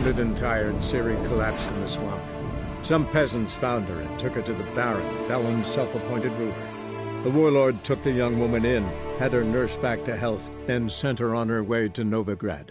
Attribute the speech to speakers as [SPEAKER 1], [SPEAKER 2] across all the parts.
[SPEAKER 1] Wounded and tired, Ciri collapsed in the swamp. Some peasants found her and took her to the Baron, Valen's self-appointed ruler. The warlord took the young woman in, had her nursed back to health, then sent her on her way to Novigrad.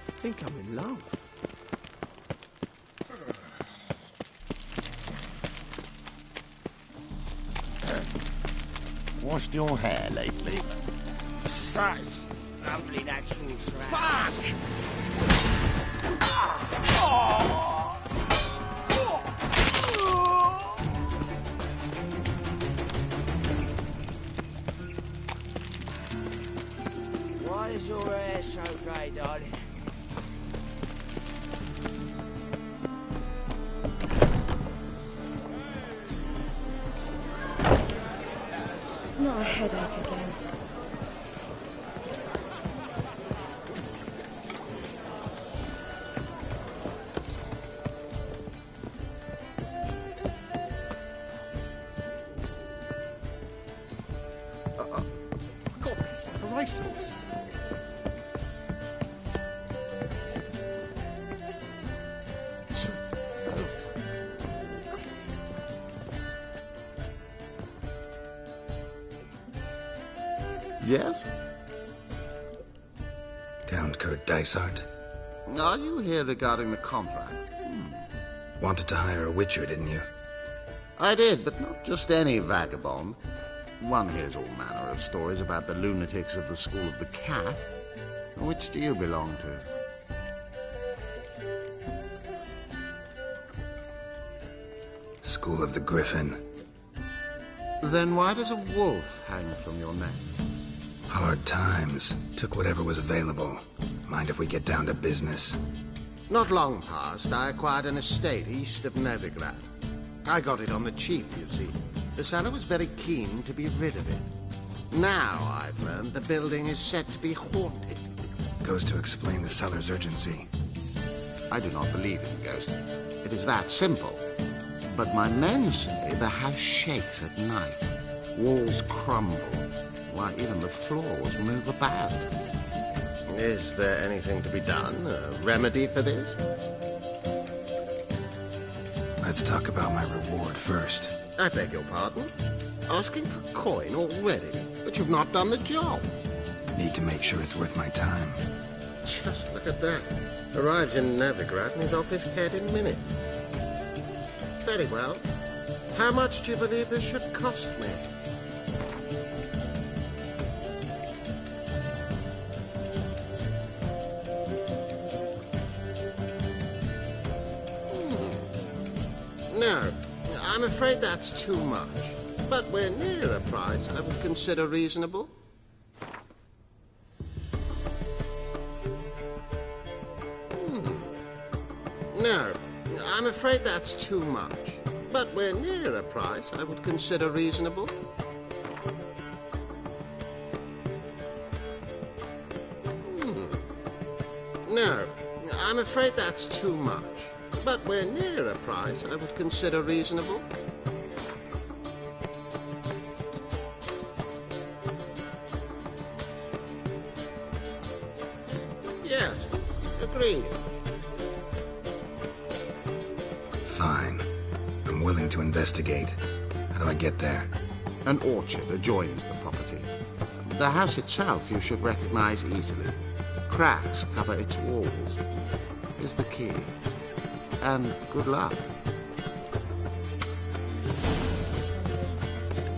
[SPEAKER 2] I think I'm in love.
[SPEAKER 3] Washed your hair lately?
[SPEAKER 4] Such lovely natural surroundings.
[SPEAKER 3] Fuck!
[SPEAKER 4] Why is your hair so grey, darling?
[SPEAKER 5] Not a headache again.
[SPEAKER 3] God, a racehorse. Yes?
[SPEAKER 6] Count Kurt Dysart.
[SPEAKER 3] Are you here regarding the contract?
[SPEAKER 6] Wanted to hire a witcher, didn't you?
[SPEAKER 3] I did, but not just any vagabond. One hears all manner of stories about the lunatics of the School of the Cat. Which do you belong to?
[SPEAKER 6] School of the Griffin.
[SPEAKER 3] Then why does a wolf hang from your neck?
[SPEAKER 6] Hard times. Took whatever was available. Mind if we get down to business?
[SPEAKER 3] Not long past, I acquired an estate east of Novigrad. I got it on the cheap, you see. The seller was very keen to be rid of it. Now, I've learned the building is said to be haunted.
[SPEAKER 6] Goes to explain the seller's urgency.
[SPEAKER 3] I do not believe in ghosts. It is that simple. But my men say the house shakes at night. Walls crumble. Why, even the floors move about. Is there anything to be done? A remedy for this?
[SPEAKER 6] Let's talk about my reward first.
[SPEAKER 3] I beg your pardon? Asking for coin already? But you've not done the job.
[SPEAKER 6] Need to make sure it's worth my time.
[SPEAKER 3] Just look at that. Arrives in Novigrad and he's off his head in minutes. Very well. How much do you believe this should cost me? No, I'm afraid that's too much. But we're near a price I would consider reasonable. No, I'm afraid that's too much. But we're near a price I would consider reasonable. No, I'm afraid that's too much. But we're near a price I would consider reasonable. Yes, agreed.
[SPEAKER 6] Fine. I'm willing to investigate. How do I get there?
[SPEAKER 3] An orchard adjoins the property. The house itself you should recognize easily. Cracks cover its walls. Is the key. And good luck.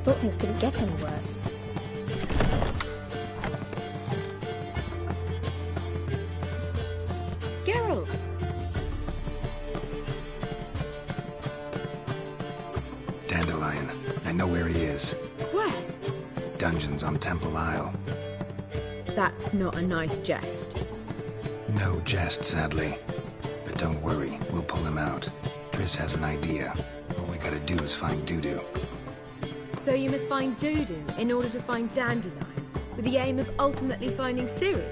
[SPEAKER 5] Thought things couldn't get any worse. Geralt!
[SPEAKER 6] Dandelion. I know where he is.
[SPEAKER 2] Where?
[SPEAKER 6] Dungeons on Temple Isle.
[SPEAKER 2] That's not a nice jest.
[SPEAKER 6] No jest, sadly. But don't worry, we'll pull him out. Triss has an idea. All we gotta do is find Dudu.
[SPEAKER 2] So you must find Dudu in order to find Dandelion, with the aim of ultimately finding Ciri?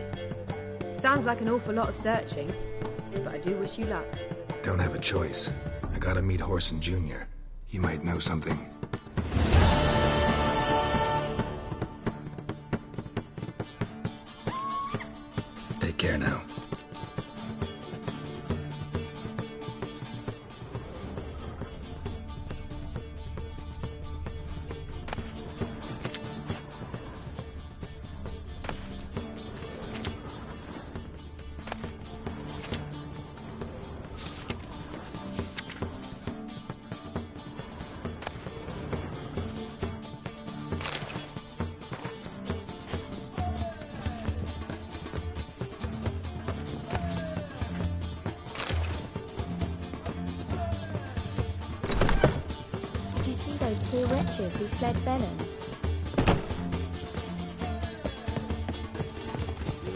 [SPEAKER 2] Sounds like an awful lot of searching, but I do wish you luck.
[SPEAKER 6] Don't have a choice. I gotta meet Whoreson Jr. He might know something. Take care now.
[SPEAKER 5] Did you see those poor wretches who fled Velen?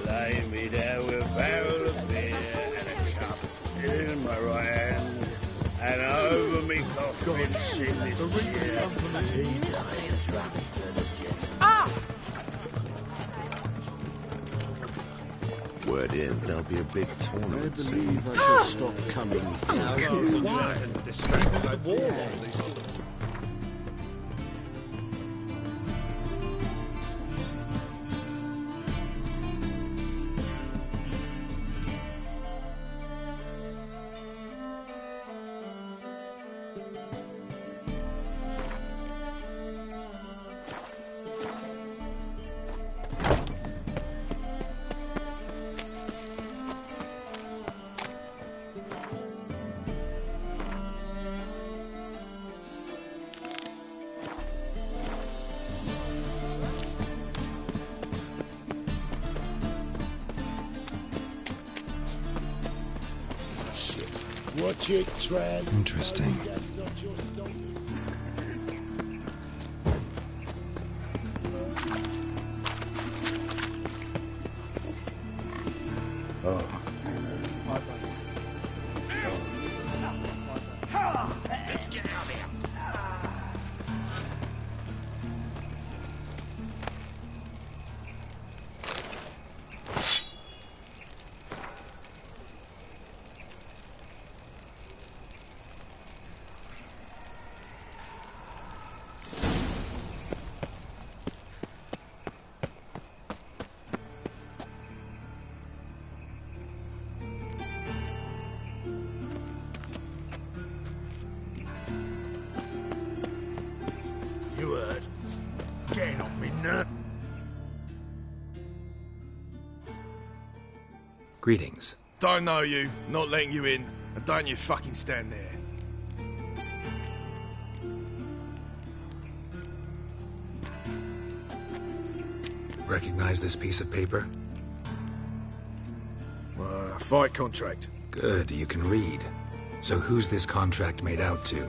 [SPEAKER 4] Lay me there with a barrel of beer and a cup in my right hand, and over me coffin sing this tune.
[SPEAKER 7] Word is there'll be a big tournament
[SPEAKER 8] I
[SPEAKER 7] soon.
[SPEAKER 8] believe I shall stop coming here.
[SPEAKER 3] Why?
[SPEAKER 8] Distract the warlords. Watch it, Tran.
[SPEAKER 6] Interesting.
[SPEAKER 4] Let's get out of here.
[SPEAKER 6] Greetings.
[SPEAKER 9] Don't know you, not letting you in, and don't you fucking stand there.
[SPEAKER 6] Recognize this piece of paper?
[SPEAKER 9] Fight contract.
[SPEAKER 6] Good, you can read. So who's this contract made out to?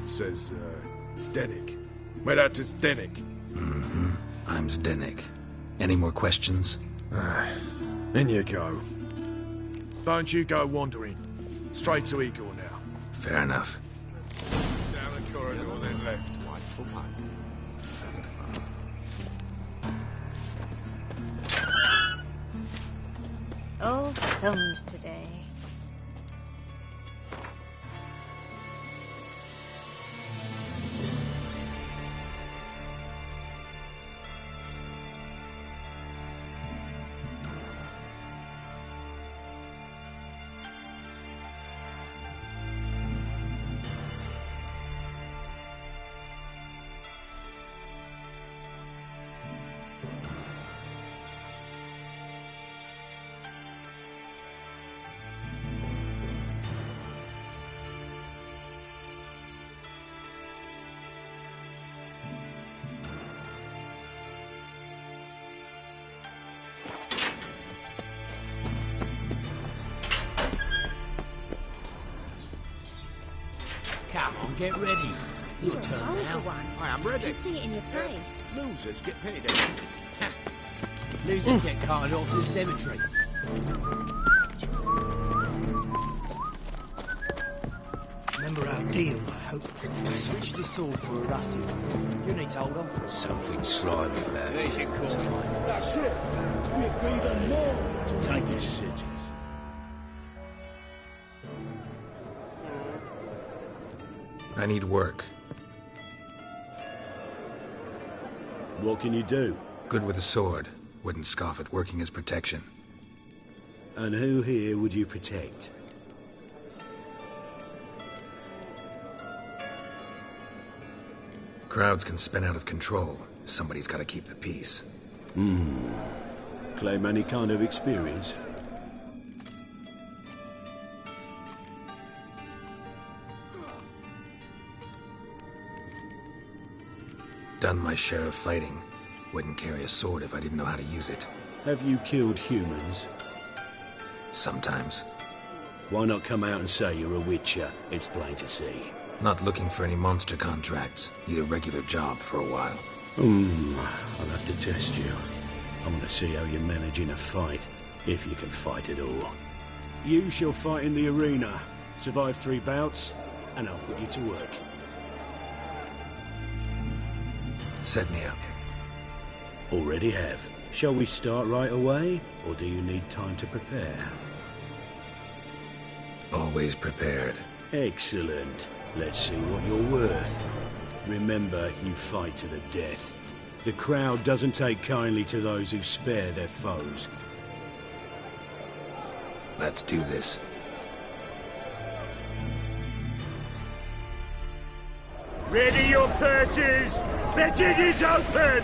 [SPEAKER 9] Says, Zdenek. Made out to Zdenek.
[SPEAKER 6] Mm-hmm. I'm Zdenek. Any more questions?
[SPEAKER 9] In you go. Don't you go wandering. Straight to Igor now.
[SPEAKER 6] Fair enough.
[SPEAKER 9] Down the corridor, then left.
[SPEAKER 5] All thumbs today.
[SPEAKER 10] Come on, get ready.
[SPEAKER 5] You're
[SPEAKER 10] Your
[SPEAKER 5] a
[SPEAKER 10] turn
[SPEAKER 5] vulgar
[SPEAKER 10] now.
[SPEAKER 5] one.
[SPEAKER 3] I am
[SPEAKER 5] I
[SPEAKER 3] ready.
[SPEAKER 5] can see it in your face.
[SPEAKER 3] Losers get paid.
[SPEAKER 10] Losers get carted off to the cemetery.
[SPEAKER 8] Remember our deal, I hope. Switch this sword for a rusty one. You need to hold on for it.
[SPEAKER 7] Something slimy about
[SPEAKER 4] There's your call. That's it. We agree on more to take his cities.
[SPEAKER 6] I need work.
[SPEAKER 7] What can you do?
[SPEAKER 6] Good with a sword. Wouldn't scoff at working as protection.
[SPEAKER 7] And who here would you protect?
[SPEAKER 6] Crowds can spin out of control. Somebody's got to keep the peace.
[SPEAKER 7] Claim any kind of experience?
[SPEAKER 6] Done my share of fighting. Wouldn't carry a sword if I didn't know how to use it.
[SPEAKER 7] Have you killed humans?
[SPEAKER 6] Sometimes.
[SPEAKER 7] Why not come out and say you're a witcher? It's plain to see.
[SPEAKER 6] Not looking for any monster contracts. Need a regular job for a while.
[SPEAKER 7] I'll have to test you. I want to see how you manage in a fight, if you can fight at all. You shall fight in the arena, survive 3 bouts, and I'll put you to work.
[SPEAKER 6] Set me up.
[SPEAKER 7] Already have. Shall we start right away, or do you need time to prepare?
[SPEAKER 6] Always prepared.
[SPEAKER 7] Excellent. Let's see what you're worth. Remember, you fight to the death. The crowd doesn't take kindly to those who spare their foes.
[SPEAKER 6] Let's do this.
[SPEAKER 4] Ready your purses! Betting is open!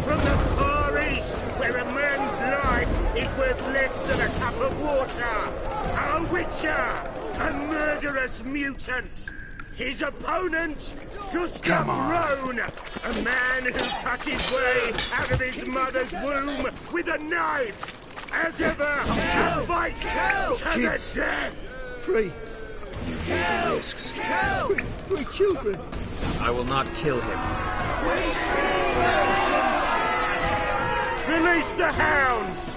[SPEAKER 4] From the Far East, where a man's life is worth less than a cup of water! A witcher! A murderous mutant! His opponent, Gustav Rohn! A man who cut his way out of his mother's womb with a knife! As ever, to fight to the death!
[SPEAKER 8] Free.
[SPEAKER 6] You need the risks.
[SPEAKER 8] Free children.
[SPEAKER 6] I will not kill him.
[SPEAKER 4] Release the hounds!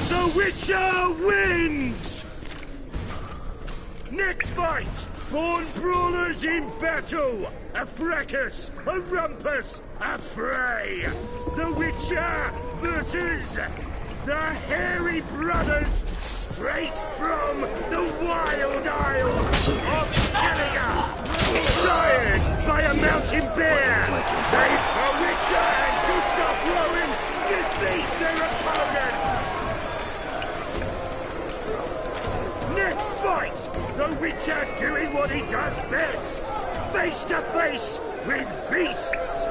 [SPEAKER 4] The Witcher wins! Next fight! Born brawlers in battle! A fracas, a rumpus, a fray! The Witcher versus the Hairy Brothers, straight from the Wild Isles of Skellige! Sired by a mountain bear! The Witcher and Gustav Rohn defeat their opponents! Witcher doing what he does best. Face to face with beasts.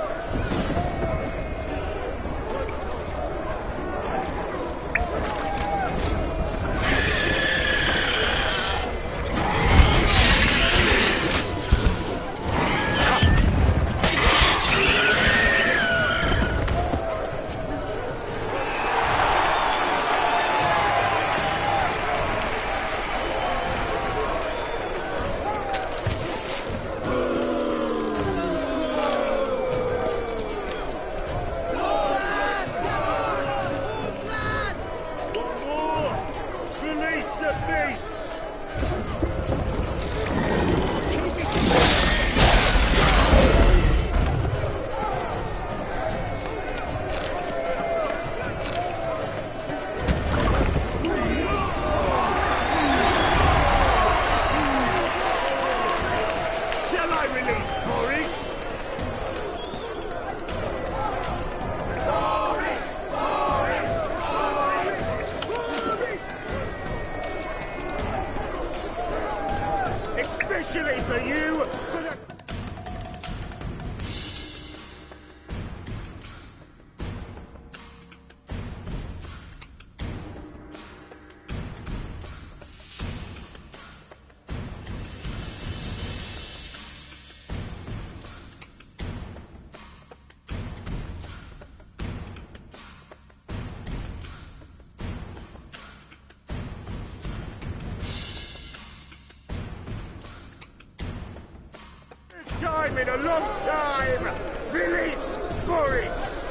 [SPEAKER 4] Especially for you, for the... time in a long time! Release Boris!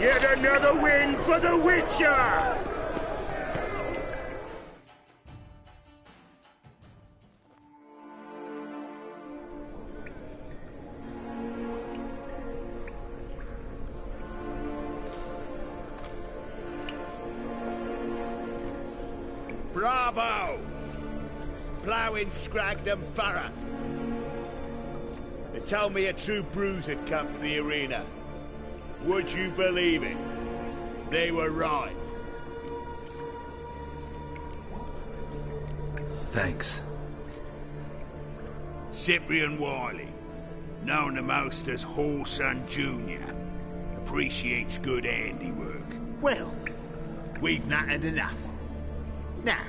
[SPEAKER 4] Yet another win for the Witcher! Bravo! Ploughing Scragdom Thorough. They told me a true bruise had come to the arena. Would you believe it? They were right.
[SPEAKER 6] Thanks.
[SPEAKER 4] Cyprian Wiley, known the most as Whoreson Jr., appreciates good handiwork. Well, we've not had enough. Now,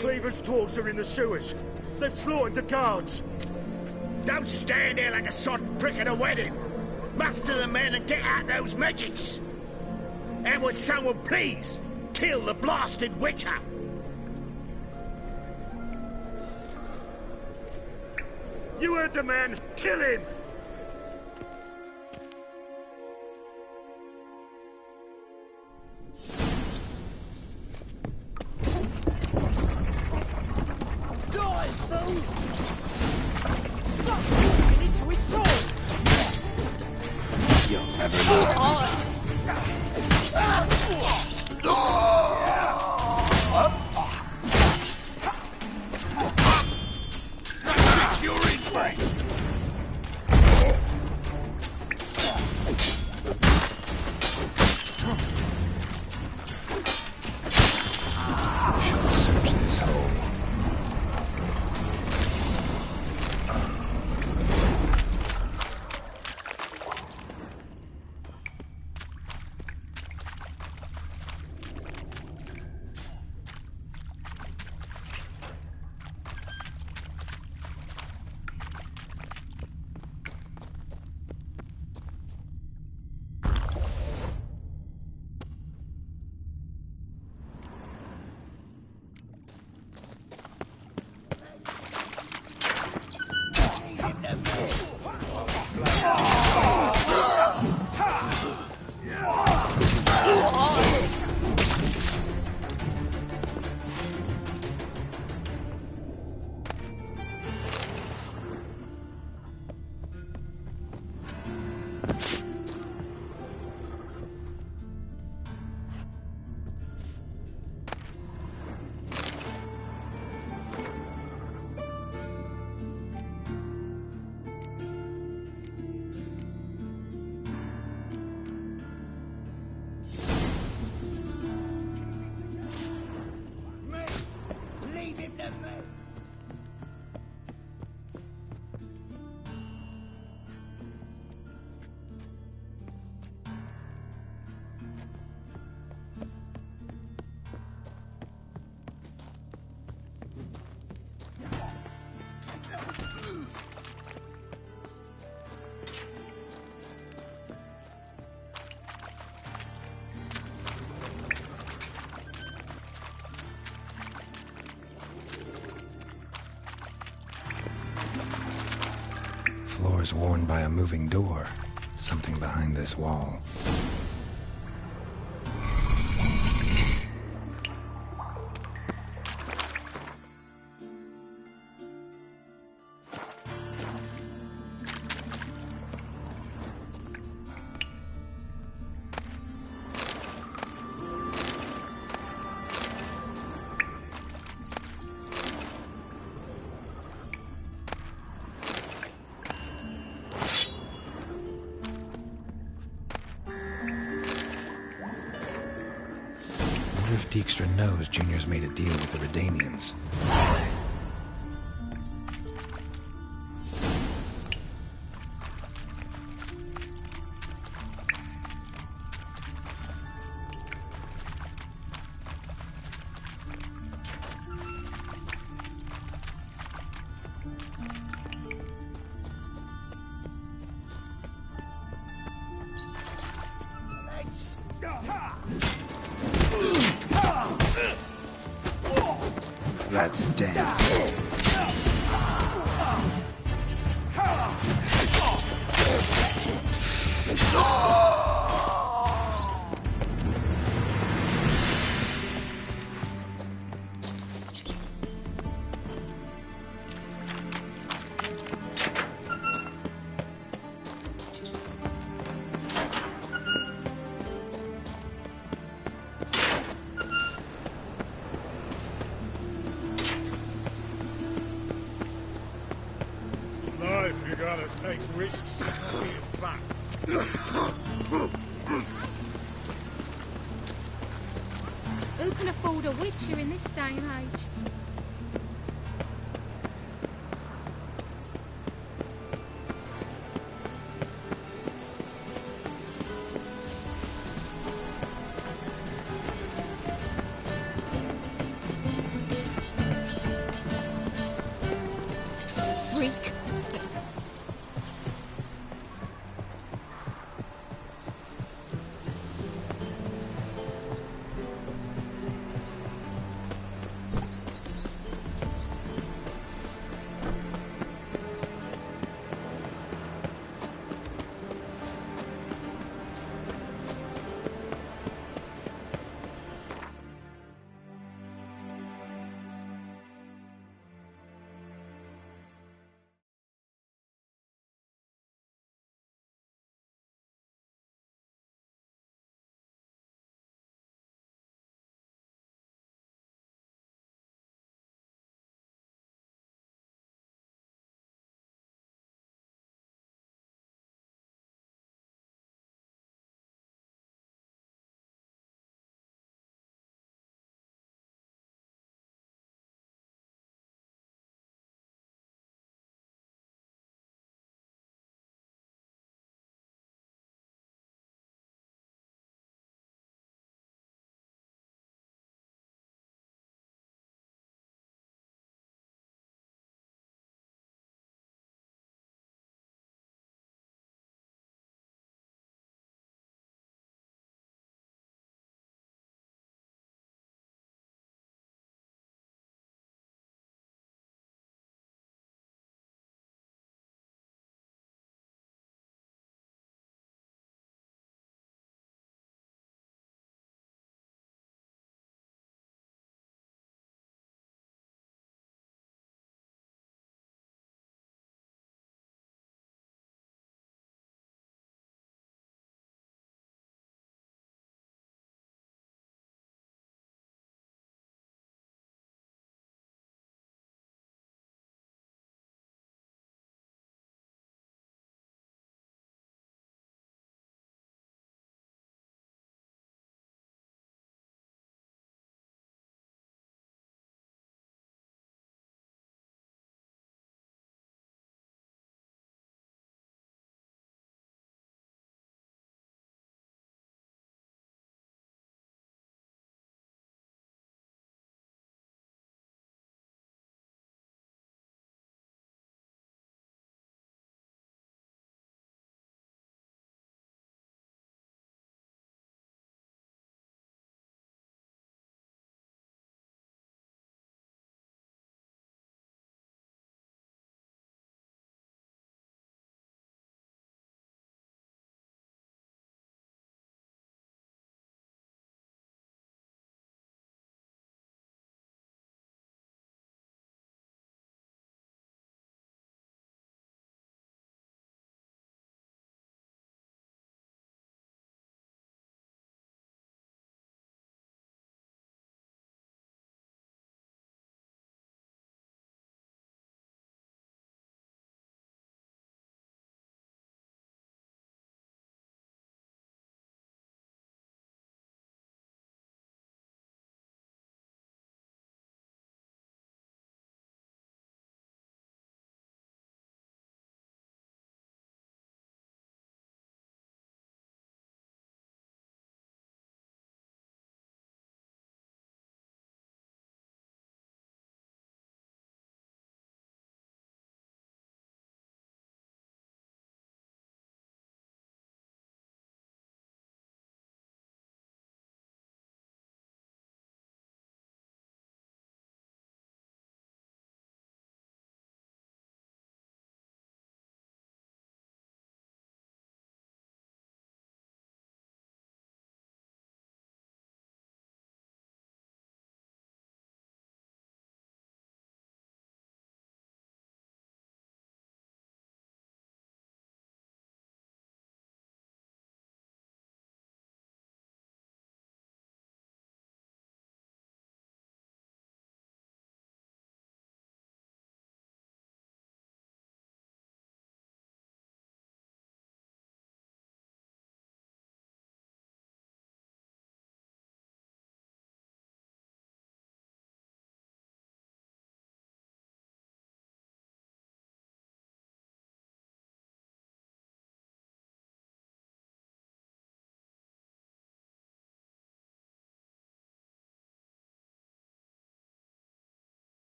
[SPEAKER 11] Cleaver's dwarves are in the sewers. They've slaughtered the guards.
[SPEAKER 4] Don't stand there like a sodden prick at a wedding. Muster the men and get out those midgets. And would someone please kill the blasted Witcher?
[SPEAKER 11] You heard the man. Kill him!
[SPEAKER 8] Die, fool! Stop walking into his sword!
[SPEAKER 6] You'll never know.
[SPEAKER 4] Fix your injuries!
[SPEAKER 6] Should search this hole. floor's worn by a moving door. Something behind this wall. If Dijkstra knows Junior's made a deal with the Redanians. Let's dance.
[SPEAKER 4] Life, you gotta take risks. Not being fat.
[SPEAKER 12] Who can afford a Witcher in this day and age?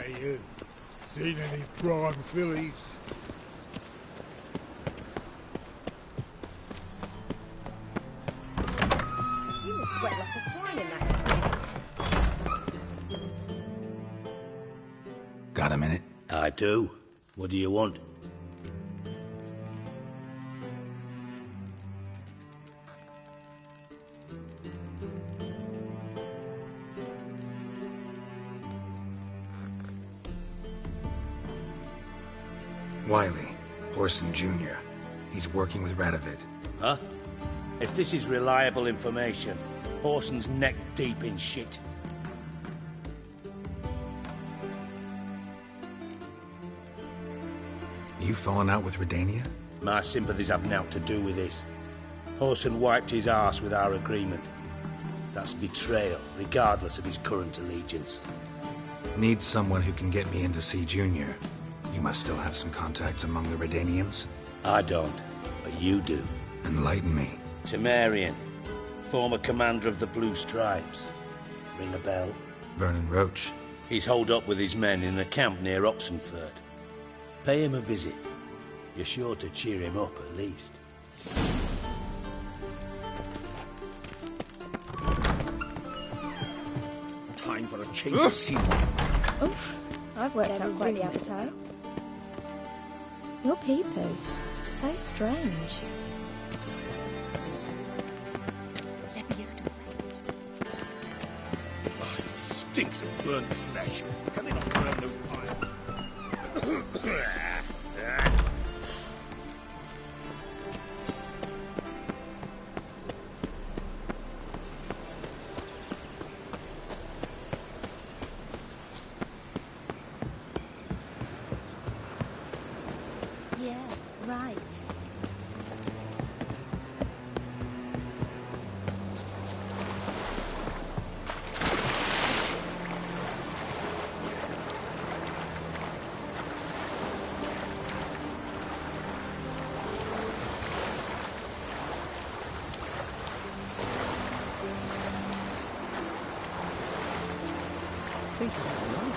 [SPEAKER 11] Hey, you. Seen any prime fillies?
[SPEAKER 13] You must sweat like a swine in that town.
[SPEAKER 6] Got a minute?
[SPEAKER 7] I do. What do you want?
[SPEAKER 6] Wiley, Horson Jr. He's working with Radovid.
[SPEAKER 7] Huh? If this is reliable information, Horson's neck deep in shit.
[SPEAKER 6] You falling out with Redania?
[SPEAKER 7] My sympathies have naught to do with this. Horson wiped his arse with our agreement. That's betrayal, regardless of his current allegiance.
[SPEAKER 6] Need someone who can get me in to see Junior. You must still have some contacts among the Redanians?
[SPEAKER 7] I don't, but you do.
[SPEAKER 6] Enlighten me.
[SPEAKER 7] Temerian, former commander of the Blue Stripes. Ring a bell?
[SPEAKER 6] Vernon Roach.
[SPEAKER 7] He's holed up with his men in a camp near Oxenford. Pay him a visit. You're sure to cheer him up, at least.
[SPEAKER 10] Time for a change of scene.
[SPEAKER 5] Oof, I've worked out quite the appetite. Your peepers, so strange.
[SPEAKER 10] Oh, it stinks of burnt flesh. Can they not burn those piles?
[SPEAKER 13] Yeah, right.
[SPEAKER 10] Think of it, right?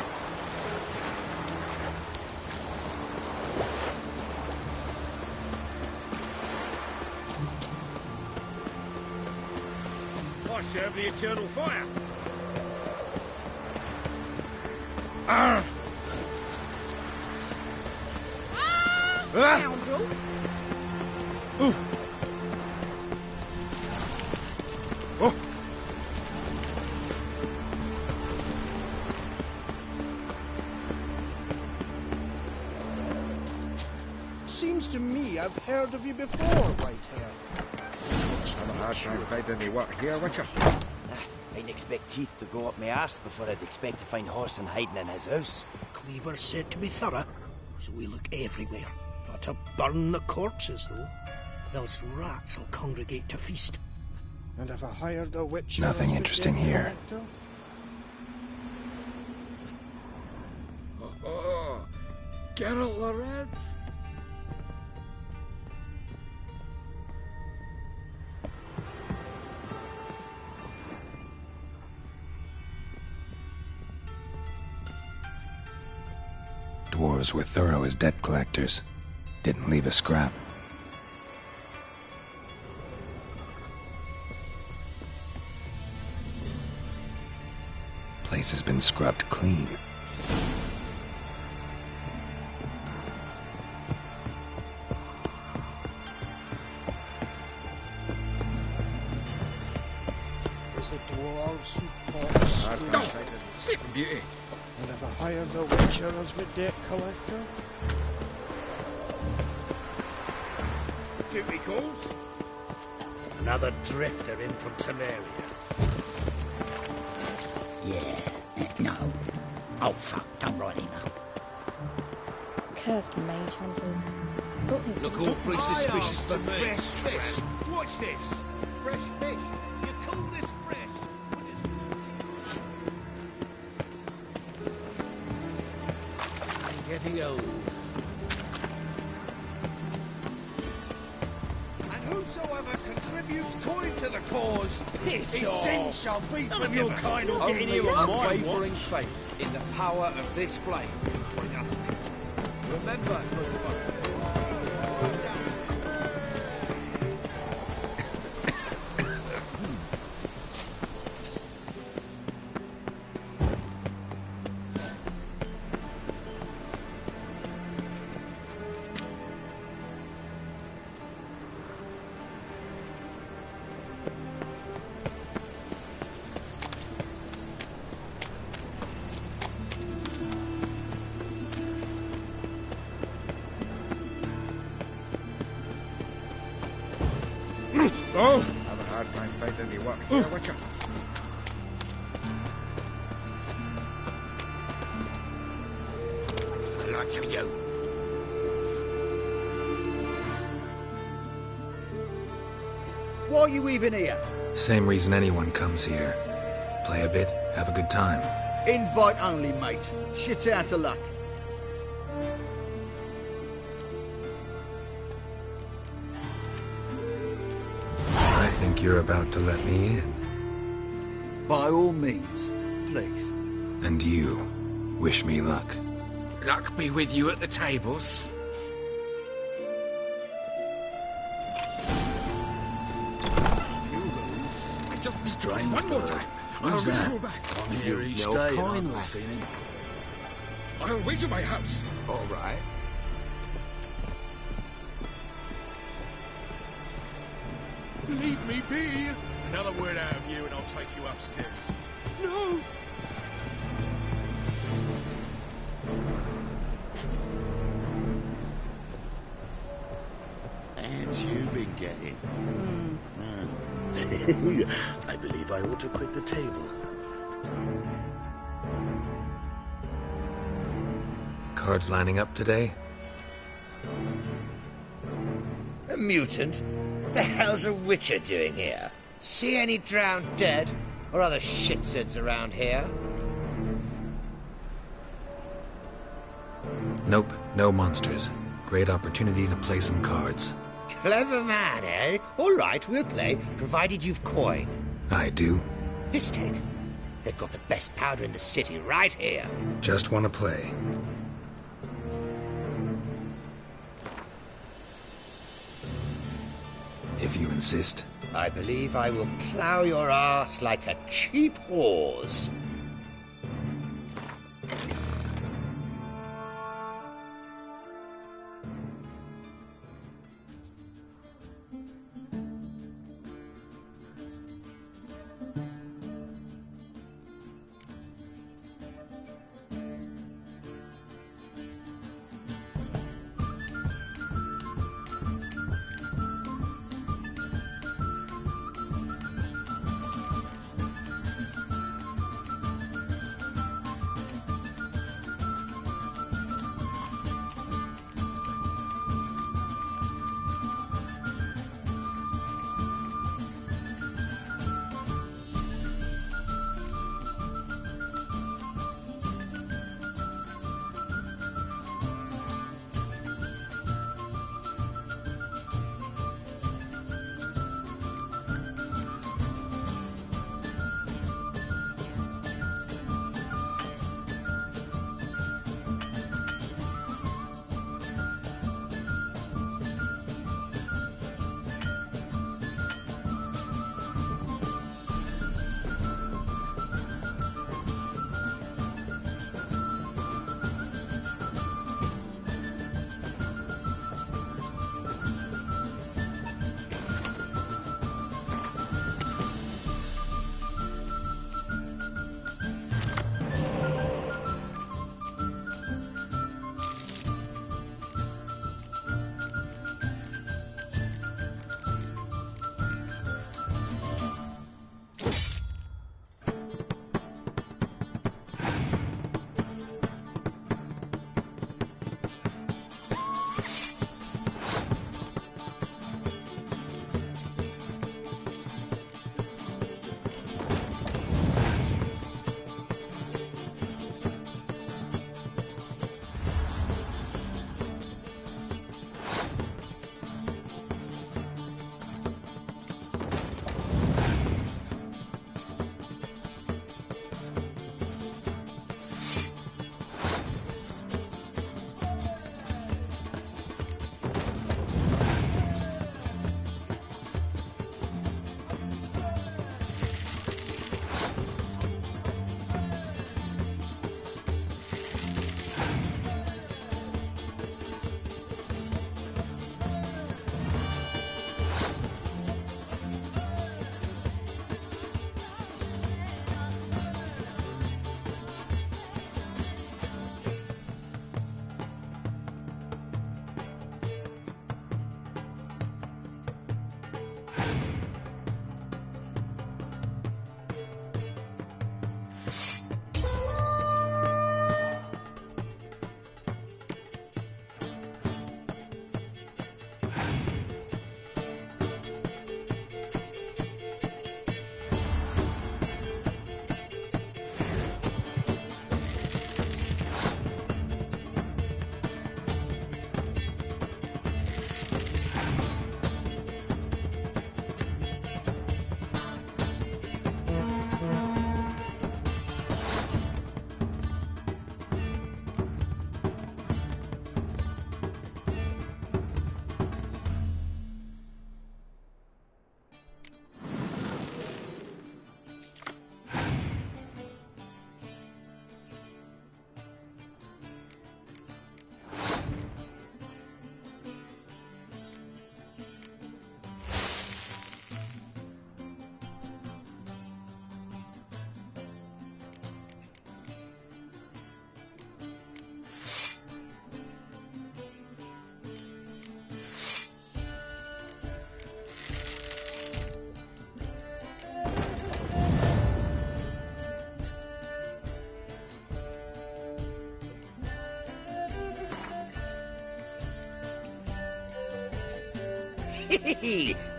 [SPEAKER 10] I serve the eternal fire.
[SPEAKER 13] Scoundrel!
[SPEAKER 8] Seems to me I've heard of you before, Whitehair.
[SPEAKER 14] It's not a hard time to find any work here, Witcher.
[SPEAKER 15] I'd expect teeth to go up my arse before I'd expect to find Horson hiding in his house.
[SPEAKER 8] Cleaver said to be thorough, so we look everywhere. Not to burn the corpses, though. Else rats will congregate to feast. And if I hired a witch...
[SPEAKER 6] Nothing interesting here.
[SPEAKER 14] Oh, Geralt the Red.
[SPEAKER 6] Dwarves were thorough as debt collectors. Didn't leave a scrap. Place has been scrubbed clean.
[SPEAKER 8] There's the dwarves and pots.
[SPEAKER 14] Sleeping Beauty.
[SPEAKER 8] And if I hired a witcher as my debt collector...
[SPEAKER 10] Duty calls. Another drifter in from Temeria.
[SPEAKER 16] Yeah, no. Oh, fuck, don't rightly know.
[SPEAKER 5] Cursed mage hunters. Thought things
[SPEAKER 10] Look
[SPEAKER 5] would
[SPEAKER 10] all
[SPEAKER 5] get
[SPEAKER 10] three
[SPEAKER 5] better.
[SPEAKER 10] suspicious for fresh fish. Watch this.
[SPEAKER 3] Fresh fish.
[SPEAKER 10] You call this fresh? I'm getting old. And whosoever can
[SPEAKER 17] contributes coin to the cause,
[SPEAKER 10] Piss
[SPEAKER 17] his
[SPEAKER 10] off.
[SPEAKER 17] sins shall be
[SPEAKER 10] None of your
[SPEAKER 17] forgiven.
[SPEAKER 10] kind will get in
[SPEAKER 17] Only
[SPEAKER 10] here on my
[SPEAKER 17] unwavering
[SPEAKER 10] watch.
[SPEAKER 17] faith in the power of this flame can bring us victory. Remember, good folk.
[SPEAKER 9] Oh!
[SPEAKER 14] Have a hard time finding any work here, Witcher.
[SPEAKER 10] A lot for you.
[SPEAKER 17] Why are you even here?
[SPEAKER 6] Same reason anyone comes here. Play a bit, have a good time.
[SPEAKER 17] Invite only, mate. Shit's out of luck.
[SPEAKER 6] I think you're about to let me in.
[SPEAKER 17] By all means, please.
[SPEAKER 6] And you, wish me luck.
[SPEAKER 10] Luck be with you at the tables.
[SPEAKER 17] Just
[SPEAKER 10] Strange
[SPEAKER 17] one more
[SPEAKER 10] bird.
[SPEAKER 17] time.
[SPEAKER 10] Who's
[SPEAKER 17] I'll
[SPEAKER 10] that?
[SPEAKER 17] recall back.
[SPEAKER 10] I'm here each
[SPEAKER 17] no
[SPEAKER 10] day and
[SPEAKER 17] coin
[SPEAKER 10] I've not
[SPEAKER 17] left.
[SPEAKER 10] seen him.
[SPEAKER 17] I'll wait at my house.
[SPEAKER 3] All right.
[SPEAKER 9] Leave me be! Another word out of you and I'll take you upstairs. No!
[SPEAKER 3] And you've been getting.
[SPEAKER 7] I believe I ought to quit the table.
[SPEAKER 6] Cards lining up today?
[SPEAKER 18] A mutant? What the hell's a witcher doing here? See any drowned dead? Or other shitsuds around here?
[SPEAKER 6] Nope, no monsters. Great opportunity to play some cards.
[SPEAKER 18] Clever man, eh? All right, we'll play, provided you've coin.
[SPEAKER 6] I do.
[SPEAKER 18] Vistek. They've got the best powder in the city right here.
[SPEAKER 6] Just want to play. If you insist.
[SPEAKER 18] I believe I will plough your ass like a cheap horse.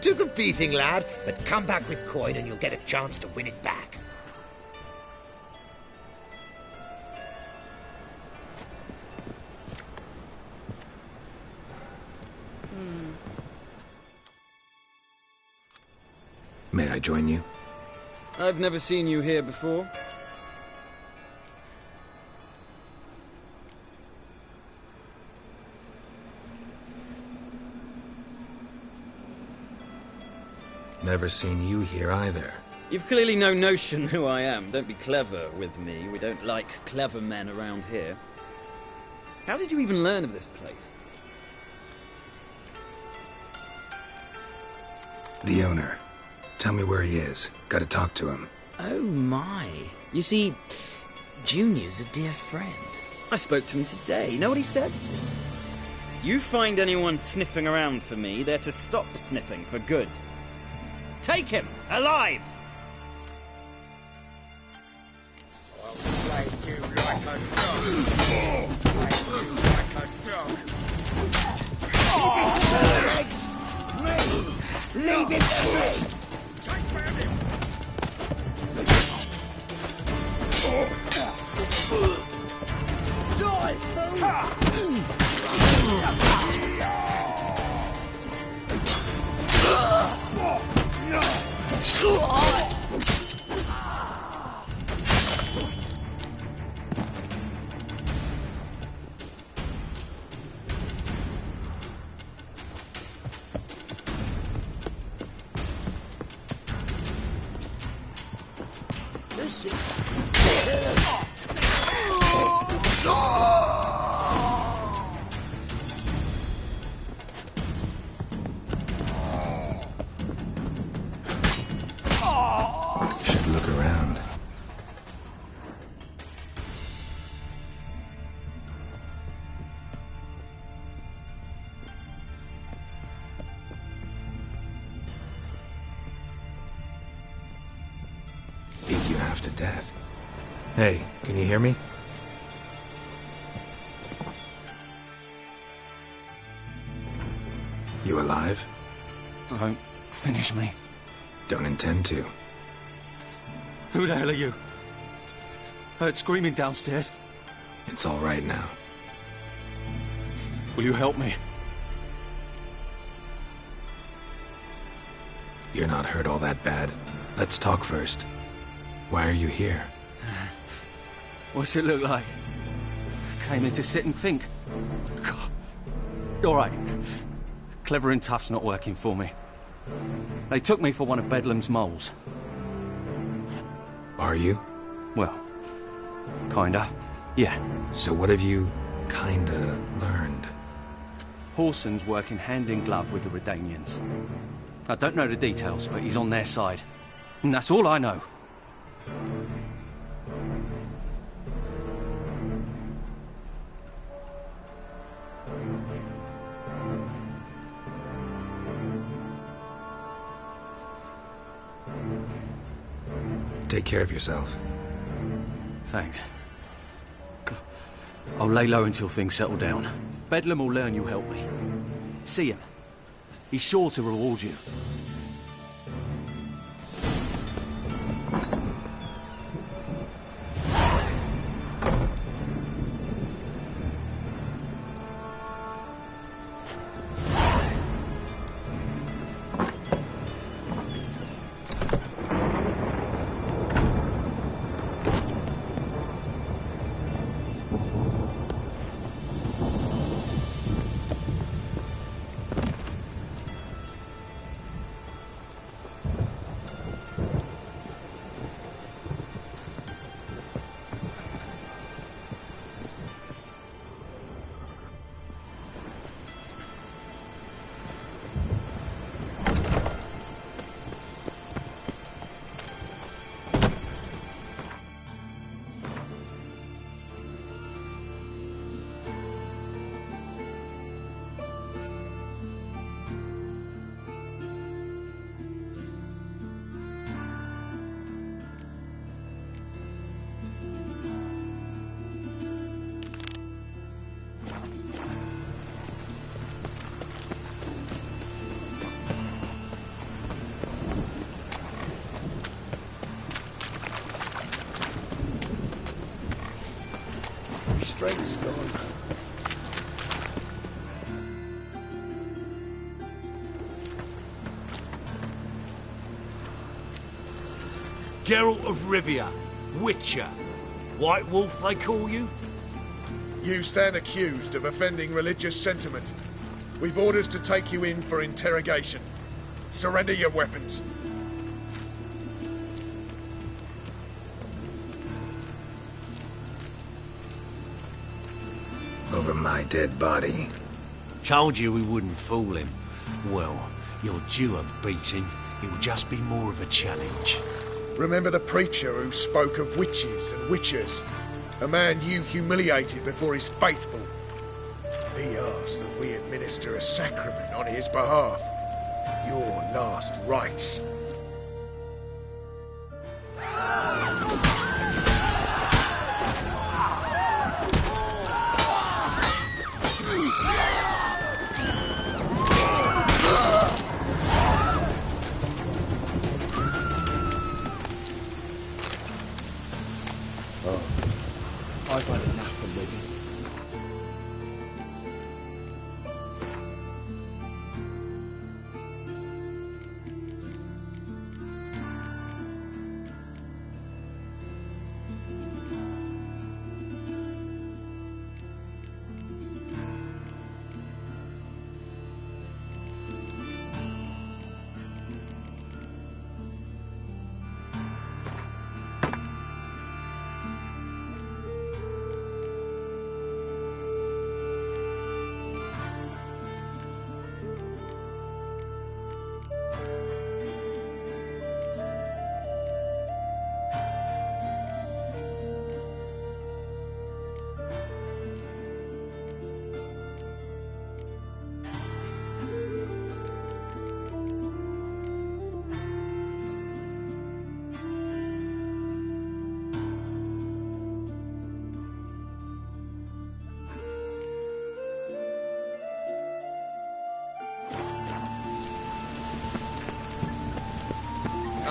[SPEAKER 18] Took a beating, lad, but come back with coin and you'll get a chance to win it back.
[SPEAKER 6] May I join you?
[SPEAKER 19] I've never seen you here before.
[SPEAKER 6] Never seen you here either.
[SPEAKER 19] You've clearly no notion who I am. Don't be clever with me. We don't like clever men around here. How did you even learn of this place?
[SPEAKER 6] The owner. Tell me where he is. Gotta talk to him.
[SPEAKER 19] Oh my. You see, Junior's a dear friend. I spoke to him today. You know what he said? You find anyone sniffing around for me, they're to stop sniffing for good. Take him, alive!
[SPEAKER 4] I'll slay you like a dog. Slay you like a dog.
[SPEAKER 18] Leave it to me!
[SPEAKER 4] Take me of him! Die, fool!
[SPEAKER 6] Should look around. Beat you half to death. Hey, can you hear me? You alive?
[SPEAKER 20] Don't finish me.
[SPEAKER 6] Don't intend to.
[SPEAKER 20] Who the hell are you? Heard screaming downstairs.
[SPEAKER 6] It's all right now.
[SPEAKER 20] Will you help me?
[SPEAKER 6] You're not hurt all that bad. Let's talk first. Why are you here?
[SPEAKER 20] What's it look like? Came here to sit and think. God. All right. Clever and tough's not working for me. They took me for one of Bedlam's moles.
[SPEAKER 6] Are you?
[SPEAKER 20] Well, kinda. Yeah.
[SPEAKER 6] So what have you kinda learned?
[SPEAKER 20] Horson's working hand in glove with the Redanians. I don't know the details, but he's on their side. And that's all I know.
[SPEAKER 6] Take care of yourself.
[SPEAKER 20] Thanks. I'll lay low until things settle down. Bedlam will learn you help me. See him. He's sure to reward you.
[SPEAKER 8] strength's gone.
[SPEAKER 17] Geralt of Rivia, Witcher. White Wolf, they call you?
[SPEAKER 9] You stand accused of offending religious sentiment. We've orders to take you in for interrogation. Surrender your weapons.
[SPEAKER 6] Over my dead body.
[SPEAKER 17] Told you we wouldn't fool him. Well, you're due a beating. It'll just be more of a challenge.
[SPEAKER 9] Remember the preacher who spoke of witches and witchers? A man you humiliated before his faithful. He asked that we administer a sacrament on his behalf. Your last rites.
[SPEAKER 8] I've had enough of living.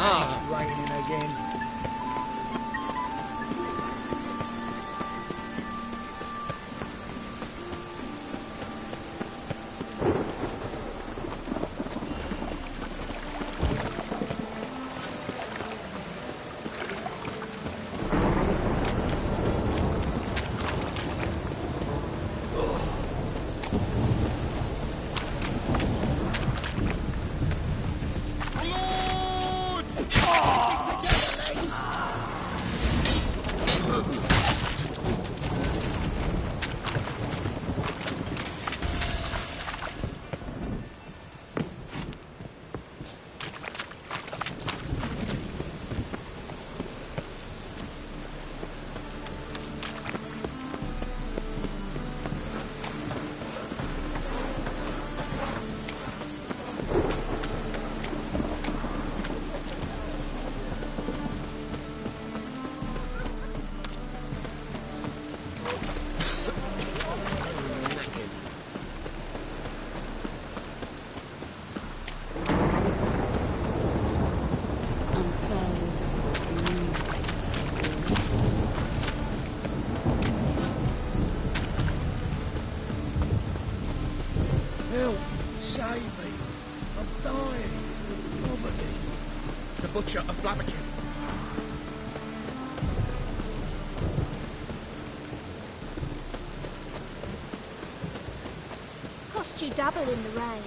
[SPEAKER 8] It's raining again. Help! Save me! I'm dying! Poverty!
[SPEAKER 9] The Butcher of Blaviken.
[SPEAKER 5] Cost you double in the rain.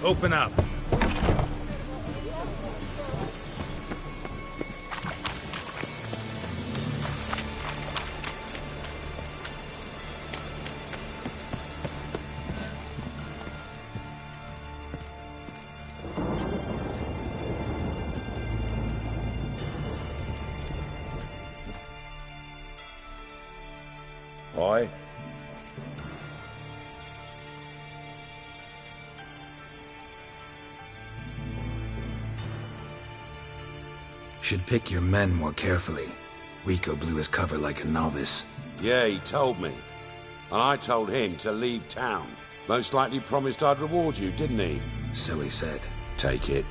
[SPEAKER 10] Open up.
[SPEAKER 6] Should pick your men more carefully. Rico blew his cover like a novice.
[SPEAKER 21] Yeah, he told me. And I told him to leave town. Most likely promised I'd reward you, didn't he?
[SPEAKER 6] So he said.
[SPEAKER 21] Take it.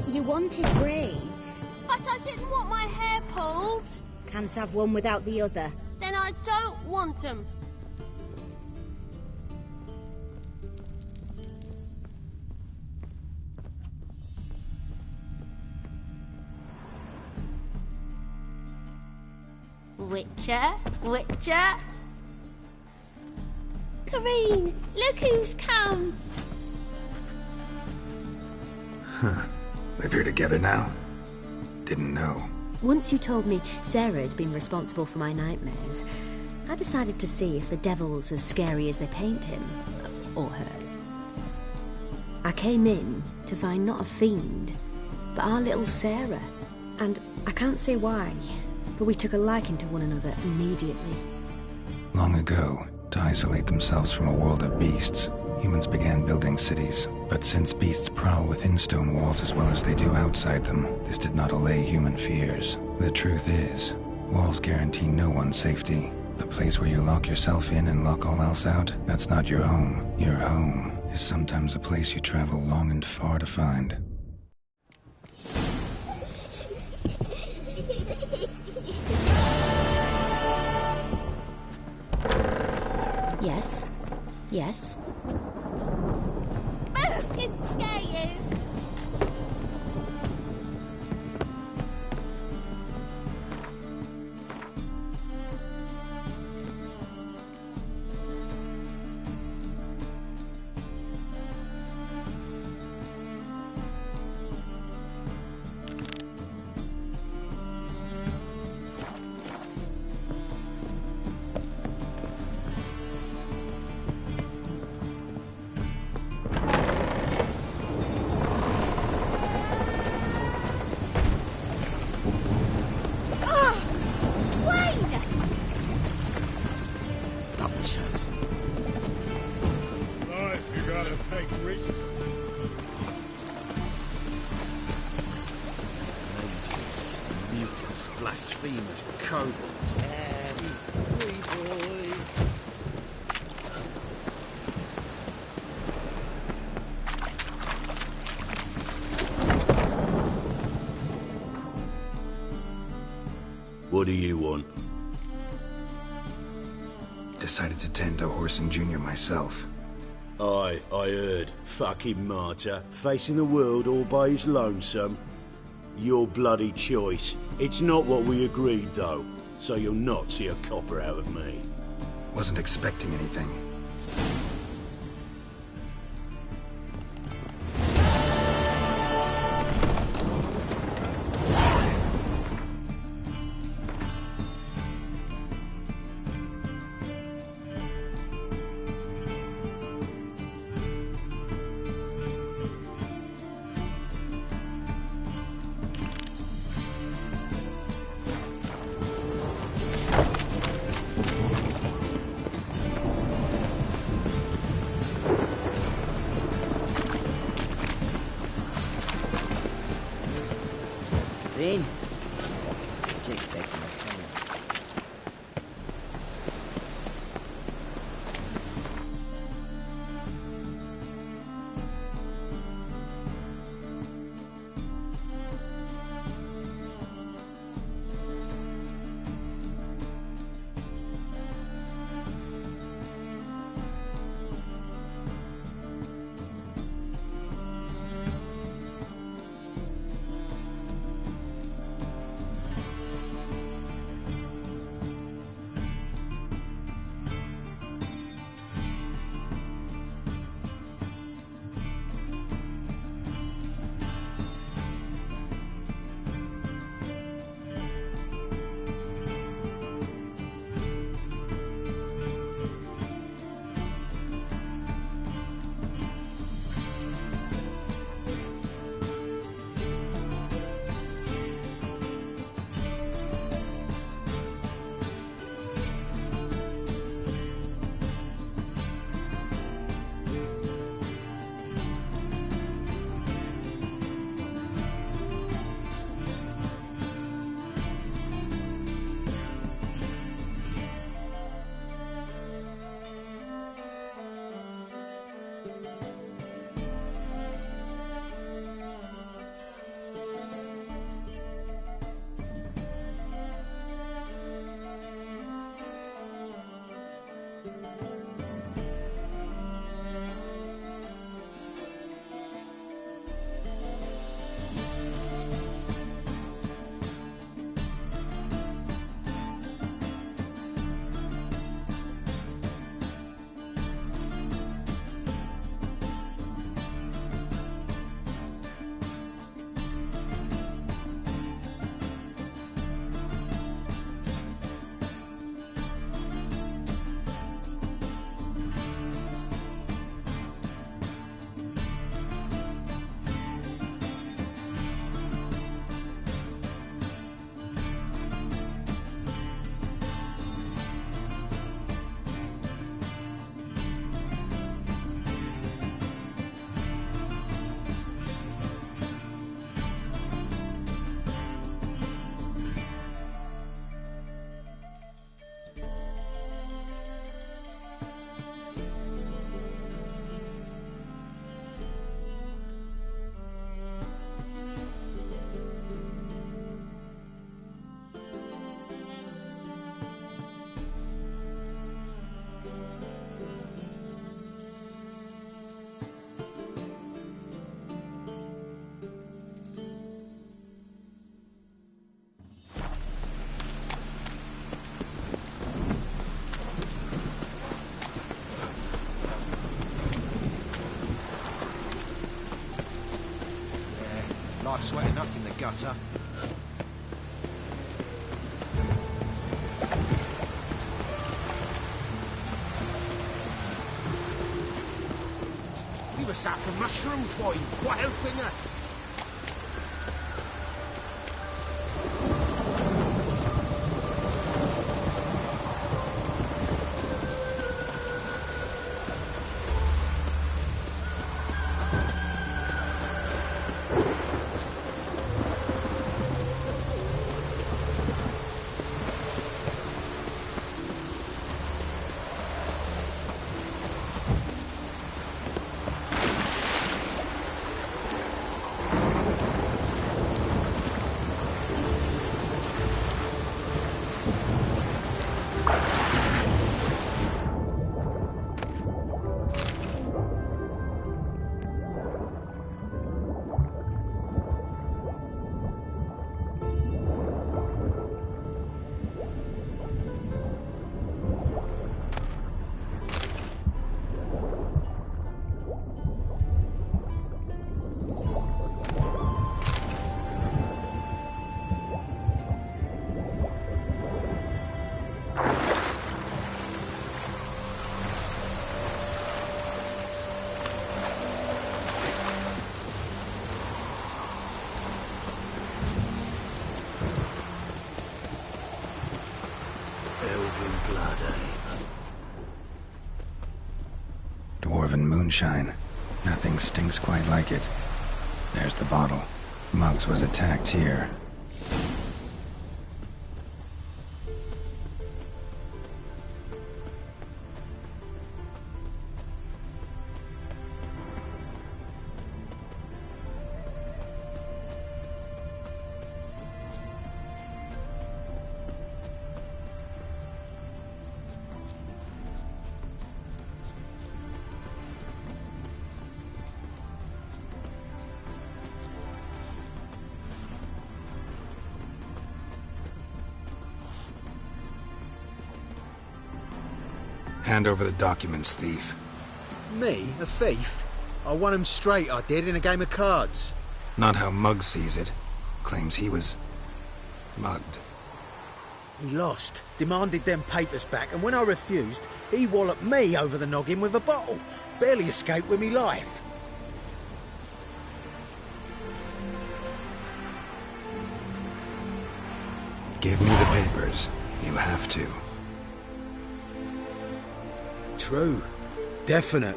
[SPEAKER 5] You wanted braids.
[SPEAKER 12] But I didn't want my hair pulled.
[SPEAKER 5] Can't have one without the other.
[SPEAKER 12] Then I don't want them. Witcher, Witcher. Kareen, look who's come.
[SPEAKER 6] Huh. Live here together now? Didn't know.
[SPEAKER 22] Once you told me Sarah had been responsible for my nightmares, I decided to see if the devil's as scary as they paint him. Or her. I came in to find not a fiend, but our little Sarah. And I can't say why, but we took a liking to one another immediately.
[SPEAKER 6] Long ago, to isolate themselves from a world of beasts, humans began building cities. But since beasts prowl within stone walls as well as they do outside them, this did not allay human fears. The truth is, walls guarantee no one's safety. The place where you lock yourself in and lock all else out, that's not your home. Your home is sometimes a place you travel long and far to find.
[SPEAKER 22] Yes. Yes.
[SPEAKER 12] Can scare you.
[SPEAKER 17] Blasphemous kobolds. Boy.
[SPEAKER 21] What do you want?
[SPEAKER 6] Decided to tend to Whoreson Jr. myself.
[SPEAKER 21] Aye, I heard. Fucking martyr. Facing the world all by his lonesome. Your bloody choice. It's not what we agreed, though. So you'll not see a copper out of me.
[SPEAKER 6] Wasn't expecting anything.
[SPEAKER 22] in. What do you expect from us, Conrad?
[SPEAKER 14] Life's wet enough in the gutter.
[SPEAKER 10] Leave a sack of mushrooms for you. What helping us?
[SPEAKER 6] Dwarven moonshine. Nothing stinks quite like it. There's the bottle. Muggs was attacked here. Hand over the documents, thief.
[SPEAKER 1] Me? A thief? I won 'em straight, I did, in a game of cards.
[SPEAKER 6] Not how Muggs sees it. Claims he was... mugged.
[SPEAKER 1] He lost, demanded them papers back, and when I refused, he walloped me over the noggin with a bottle. Barely escaped with me life.
[SPEAKER 6] Give me the papers. You have to.
[SPEAKER 1] True. Definite.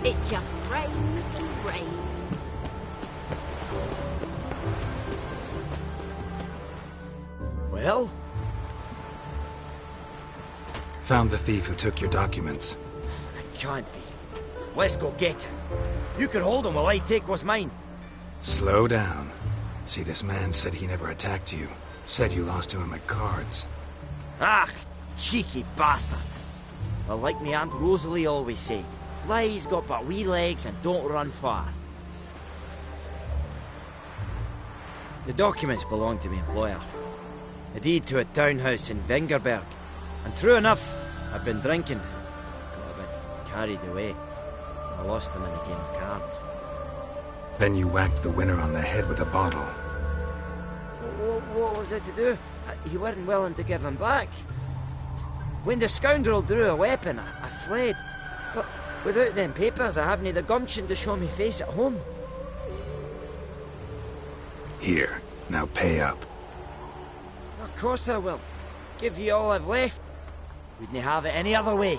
[SPEAKER 22] It just rains and rains.
[SPEAKER 15] Well?
[SPEAKER 6] Found the thief who took your documents.
[SPEAKER 15] It can't be. Let's go get him. You can hold him while I take what's mine.
[SPEAKER 6] Slow down. See, this man said he never attacked you. Said you lost to him at cards.
[SPEAKER 15] Ah, cheeky bastard. Well, like me Aunt Rosalie always said, lies got but wee legs and don't run far. The documents belong to my employer. A deed to a townhouse in Vengerberg. And true enough, I've been drinking. Got a bit carried away. I lost them in a game of cards.
[SPEAKER 6] Then you whacked the winner on the head with a bottle.
[SPEAKER 15] What was I to do? You weren't willing to give him back. When the scoundrel drew a weapon, I fled. But without them papers, I haven't the gumption to show me face at home.
[SPEAKER 6] Here, now pay up.
[SPEAKER 15] Of course I will. Give you all I've left. Wouldn't have it any other way.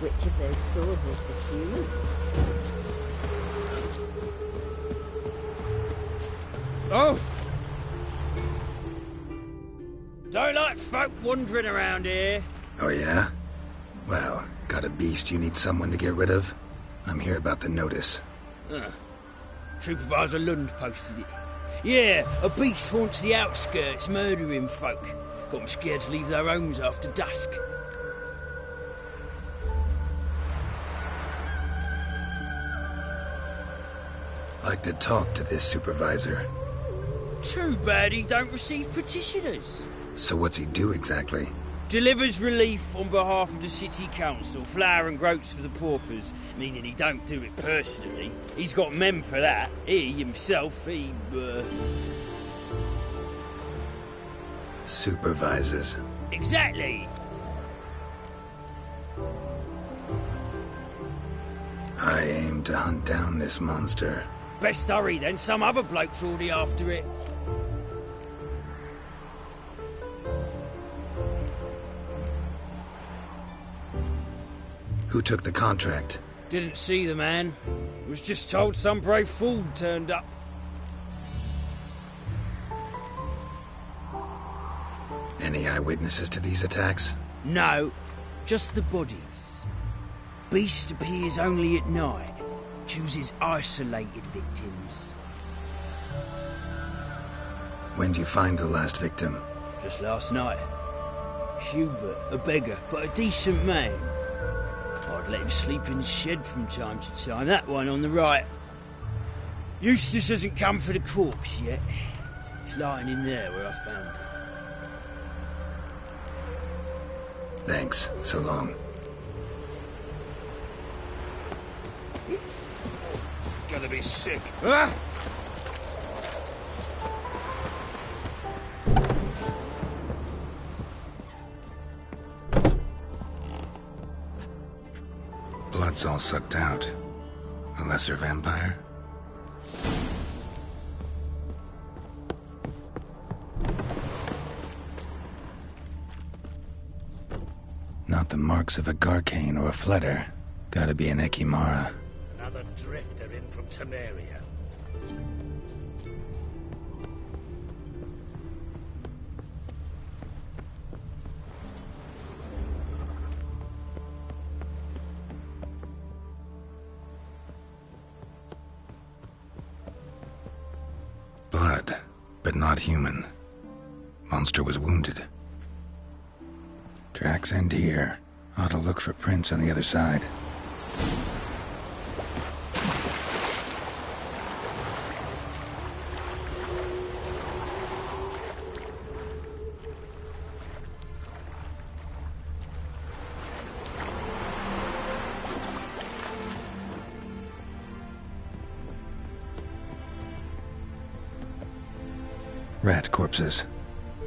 [SPEAKER 22] Which of those swords is the cue?
[SPEAKER 11] Oh! Don't like folk wandering around here.
[SPEAKER 6] Oh yeah? Well, got a beast you need someone to get rid of? I'm here about the notice.
[SPEAKER 11] Supervisor Lund posted it. Yeah, a beast haunts the outskirts, murdering folk. Got them scared to leave their homes after dusk.
[SPEAKER 6] Like to talk to this supervisor.
[SPEAKER 11] Too bad he don't receive petitioners.
[SPEAKER 6] So what's he do exactly?
[SPEAKER 11] Delivers relief on behalf of the city council, flour and groats for the paupers, meaning he don't do it personally. He's got men for that. He, himself,
[SPEAKER 6] Supervises.
[SPEAKER 11] Exactly.
[SPEAKER 6] I aim to hunt down this monster.
[SPEAKER 11] Best hurry then, some other bloke's already after it.
[SPEAKER 6] Who took the contract?
[SPEAKER 11] Didn't see the man. Was just told some brave fool turned up.
[SPEAKER 6] Any eyewitnesses to these attacks?
[SPEAKER 11] No. Just the bodies. Beast appears only at night. Chooses isolated victims.
[SPEAKER 6] When do you find the last victim?
[SPEAKER 11] Just last night. Hubert, a beggar, but a decent man. I'd let him sleep in the shed from time to time. That one on the right. Eustace hasn't come for the corpse yet. It's lying in there where I found it.
[SPEAKER 6] Thanks. So long.
[SPEAKER 10] Gonna be sick.
[SPEAKER 11] Ah!
[SPEAKER 6] Blood's all sucked out. A lesser vampire? Not the marks of a Garcane or a Fletter. Gotta be an Ekimara.
[SPEAKER 10] Another drifter in from Temeria.
[SPEAKER 6] Blood, but not human. Monster was wounded. Tracks end here. Ought to look for prints on the other side. Rat corpses.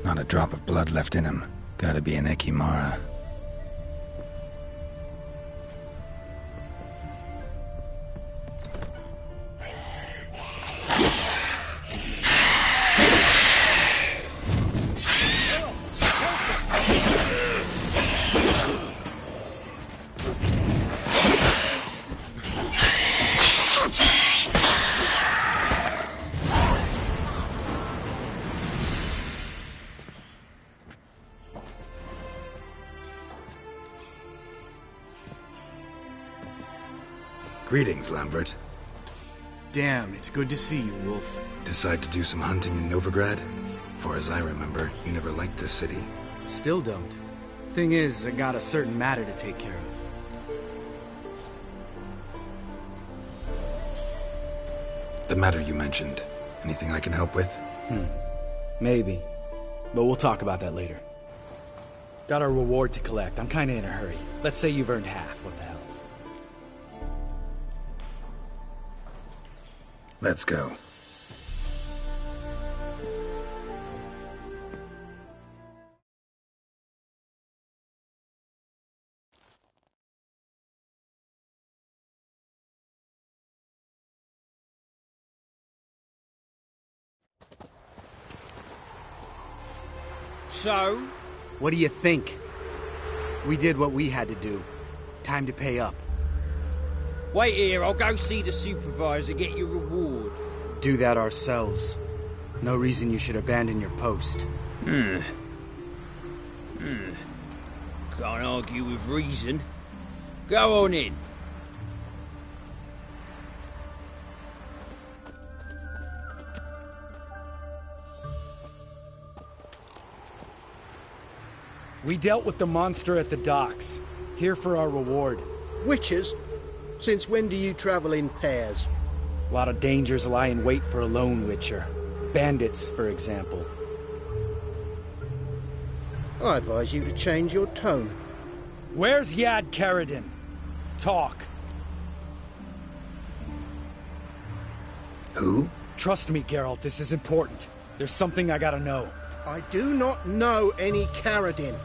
[SPEAKER 6] Not a drop of blood left in him. Gotta be an Ekimara. Greetings, Lambert.
[SPEAKER 2] Damn, it's good to see you, Wolf.
[SPEAKER 6] Decide to do some hunting in Novigrad? For as I remember, you never liked this city.
[SPEAKER 2] Still don't. Thing is, I got a certain matter to take care of.
[SPEAKER 6] The matter you mentioned. Anything I can help with?
[SPEAKER 2] Maybe. But we'll talk about that later. Got a reward to collect. I'm kinda in a hurry. Let's say you've earned half. What the hell?
[SPEAKER 6] Let's go.
[SPEAKER 11] So?
[SPEAKER 2] What do you think? We did what we had to do. Time to pay up.
[SPEAKER 11] Wait here, I'll go see the supervisor, get your reward.
[SPEAKER 2] Do that ourselves. No reason you should abandon your post.
[SPEAKER 11] Can't argue with reason. Go on in.
[SPEAKER 2] We dealt with the monster at the docks. Here for our reward.
[SPEAKER 8] Witches? Since when do you travel in pairs?
[SPEAKER 2] A lot of dangers lie in wait for a lone witcher. Bandits, for example.
[SPEAKER 8] I advise you to change your tone.
[SPEAKER 2] Where's Yad Karadin? Talk.
[SPEAKER 6] Who?
[SPEAKER 2] Trust me, Geralt, this is important. There's something I gotta know.
[SPEAKER 8] I do not know any Karadin.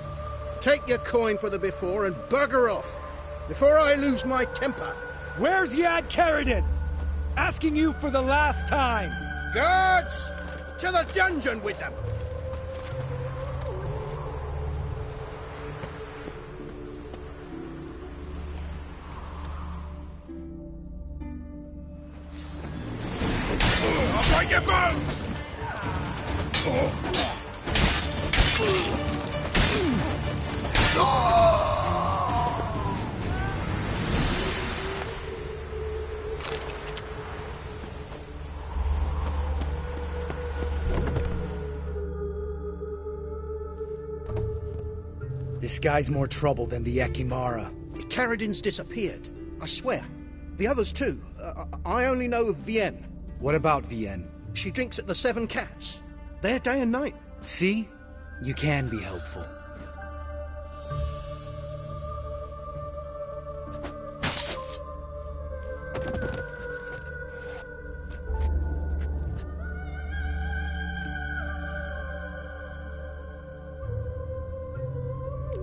[SPEAKER 8] Take your coin for the before and bugger off, before I lose my temper.
[SPEAKER 2] Where's Yad Karadin? Asking you for the last time.
[SPEAKER 8] Guards! To the dungeon with them!
[SPEAKER 10] I'll break your bones!
[SPEAKER 2] This guy's more trouble than the Ekimara.
[SPEAKER 8] Carradin's disappeared. I swear. The others too. I only know of Vienne.
[SPEAKER 2] What about Vienne?
[SPEAKER 8] She drinks at the Seven Cats. There day and night.
[SPEAKER 2] See? You can be helpful.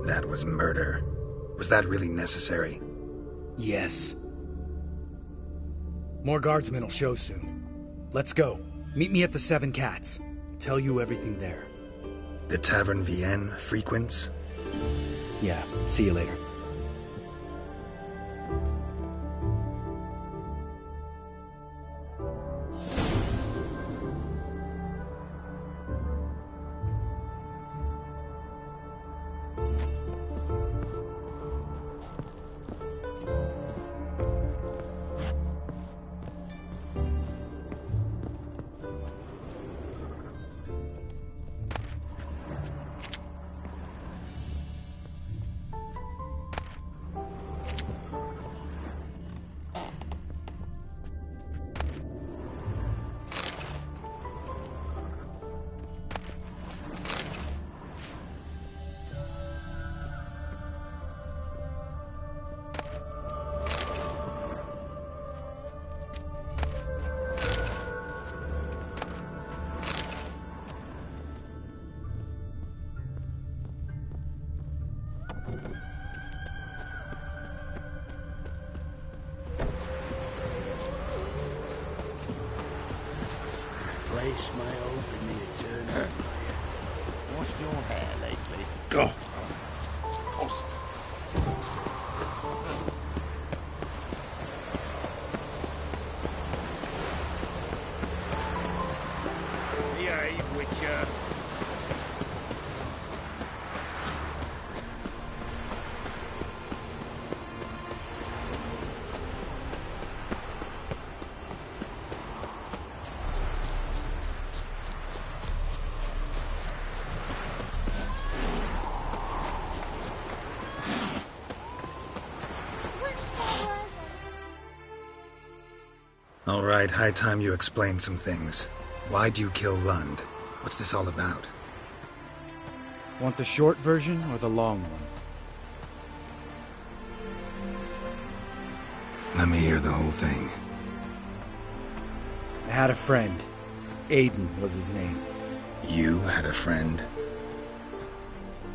[SPEAKER 6] That was murder. Was that really necessary?
[SPEAKER 2] Yes. More guardsmen will show soon. Let's go. Meet me at the Seven Cats. Tell you everything there.
[SPEAKER 6] The Tavern Vienne frequents?
[SPEAKER 2] Yeah, see you later.
[SPEAKER 7] Place may open the eternal fire.
[SPEAKER 18] Washed your hair lately?
[SPEAKER 7] Go.
[SPEAKER 4] Yay, Witcher.
[SPEAKER 6] All right, high time you explain some things. Why'd you kill Lund? What's this all about?
[SPEAKER 2] Want the short version or the long one?
[SPEAKER 6] Let me hear the whole thing.
[SPEAKER 2] I had a friend. Aiden was his name.
[SPEAKER 6] You had a friend?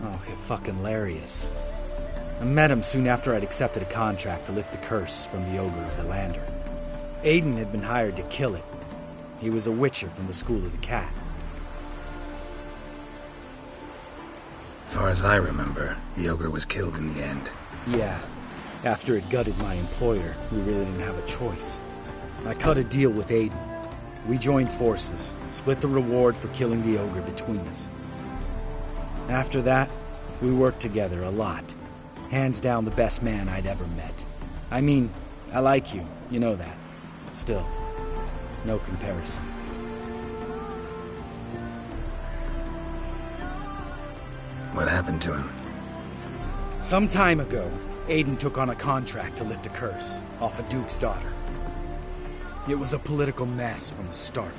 [SPEAKER 2] Oh, fucking hilarious. I met him soon after I'd accepted a contract to lift the curse from the Ogre of Philander. Aiden had been hired to kill it. He was a witcher from the School of the Cat.
[SPEAKER 6] Far as I remember, the Ogre was killed in the end.
[SPEAKER 2] Yeah. After it gutted my employer, we really didn't have a choice. I cut a deal with Aiden. We joined forces, split the reward for killing the Ogre between us. After that, we worked together a lot. Hands down the best man I'd ever met. I mean, I like you, you know that. Still, no comparison.
[SPEAKER 6] What happened to him?
[SPEAKER 2] Some time ago, Aiden took on a contract to lift a curse off a duke's daughter. It was a political mess from the start.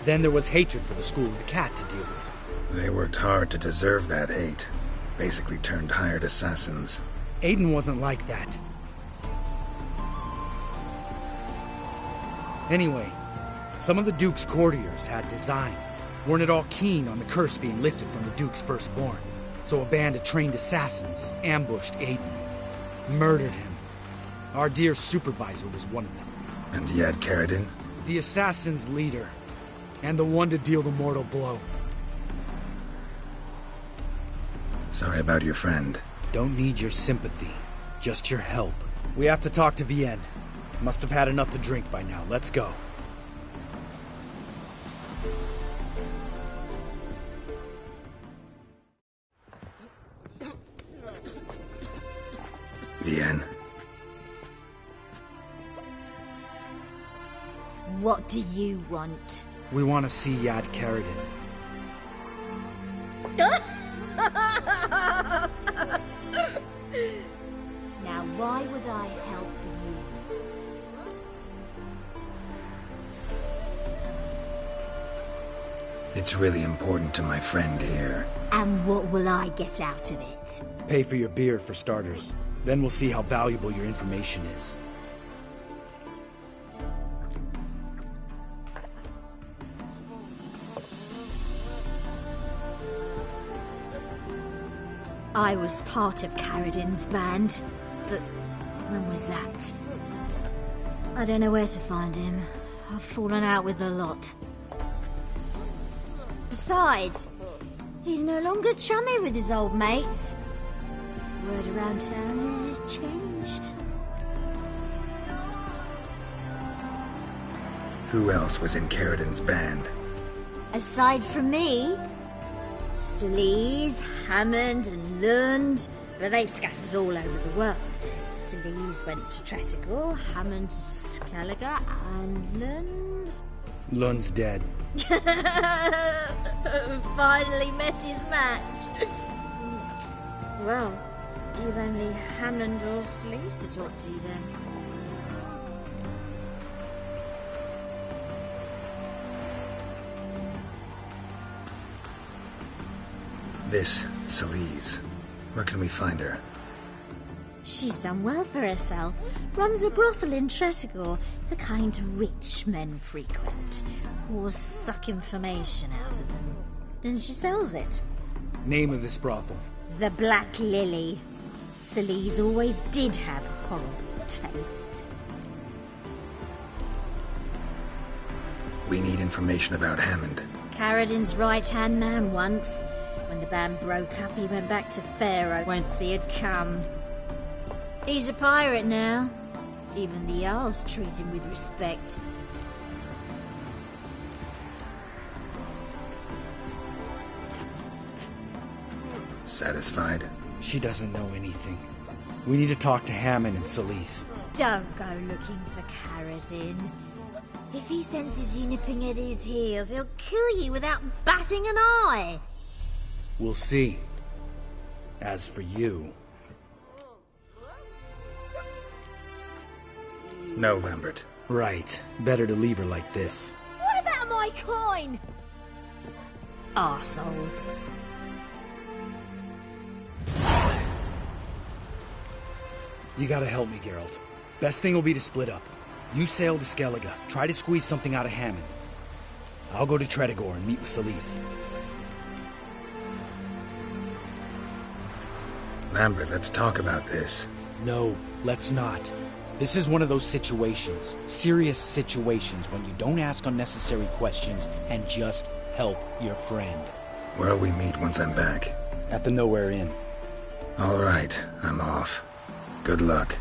[SPEAKER 2] Then there was hatred for the School of the Cat to deal with.
[SPEAKER 6] They worked hard to deserve that hate. Basically turned hired assassins.
[SPEAKER 2] Aiden wasn't like that. Anyway, some of the Duke's courtiers had designs. Weren't at all keen on the curse being lifted from the Duke's firstborn. So a band of trained assassins ambushed Aiden. Murdered him. Our dear supervisor was one of them.
[SPEAKER 6] And Yad Carradin?
[SPEAKER 2] The assassin's leader. And the one to deal the mortal blow.
[SPEAKER 6] Sorry about your friend.
[SPEAKER 2] Don't need your sympathy. Just your help. We have to talk to Vienne. Must have had enough to drink by now. Let's go.
[SPEAKER 6] Vienne.
[SPEAKER 13] What do you want?
[SPEAKER 2] We want to see Yad Carradin.
[SPEAKER 13] why would I help you?
[SPEAKER 6] It's really important to my friend here.
[SPEAKER 13] And what will I get out of it?
[SPEAKER 2] Pay for your beer, for starters. Then we'll see how valuable your information is.
[SPEAKER 13] I was part of Caradin's band, but when was that? I don't know where to find him. I've fallen out with a lot. Besides, he's no longer chummy with his old mates. Word around town is it's changed.
[SPEAKER 6] Who else was in Caradin's band?
[SPEAKER 13] Aside from me, Sleaze, Hammond and Lund, but they've scattered all over the world. Sleaze went to Tretogor, Hammond to Skellige, and Lund...
[SPEAKER 2] Lund's dead.
[SPEAKER 13] Finally met his match. Well, you've only Hammond or Sleaze to talk to then.
[SPEAKER 6] This, Sleaze. Where can we find her?
[SPEAKER 13] She's done well for herself. Runs a brothel in Tretogor, the kind rich men frequent. Whores suck information out of them. Then she sells it.
[SPEAKER 2] Name of this brothel?
[SPEAKER 13] The Black Lily. Sleaze always did have horrible taste.
[SPEAKER 6] We need information about Hammond.
[SPEAKER 13] Caradin's right-hand man once. When the band broke up, he went back to Pharaoh whence he had come. He's a pirate now. Even the Jarls treat him with respect.
[SPEAKER 6] Satisfied?
[SPEAKER 2] She doesn't know anything. We need to talk to Hammond and Sleaze.
[SPEAKER 13] Don't go looking for Caradin. If he senses you nipping at his heels, he'll kill you without batting an eye.
[SPEAKER 2] We'll see. As for you...
[SPEAKER 6] No, Lambert.
[SPEAKER 2] Right. Better to leave her like this.
[SPEAKER 13] What about my coin? Arseholes.
[SPEAKER 2] You gotta help me, Geralt. Best thing will be to split up. You sail to Skellige. Try to squeeze something out of Hammond. I'll go to Tretogor and meet with Sleaze.
[SPEAKER 6] Lambert, let's talk about this.
[SPEAKER 2] No, let's not. This is one of those situations, serious situations, when you don't ask unnecessary questions and just help your friend.
[SPEAKER 6] Where'll we meet once I'm back?
[SPEAKER 2] At the Nowhere Inn.
[SPEAKER 6] All right, I'm off. Good luck.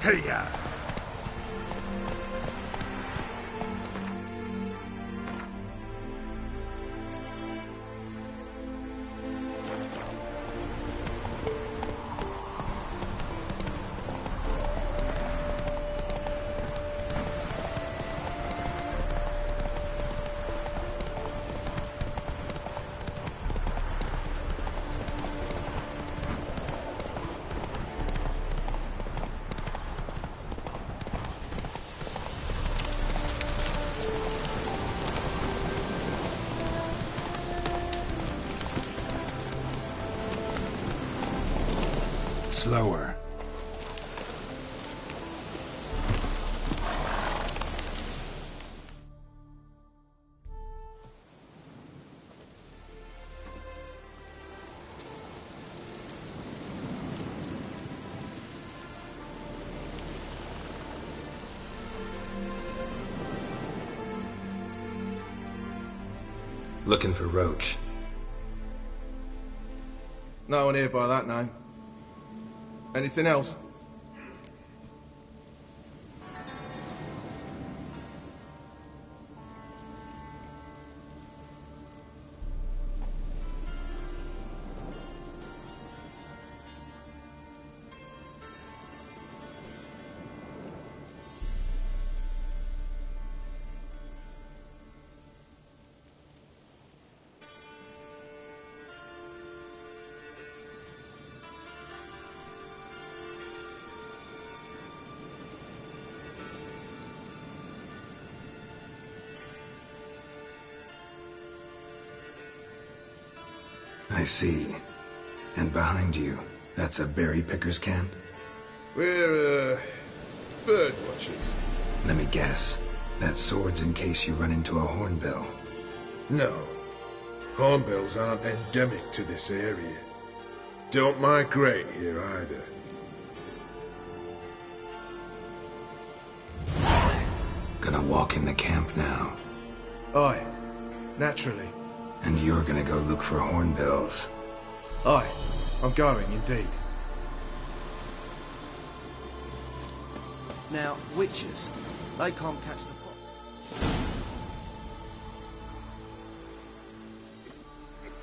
[SPEAKER 9] Hey-ya!
[SPEAKER 6] Slower. Looking for Roach.
[SPEAKER 3] No one here by that name. Anything else?
[SPEAKER 6] I see. And behind you, that's a berry picker's camp?
[SPEAKER 3] We're, bird watchers.
[SPEAKER 6] Let me guess. That sword's in case you run into a hornbill.
[SPEAKER 9] No. Hornbills aren't endemic to this area. Don't migrate here either.
[SPEAKER 6] Gonna walk in the camp now.
[SPEAKER 3] Aye. Naturally.
[SPEAKER 6] And you're gonna go look for hornbills.
[SPEAKER 3] Aye. I'm going, indeed.
[SPEAKER 16] Now, witches, they can't catch the pot.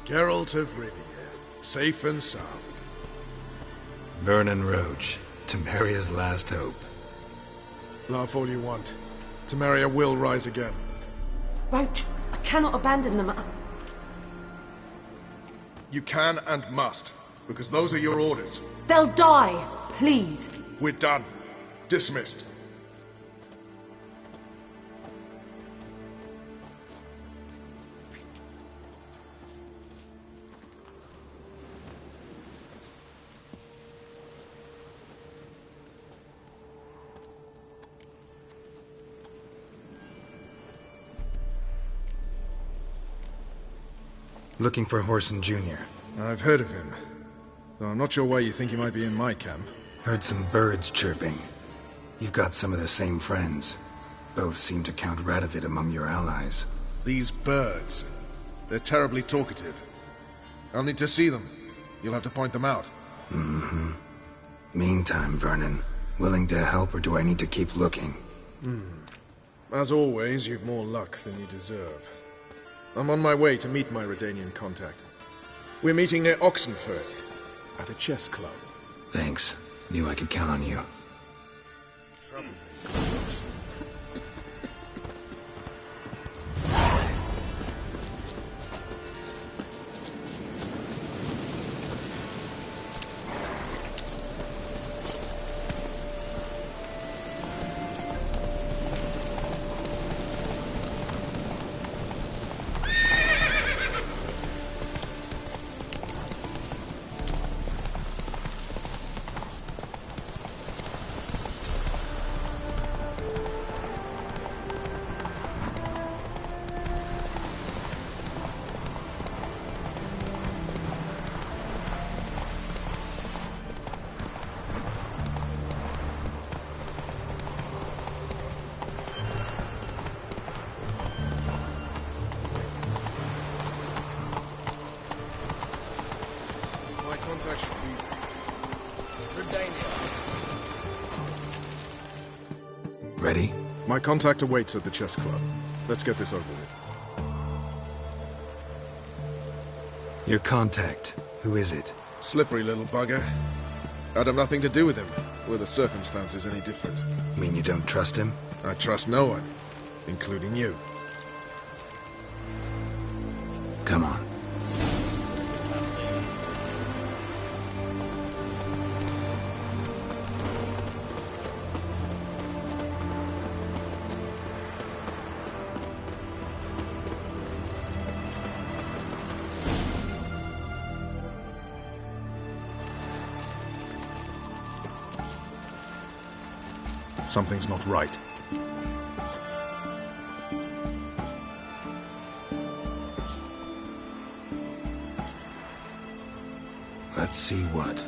[SPEAKER 9] Geralt of Rivia, safe and sound.
[SPEAKER 6] Vernon Roach, Temeria's last hope.
[SPEAKER 3] Laugh all you want. Temeria will rise again.
[SPEAKER 23] Roach, I cannot abandon them.
[SPEAKER 3] You can and must, because those are your orders.
[SPEAKER 23] They'll die, please.
[SPEAKER 3] We're done. Dismissed.
[SPEAKER 6] Looking for Whoreson Jr.
[SPEAKER 3] I've heard of him, though I'm not sure why you think he might be in my camp.
[SPEAKER 6] Heard some birds chirping. You've got some of the same friends. Both seem to count Radovid among your allies.
[SPEAKER 3] These birds, they're terribly talkative. I'll need to see them. You'll have to point them out.
[SPEAKER 6] Mm-hmm. Meantime, Vernon, willing to help or do I need to keep looking?
[SPEAKER 3] As always, you've more luck than you deserve. I'm on my way to meet my Redanian contact. We're meeting near Oxenfurt, at a chess club.
[SPEAKER 6] Thanks. Knew I could count on you. Ready?
[SPEAKER 3] My contact awaits at the chess club. Let's get this over with.
[SPEAKER 6] Your contact. Who is it?
[SPEAKER 3] Slippery little bugger. I'd have nothing to do with him. Were the circumstances any different?
[SPEAKER 6] Mean you don't trust him?
[SPEAKER 3] I trust no one, including you.
[SPEAKER 6] Come on.
[SPEAKER 3] Something's not right.
[SPEAKER 6] Let's see what.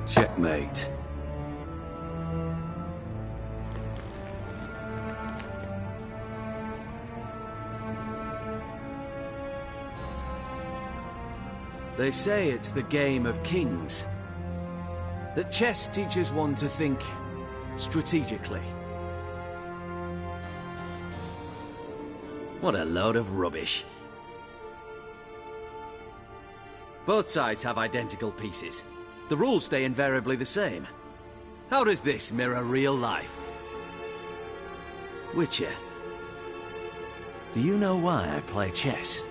[SPEAKER 17] Checkmate.
[SPEAKER 5] They say it's the game of kings. That chess teaches one to think strategically. What a load of rubbish. Both sides have identical pieces. The rules stay invariably the same. How does this mirror real life? Witcher, do you know why I play chess?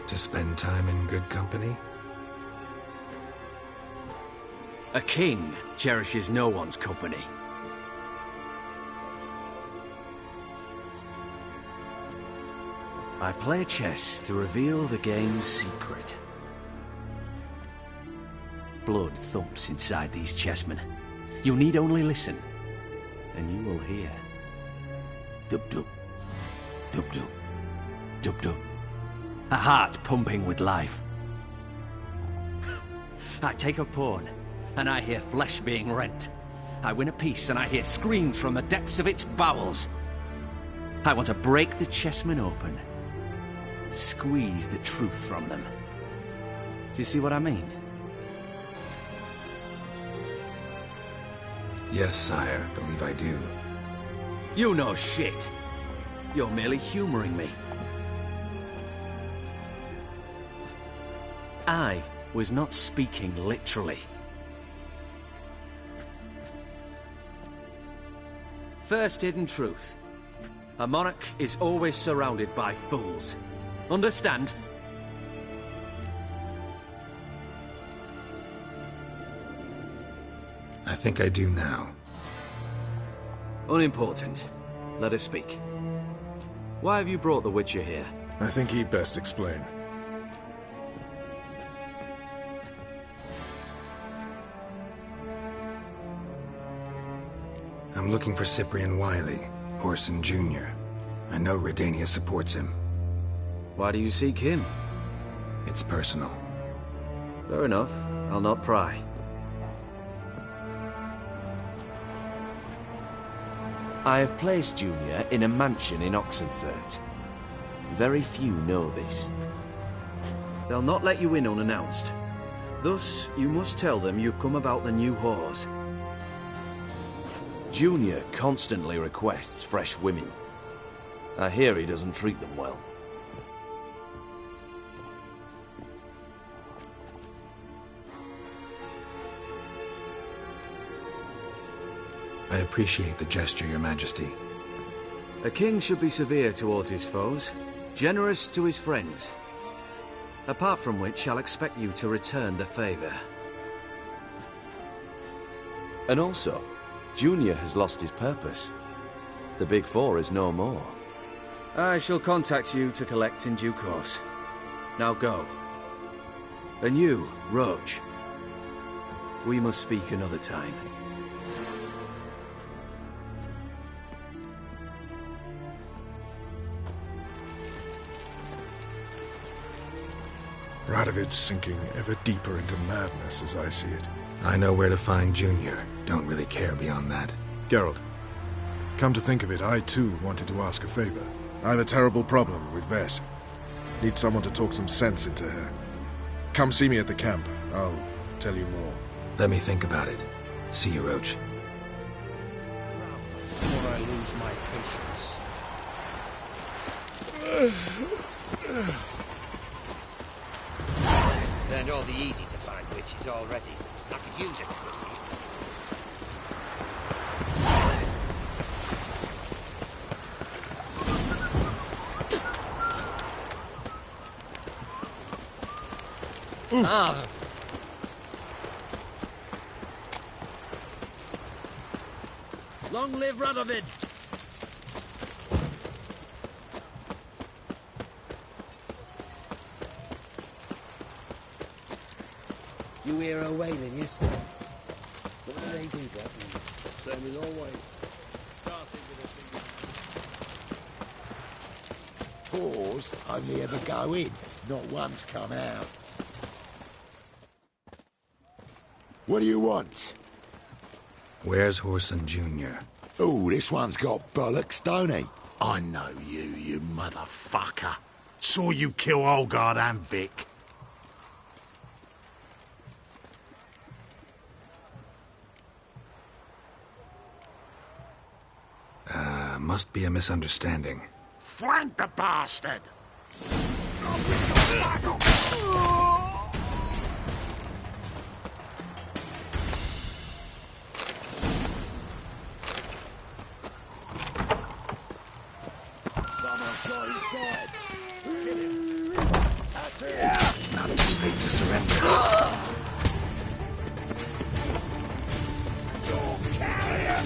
[SPEAKER 6] To spend time in good company?
[SPEAKER 5] A king cherishes no one's company. I play chess to reveal the game's secret. Blood thumps inside these chessmen. You need only listen, and you will hear. Dub-dub, dub-dub, dub-dub. A heart pumping with life. I take a pawn, and I hear flesh being rent. I win a piece, and I hear screams from the depths of its bowels. I want to break the chessmen open. Squeeze the truth from them. Do you see what I mean?
[SPEAKER 6] Yes, sire. Believe I do.
[SPEAKER 5] You know shit. You're merely humoring me. I was not speaking literally. First hidden truth. A monarch is always surrounded by fools. Understand?
[SPEAKER 6] I think I do now.
[SPEAKER 5] Unimportant. Let us speak. Why have you brought the Witcher here?
[SPEAKER 3] I think he'd best explain.
[SPEAKER 6] I'm looking for Cyprian Wiley, Orson Jr. I know Redania supports him.
[SPEAKER 5] Why do you seek him?
[SPEAKER 6] It's personal.
[SPEAKER 5] Fair enough. I'll not pry. I have placed Junior in a mansion in Oxenfurt. Very few know this. They'll not let you in unannounced. Thus, you must tell them you've come about the new whores. Junior constantly requests fresh women. I hear he doesn't treat them well.
[SPEAKER 6] I appreciate the gesture, Your Majesty.
[SPEAKER 5] A king should be severe towards his foes, generous to his friends. Apart from which, I'll expect you to return the favor. And also, Junior has lost his purpose. The Big Four is no more. I shall contact you to collect in due course. Now go. And you, Roach. We must speak another time.
[SPEAKER 3] Radovid's sinking ever deeper into madness as I see it.
[SPEAKER 6] I know where to find Junior. Don't really care beyond that.
[SPEAKER 3] Geralt, come to think of it, I too wanted to ask a favor. I have a terrible problem with Vess. Need someone to talk some sense into her. Come see me at the camp. I'll tell you more.
[SPEAKER 6] Let me think about it. See you, Roach.
[SPEAKER 8] Before I lose my patience.
[SPEAKER 18] Learned all the easy-to-find witches already. I could use it.
[SPEAKER 15] Ah. Long live Radovid!
[SPEAKER 11] You hear her wailing yesterday? What do they do, Doc?
[SPEAKER 10] Same as always.
[SPEAKER 12] Paws only ever go in, not once come out. What do you want?
[SPEAKER 6] Where's Whoreson Jr.?
[SPEAKER 12] Oh, this one's got bollocks, don't he?
[SPEAKER 19] I know you, you motherfucker. Saw you kill Olgard and Vic.
[SPEAKER 6] Must be a misunderstanding.
[SPEAKER 19] Flank the bastard!
[SPEAKER 12] Someone saw his side. Kill him. That's it.
[SPEAKER 6] Not too late to surrender.
[SPEAKER 12] You're carrier.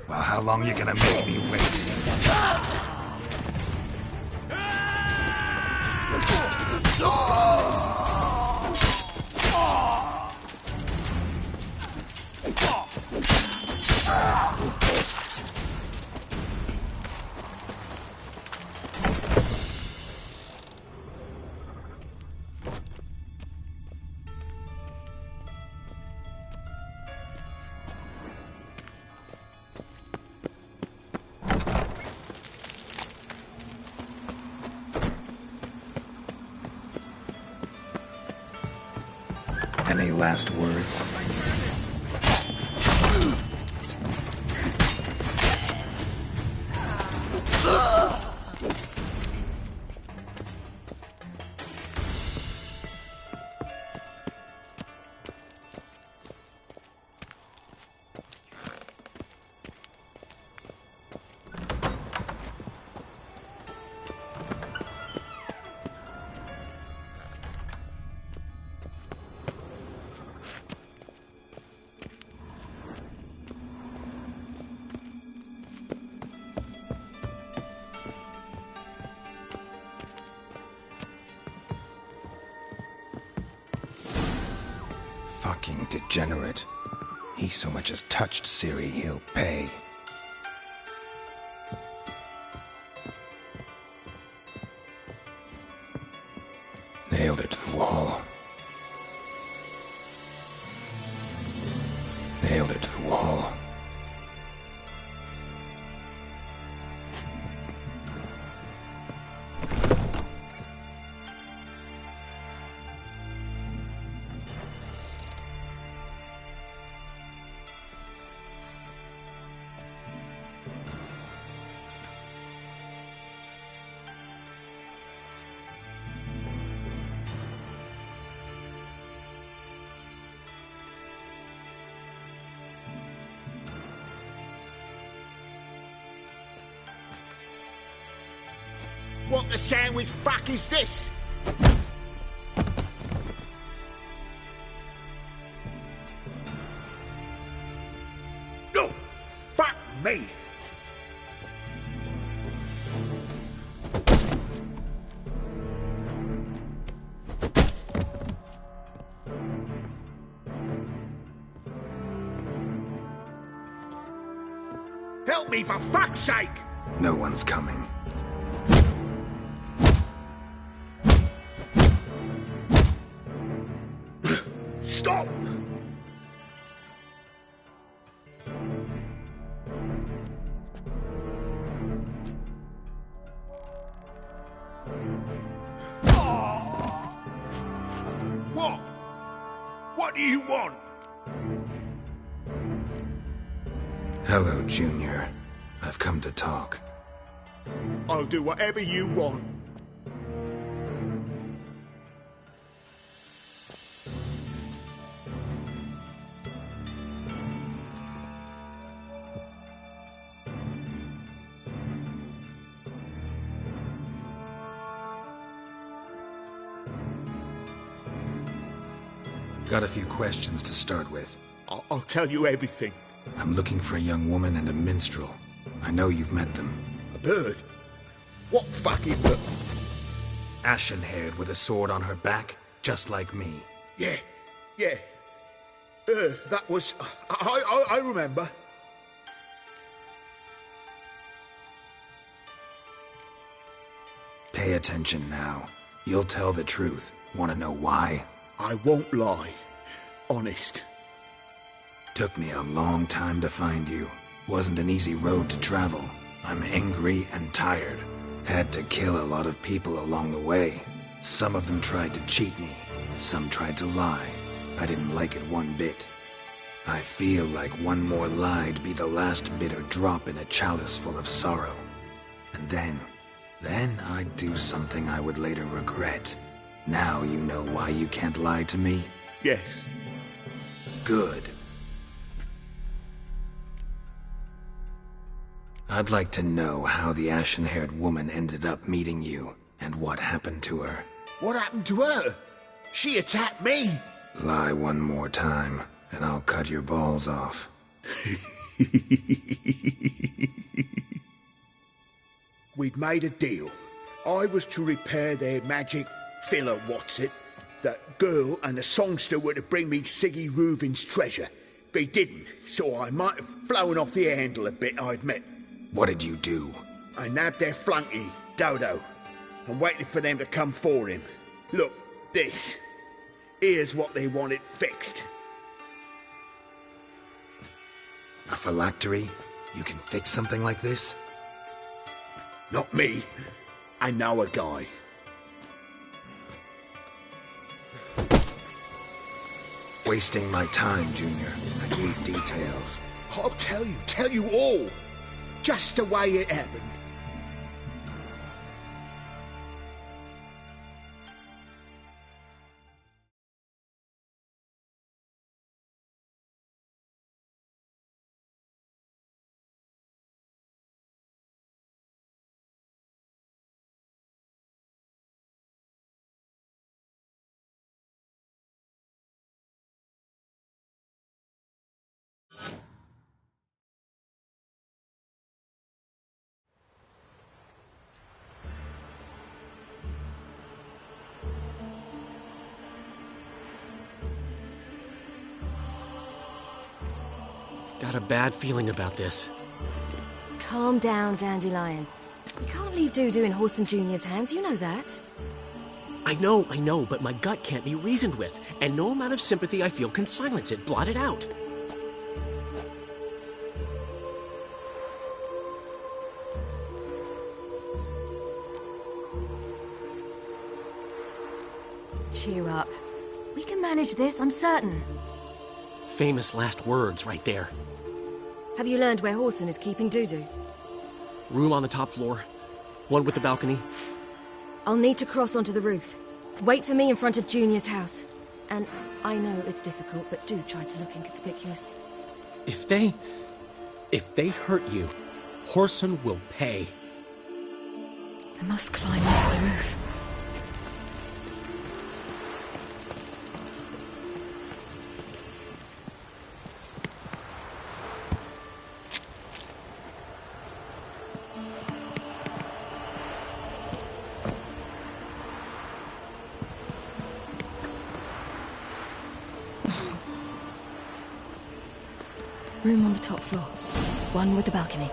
[SPEAKER 6] Well, how long are you gonna make me wait? Any last words? Fucking degenerate. He so much as touched Ciri, he'll pay. Nailed it to the wall. Nailed it to the wall.
[SPEAKER 19] What the sandwich fuck is this? No! Fuck me! Help me for fuck's sake!
[SPEAKER 6] No one's coming.
[SPEAKER 19] Stop!
[SPEAKER 4] What? What do you want?
[SPEAKER 6] Hello, Junior. I've come to talk.
[SPEAKER 4] I'll do whatever you want.
[SPEAKER 6] Got a few questions to start with.
[SPEAKER 4] I'll tell you everything.
[SPEAKER 6] I'm looking for a young woman and a minstrel. I know you've met them.
[SPEAKER 4] A bird? What fucking bird?
[SPEAKER 6] Ashen-haired with a sword on her back, just like me.
[SPEAKER 4] Yeah. That was... I remember.
[SPEAKER 6] Pay attention now. You'll tell the truth. Want to know why?
[SPEAKER 4] I won't lie. Honest.
[SPEAKER 6] Took me a long time to find you. Wasn't an easy road to travel. I'm angry and tired. Had to kill a lot of people along the way. Some of them tried to cheat me. Some tried to lie. I didn't like it one bit. I feel like one more lie'd be the last bitter drop in a chalice full of sorrow. And then I'd do something I would later regret. Now you know why you can't lie to me?
[SPEAKER 4] Yes.
[SPEAKER 6] Good. I'd like to know how the ashen-haired woman ended up meeting you, and what happened to her.
[SPEAKER 4] What happened to her? She attacked me!
[SPEAKER 6] Lie one more time, and I'll cut your balls off.
[SPEAKER 4] We'd made a deal. I was to repair their magic filler, That girl and the songster were to bring me Siggy Reuven's treasure. They didn't, so I might have flown off the handle a bit, I admit.
[SPEAKER 6] What did you do?
[SPEAKER 4] I nabbed their flunky, Dodo, and waited for them to come for him. Look, this. Here's what they wanted fixed.
[SPEAKER 6] A phylactery? You can fix something like this?
[SPEAKER 4] Not me. I know a guy.
[SPEAKER 6] Wasting my time, Junior. I need details.
[SPEAKER 4] I'll tell you all. Just the way it happened.
[SPEAKER 14] Got a bad feeling about this.
[SPEAKER 23] Calm down, Dandelion. We can't leave Dudu in Horson Jr.'s hands, you know that.
[SPEAKER 14] I know, but my gut can't be reasoned with, and no amount of sympathy I feel can silence it, blot it out.
[SPEAKER 23] Cheer up. We can manage this, I'm certain.
[SPEAKER 14] Famous last words right there.
[SPEAKER 23] Have you learned where Horson is keeping Dudu?
[SPEAKER 14] Room on the top floor. One with the balcony.
[SPEAKER 23] I'll need to cross onto the roof. Wait for me in front of Junior's house. And I know it's difficult, but do try to look inconspicuous.
[SPEAKER 14] If they hurt you, Horson will pay.
[SPEAKER 23] I must climb onto the roof. Room on the top floor. One with the balcony.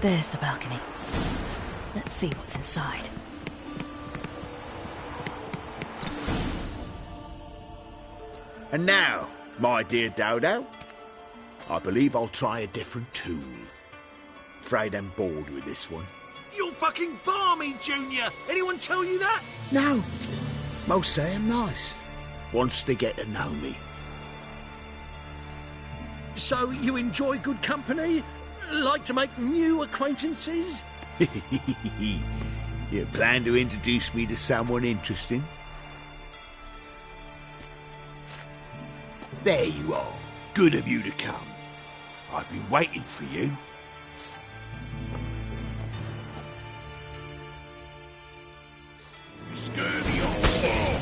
[SPEAKER 23] There's the balcony. Let's see what's inside.
[SPEAKER 19] And now, my dear Dodo, I believe I'll try a different tool. Afraid I'm bored with this one.
[SPEAKER 17] You're fucking balmy, Junior! Anyone tell you that?
[SPEAKER 19] No. Most say I'm nice. Once they get to know me.
[SPEAKER 7] So you enjoy good company? Like to make new acquaintances?
[SPEAKER 19] You plan to introduce me to someone interesting? There you are. Good of you to come. I've been waiting for you. Scurvy old dog.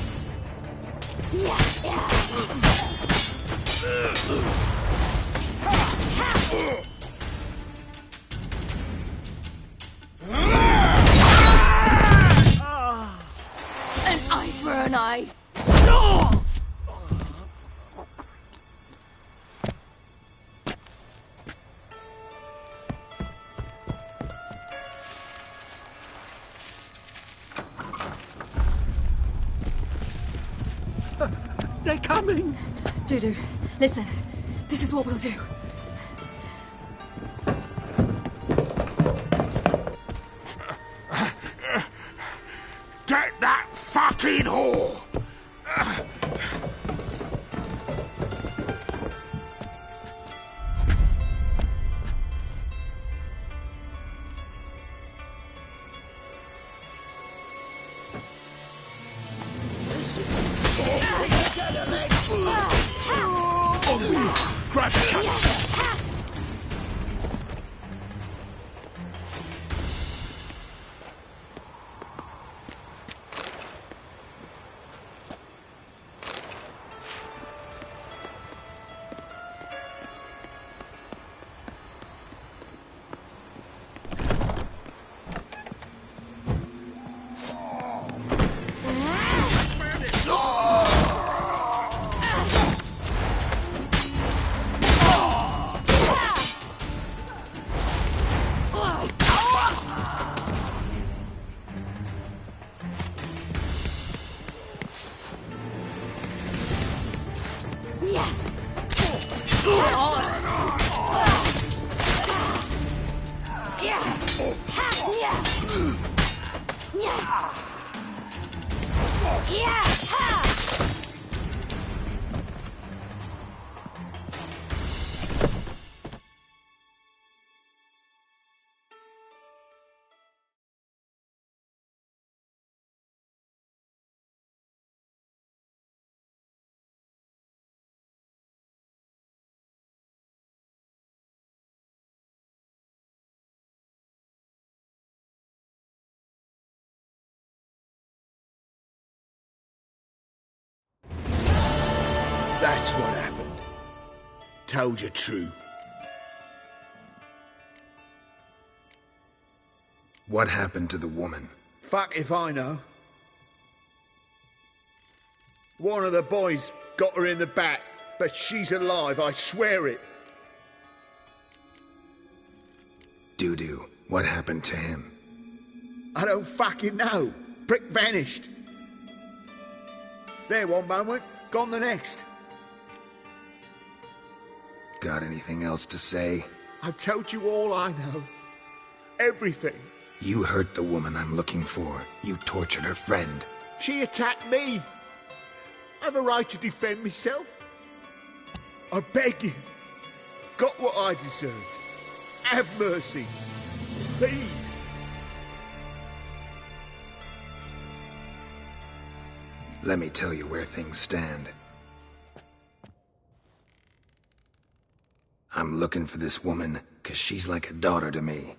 [SPEAKER 23] An eye for an eye.
[SPEAKER 7] They're coming!
[SPEAKER 23] Dudu, listen. This is what we'll do.
[SPEAKER 19] Get that fucking whore! Grab the cat! That's what happened. Told you true.
[SPEAKER 6] What happened to the woman?
[SPEAKER 19] Fuck if I know. One of the boys got her in the back, but she's alive, I swear it.
[SPEAKER 6] Dudu, what happened to him?
[SPEAKER 19] I don't fucking know. Prick vanished. There one moment, gone the next.
[SPEAKER 6] Got anything else to say?
[SPEAKER 19] I've told you all I know. Everything.
[SPEAKER 6] You hurt the woman I'm looking for. You tortured her friend.
[SPEAKER 19] She attacked me. I have a right to defend myself. I beg you. Got what I deserved. Have mercy. Please.
[SPEAKER 6] Let me tell you where things stand. I'm looking for this woman, 'cause she's like a daughter to me.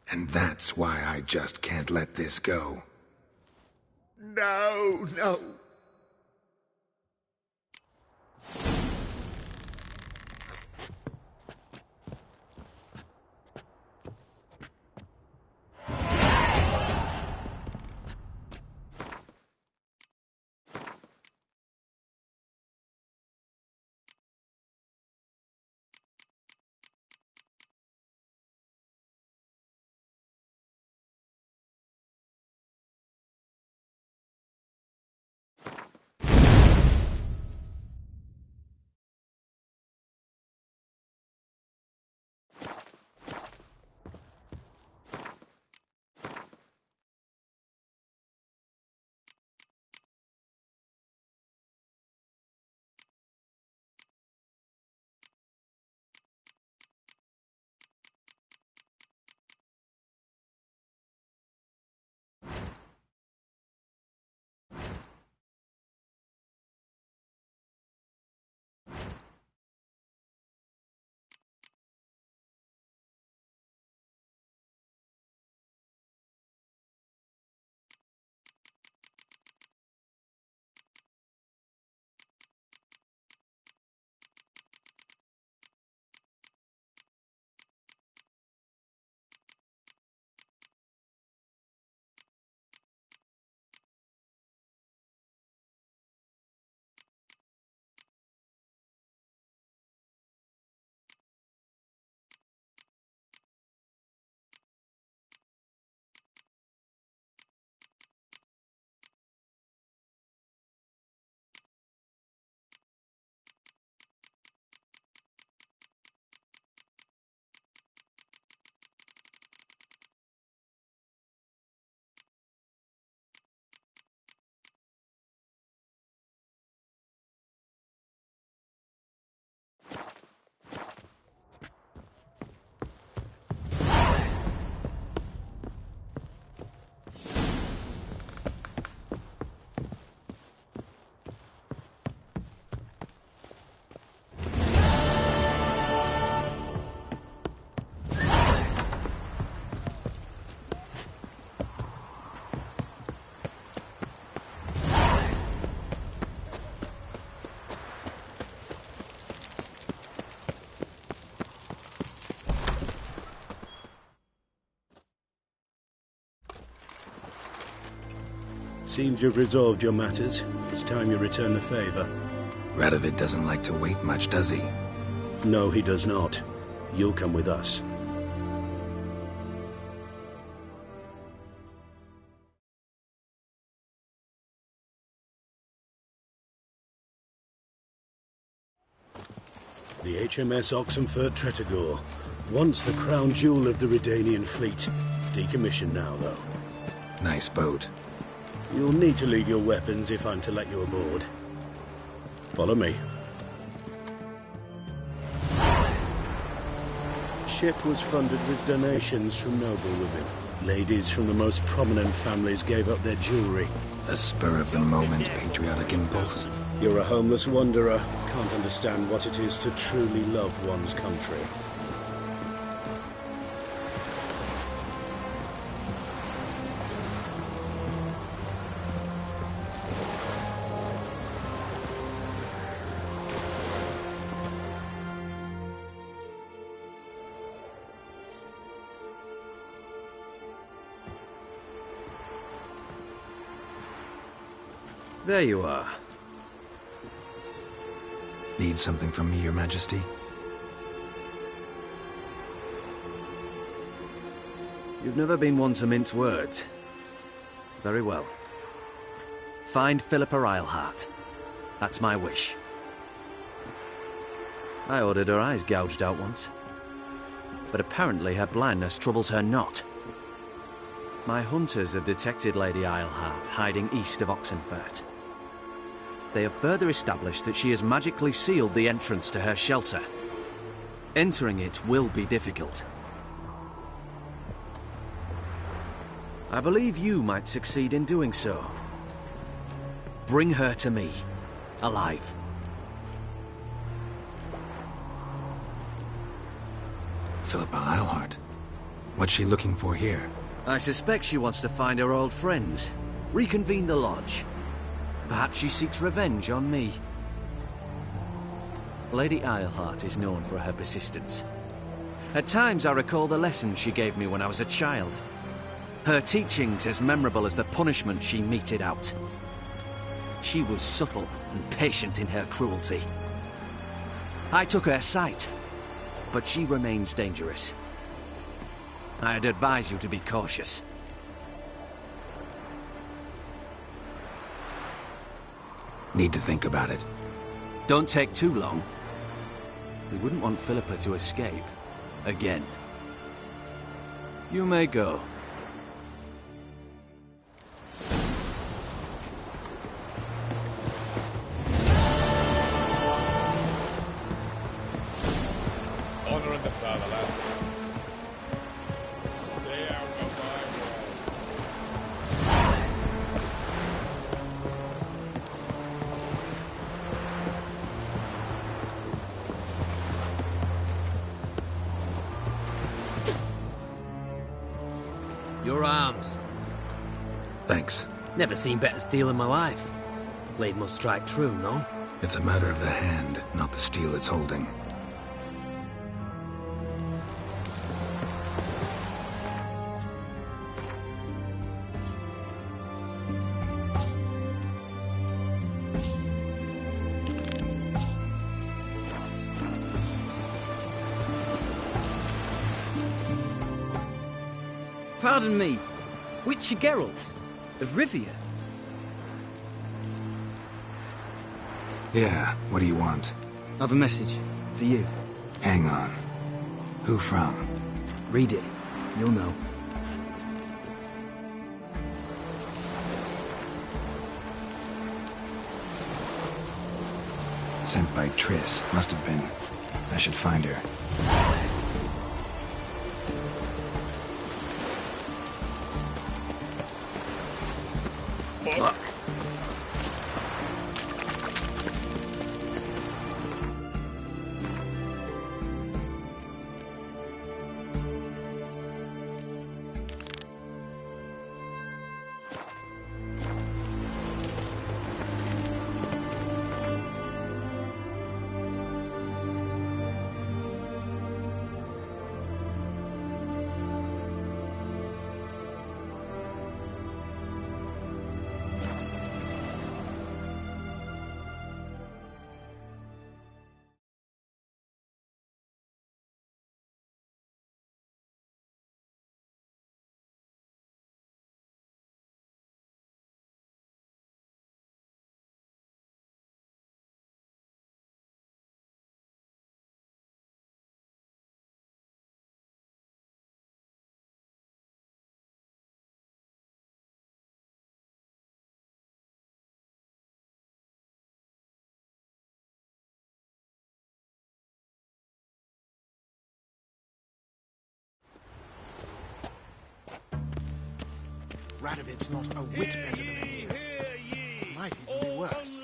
[SPEAKER 6] And that's why I just can't let this go.
[SPEAKER 19] No, no.
[SPEAKER 7] Seems you've resolved your matters. It's time you return the favor.
[SPEAKER 6] Radovid doesn't like to wait much, does he?
[SPEAKER 7] No, he does not. You'll come with us. The HMS Oxenfurt Tretogor, once the crown jewel of the Redanian fleet. Decommissioned now, though.
[SPEAKER 6] Nice boat.
[SPEAKER 7] You'll need to leave your weapons if I'm to let you aboard. Follow me. Ship was funded with donations from noble women. Ladies from the most prominent families gave up their jewelry.
[SPEAKER 6] A spur-of-the-moment patriotic impulse.
[SPEAKER 7] You're a homeless wanderer. Can't understand what it is to truly love one's country.
[SPEAKER 5] There you are.
[SPEAKER 6] Need something from me, Your Majesty?
[SPEAKER 5] You've never been one to mince words. Very well. Find Philippa Eilhart. That's my wish. I ordered her eyes gouged out once. But apparently her blindness troubles her not. My hunters have detected Lady Eilhart hiding east of Oxenfurt. They have further established that she has magically sealed the entrance to her shelter. Entering it will be difficult. I believe you might succeed in doing so. Bring her to me, alive.
[SPEAKER 6] Philippa Eilhart. What's she looking for here?
[SPEAKER 5] I suspect she wants to find her old friends, reconvene the lodge. Perhaps she seeks revenge on me. Lady Eilhart is known for her persistence. At times I recall the lessons she gave me when I was a child. Her teachings as memorable as the punishment she meted out. She was subtle and patient in her cruelty. I took her sight, but she remains dangerous. I'd advise you to be cautious.
[SPEAKER 6] Need to think about it.
[SPEAKER 5] Don't take too long. We wouldn't want Philippa to escape. Again. You may go.
[SPEAKER 10] Honor in the fatherland. Stay out of my way.
[SPEAKER 14] Your arms.
[SPEAKER 6] Thanks.
[SPEAKER 14] Never seen better steel in my life. Blade must strike true, no?
[SPEAKER 6] It's a matter of the hand, not the steel it's holding.
[SPEAKER 11] Pardon me, Witcher Geralt of Rivia.
[SPEAKER 6] Yeah, what do you want?
[SPEAKER 11] I've a message for you.
[SPEAKER 6] Hang on. Who from?
[SPEAKER 11] Read it. You'll know.
[SPEAKER 6] Sent by Triss. Must have been. I should find her.
[SPEAKER 11] Fuck.
[SPEAKER 3] Radovid's not a whit better than any of them. Might even be worse.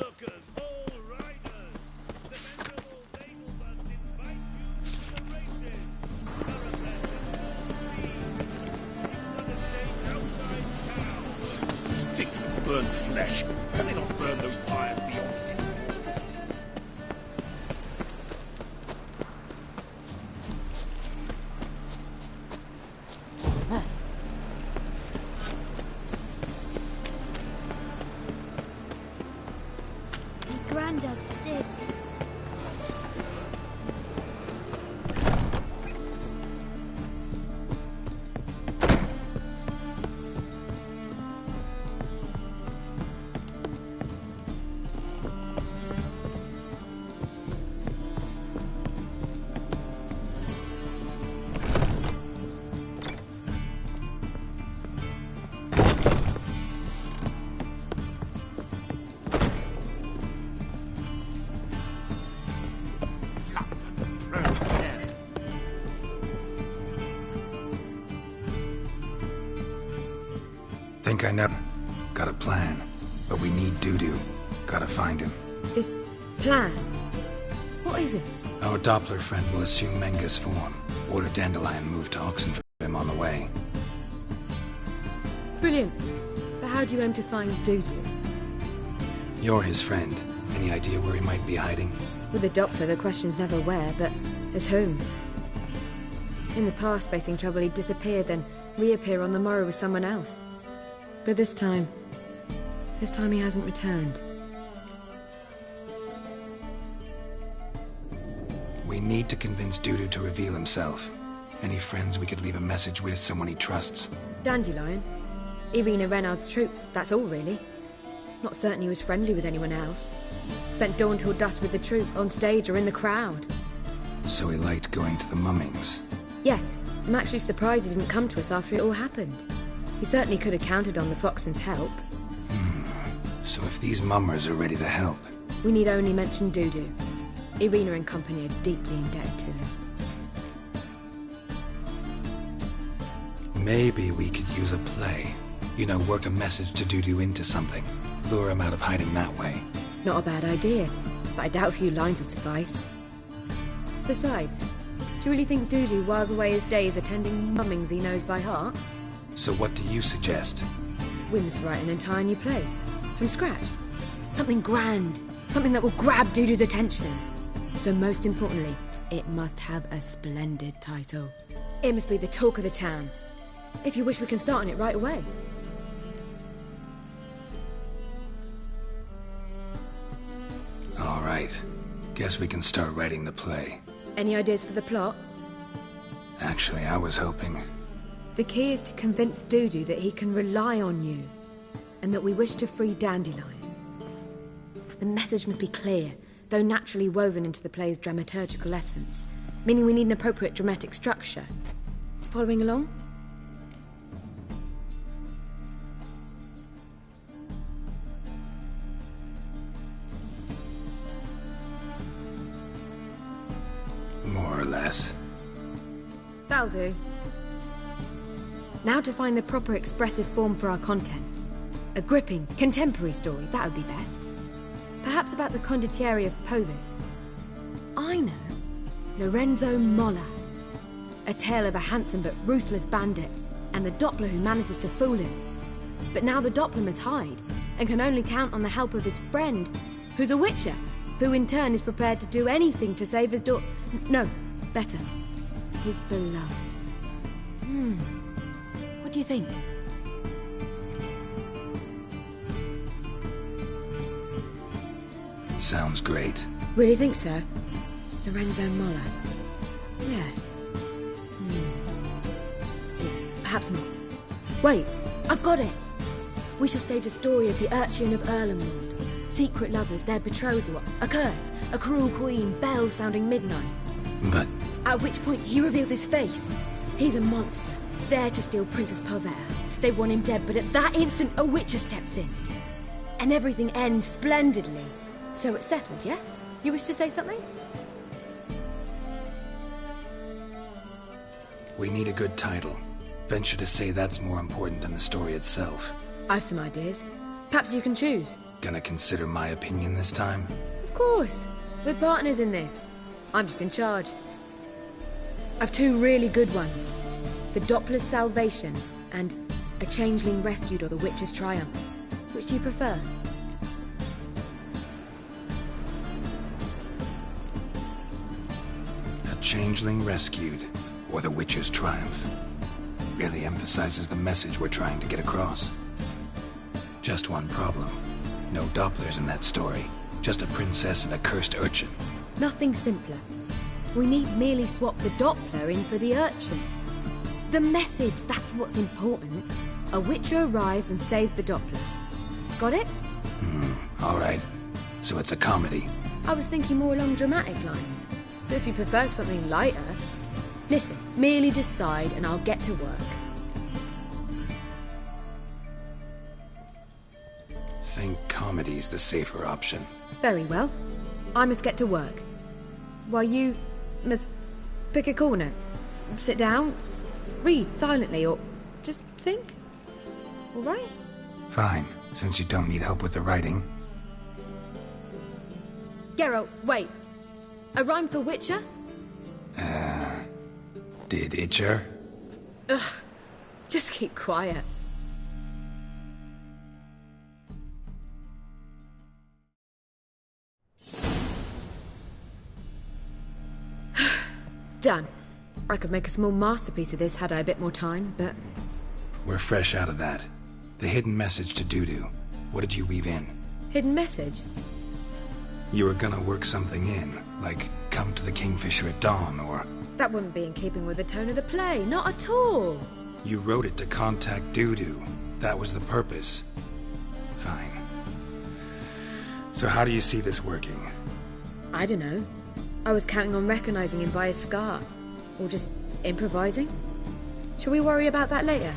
[SPEAKER 10] Stinks of burnt flesh. Can they not burn those pyres beyond the city walls?
[SPEAKER 13] My granddad's sick.
[SPEAKER 6] Think I know. Got a plan. But we need Dudu. Gotta find him.
[SPEAKER 23] This plan? What is it?
[SPEAKER 6] Our Doppler friend will assume Menga's form. Order Dandelion move to Oxenford for him on the way.
[SPEAKER 23] Brilliant. But how do you aim to find Dudu?
[SPEAKER 6] You're his friend. Any idea where he might be hiding?
[SPEAKER 23] With the Doppler, the question's never where, but as whom. In the past, facing trouble, he'd disappear, then reappear on the morrow with someone else. But this time he hasn't returned.
[SPEAKER 6] We need to convince Dudu to reveal himself. Any friends we could leave a message with, someone he trusts?
[SPEAKER 23] Dandelion? Irina Renard's troop, that's all really. Not certain he was friendly with anyone else. Spent dawn till dusk with the troop, on stage or in the crowd.
[SPEAKER 6] So he liked going to the mummings?
[SPEAKER 23] Yes, I'm actually surprised he didn't come to us after it all happened. He certainly could have counted on the Foxen's help.
[SPEAKER 6] So if these mummers are ready to help...
[SPEAKER 23] We need only mention Dudu. Irina and company are deeply indebted to him.
[SPEAKER 6] Maybe we could use a play. You know, work a message to Dudu into something. Lure him out of hiding that way.
[SPEAKER 23] Not a bad idea, but I doubt a few lines would suffice. Besides, do you really think Dudu whiles away his days attending mummings he knows by heart?
[SPEAKER 6] So what do you suggest?
[SPEAKER 23] Wim's write an entire new play. From scratch. Something grand. Something that will grab Dudu's attention. So most importantly, it must have a splendid title. It must be the talk of the town. If you wish, we can start on it right away.
[SPEAKER 6] All right. Guess we can start writing the play.
[SPEAKER 23] Any ideas for the plot?
[SPEAKER 6] Actually, I was hoping...
[SPEAKER 23] The key is to convince Dudu that he can rely on you, and that we wish to free Dandelion. The message must be clear, though naturally woven into the play's dramaturgical essence, meaning we need an appropriate dramatic structure. Following along?
[SPEAKER 6] More or less.
[SPEAKER 23] That'll do. Now to find the proper expressive form for our content. A gripping, contemporary story, that would be best. Perhaps about the condottieri of Povis. I know. Lorenzo Molla. A tale of a handsome but ruthless bandit, and the Doppler who manages to fool him. But now the Doppler must hide, and can only count on the help of his friend, who's a witcher, who in turn is prepared to do anything to save his no, better, his beloved. What do you think?
[SPEAKER 6] Sounds great.
[SPEAKER 23] Really think so? Lorenzo Molla. Yeah. Perhaps not. Wait, I've got it! We shall stage a story of the Urchin of Erlenwald. Secret lovers, their betrothal, a curse, a cruel queen, bells sounding midnight.
[SPEAKER 6] But...
[SPEAKER 23] At which point he reveals his face. He's a monster, there to steal Princess Pavere. They want him dead, but at that instant a witcher steps in. And everything ends splendidly. So it's settled, yeah? You wish to say something?
[SPEAKER 6] We need a good title. Venture to say that's more important than the story itself.
[SPEAKER 23] I've some ideas. Perhaps you can choose.
[SPEAKER 6] Gonna consider my opinion this time?
[SPEAKER 23] Of course. We're partners in this. I'm just in charge. I've two really good ones. The Doppler's Salvation and A Changeling Rescued or The Witcher's Triumph. Which do you prefer?
[SPEAKER 6] A Changeling Rescued or The Witcher's Triumph. Really emphasizes the message we're trying to get across. Just one problem. No Dopplers in that story. Just a princess and a cursed urchin.
[SPEAKER 23] Nothing simpler. We need merely swap the Doppler in for the urchin. The message, that's what's important. A Witcher arrives and saves the Doppler. Got it?
[SPEAKER 6] Alright. So it's a comedy.
[SPEAKER 23] I was thinking more along dramatic lines. But if you prefer something lighter... Listen, merely decide and I'll get to work.
[SPEAKER 6] Think comedy's the safer option.
[SPEAKER 23] Very well. I must get to work. While you must pick a corner. Sit down, read silently, or just think. All right?
[SPEAKER 6] Fine, since you don't need help with the writing.
[SPEAKER 23] Geralt, wait. A rhyme for Witcher?
[SPEAKER 6] Did Itcher?
[SPEAKER 23] Ugh. Just keep quiet. Done. I could make a small masterpiece of this had I a bit more time, but...
[SPEAKER 6] We're fresh out of that. The hidden message to Dudu. What did you weave in?
[SPEAKER 23] Hidden message?
[SPEAKER 6] You were gonna work something in, like come to the Kingfisher at dawn, or...
[SPEAKER 23] That wouldn't be in keeping with the tone of the play, not at all.
[SPEAKER 6] You wrote it to contact Dudu. That was the purpose. Fine. So how do you see this working?
[SPEAKER 23] I don't know. I was counting on recognizing him by his scar. Or just improvising. Shall we worry about that later?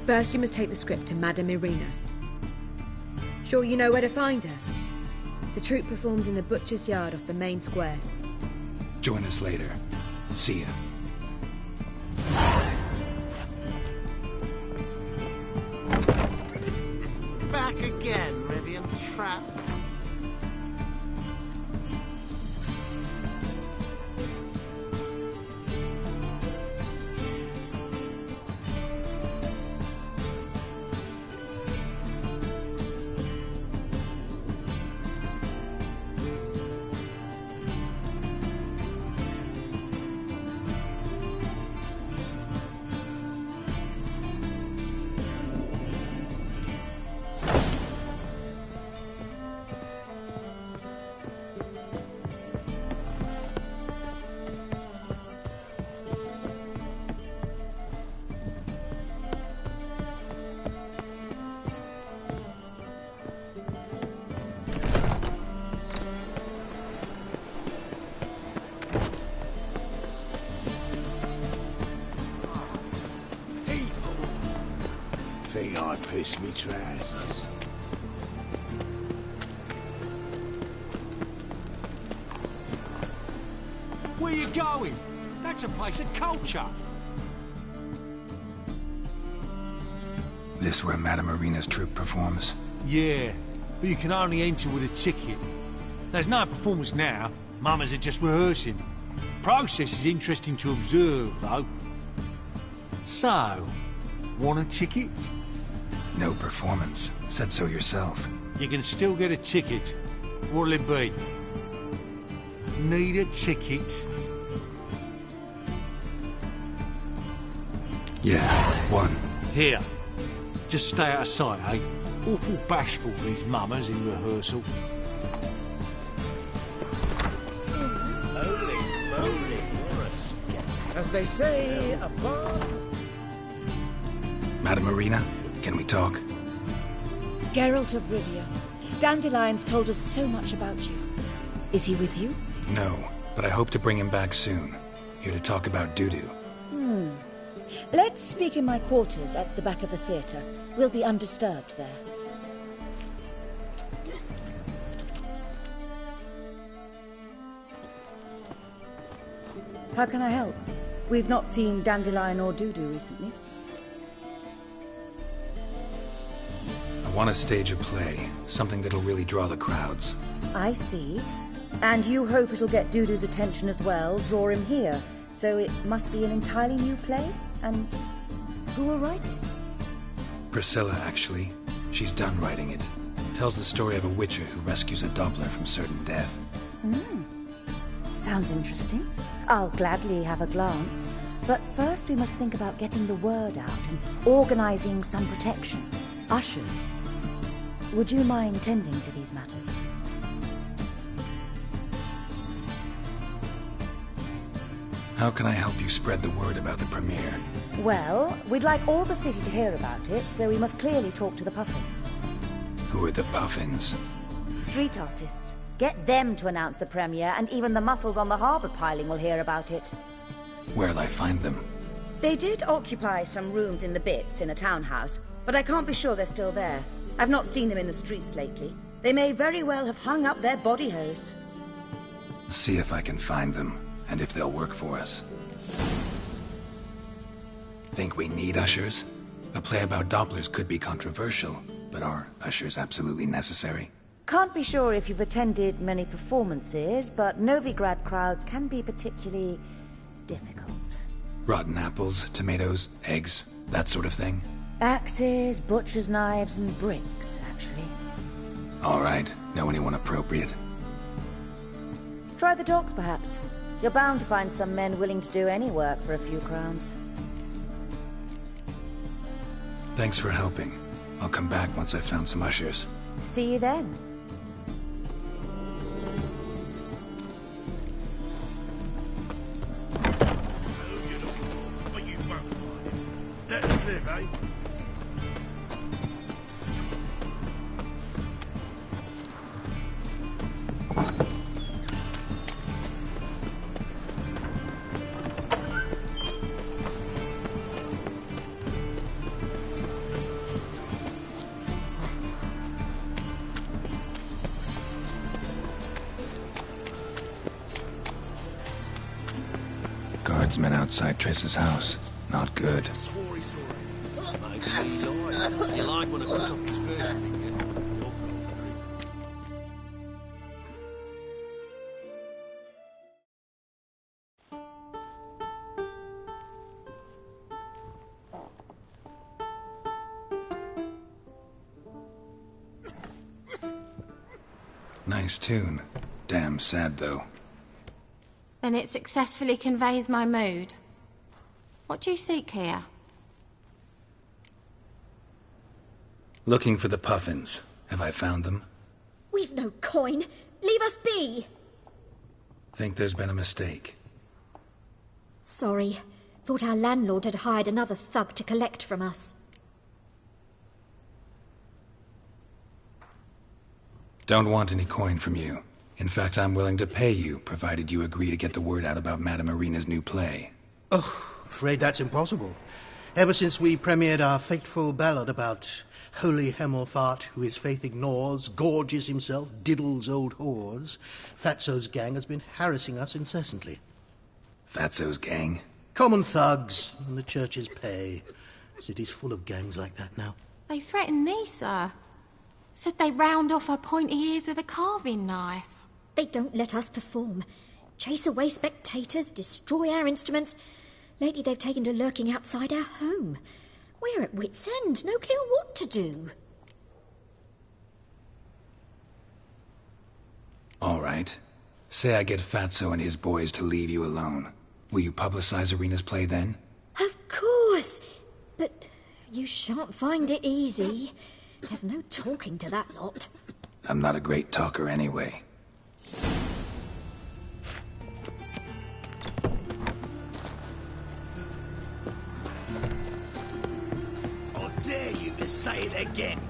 [SPEAKER 23] First, you must take the script to Madame Irina. Sure you know where to find her? The troupe performs in the butcher's yard off the main square.
[SPEAKER 6] Join us later. See ya.
[SPEAKER 12] Back again, Rivian Trap.
[SPEAKER 1] Think I pissed me trousers.
[SPEAKER 17] Where you going? That's a place of culture.
[SPEAKER 6] This where Madame Irina's troupe performs?
[SPEAKER 17] Yeah, but you can only enter with a ticket. There's no performance now. Mamas are just rehearsing. Process is interesting to observe, though. So, want a ticket?
[SPEAKER 6] No performance. Said so yourself.
[SPEAKER 17] You can still get a ticket. What'll it be? Need a ticket?
[SPEAKER 6] Yeah, one.
[SPEAKER 17] Here. Just stay out of sight, eh? Awful bashful, these mamas in rehearsal.
[SPEAKER 10] Holy moly, Morris. As they say, a bond...
[SPEAKER 6] Madame Irina, can we talk?
[SPEAKER 20] Geralt of Rivia. Dandelion's told us so much about you. Is he with you?
[SPEAKER 6] No, but I hope to bring him back soon. Here to talk about Dudu.
[SPEAKER 20] Let's speak in my quarters at the back of the theatre. We'll be undisturbed there. How can I help? We've not seen Dandelion or Dudu recently.
[SPEAKER 6] I want to stage a play, something that'll really draw the crowds.
[SPEAKER 20] I see. And you hope it'll get Dudu's attention as well, draw him here. So it must be an entirely new play? And who will write it?
[SPEAKER 6] Priscilla, actually. She's done writing it. Tells the story of a witcher who rescues a Doppler from certain death.
[SPEAKER 20] Sounds interesting. I'll gladly have a glance. But first we must think about getting the word out and organising some protection. Ushers. Would you mind tending to these matters?
[SPEAKER 6] How can I help you spread the word about the premiere?
[SPEAKER 20] Well, we'd like all the city to hear about it, so we must clearly talk to the Puffins.
[SPEAKER 6] Who are the Puffins?
[SPEAKER 20] Street artists. Get them to announce the premiere, and even the muscles on the harbour piling will hear about it.
[SPEAKER 6] Where'll I find them?
[SPEAKER 20] They did occupy some rooms in the Bits in a townhouse, but I can't be sure they're still there. I've not seen them in the streets lately. They may very well have hung up their body hose.
[SPEAKER 6] See if I can find them, and if they'll work for us. Think we need ushers? A play about Dopplers could be controversial, but are ushers absolutely necessary?
[SPEAKER 20] Can't be sure if you've attended many performances, but Novigrad crowds can be particularly difficult.
[SPEAKER 6] Rotten apples, tomatoes, eggs, that sort of thing?
[SPEAKER 20] Axes, butcher's knives, and bricks, actually.
[SPEAKER 6] All right. Know anyone appropriate?
[SPEAKER 20] Try the dogs, perhaps. You're bound to find some men willing to do any work for a few crowns.
[SPEAKER 6] Thanks for helping. I'll come back once I've found some ushers.
[SPEAKER 20] See you then.
[SPEAKER 19] Let them live, eh?
[SPEAKER 6] Guardsmen outside Triss's house. Not good.
[SPEAKER 14] Swore he saw it. Maybe he lied. You like when I cut off his first finger?
[SPEAKER 6] Nice tune. Damn sad, though.
[SPEAKER 2] Then it successfully conveys my mood. What do you seek here?
[SPEAKER 6] Looking for the Puffins. Have I found them?
[SPEAKER 13] We've no coin. Leave us be.
[SPEAKER 6] Think there's been a mistake.
[SPEAKER 13] Sorry. Thought our landlord had hired another thug to collect from us.
[SPEAKER 6] Don't want any coin from you. In fact, I'm willing to pay you, provided you agree to get the word out about Madame Irina's new play.
[SPEAKER 8] Oh, afraid that's impossible. Ever since we premiered our fateful ballad about holy Hemelfart, who his faith ignores, gorges himself, diddles old whores, Fatso's gang has been harassing us incessantly.
[SPEAKER 6] Fatso's gang?
[SPEAKER 8] Common thugs, and the church's pay. City's full of gangs like that now.
[SPEAKER 2] They threatened me, sir. Said they'd round off her pointy ears with a carving knife.
[SPEAKER 13] They don't let us perform. Chase away spectators, destroy our instruments. Lately they've taken to lurking outside our home. We're at wit's end, no clue what to do.
[SPEAKER 6] All right. Say I get Fatso and his boys to leave you alone. Will you publicize Irina's play then?
[SPEAKER 13] Of course. But you shan't find it easy. There's no talking to that lot.
[SPEAKER 6] I'm not a great talker anyway.
[SPEAKER 12] I dare you to say it again.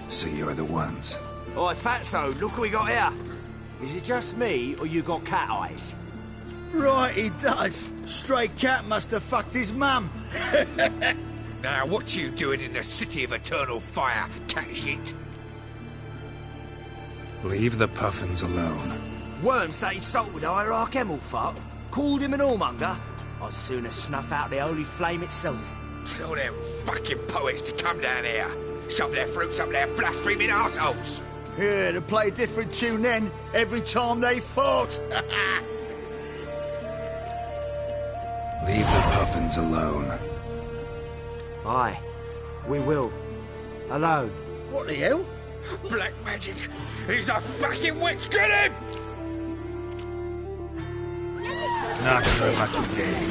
[SPEAKER 6] So you're the ones.
[SPEAKER 15] Oi, Fatso, look what we got here. Is it just me, or you got cat eyes?
[SPEAKER 12] Right, he does. Stray cat must have fucked his mum.
[SPEAKER 10] Now, what you doing in the City of Eternal Fire, cat shit?
[SPEAKER 6] Leave the Puffins alone.
[SPEAKER 16] Worms that insulted Hierarch Hemmelfart, called him an whoremonger, I'd sooner snuff out the holy flame itself.
[SPEAKER 12] Tell them fucking poets to come down here. Shove their fruits up their blaspheming arseholes.
[SPEAKER 21] Yeah, to play a different tune then, every time they fought.
[SPEAKER 6] Leave the puffins alone.
[SPEAKER 16] Aye, we will. Alone.
[SPEAKER 21] What the hell?
[SPEAKER 12] Black magic! He's a fucking witch! Get him!
[SPEAKER 6] Not your lucky day.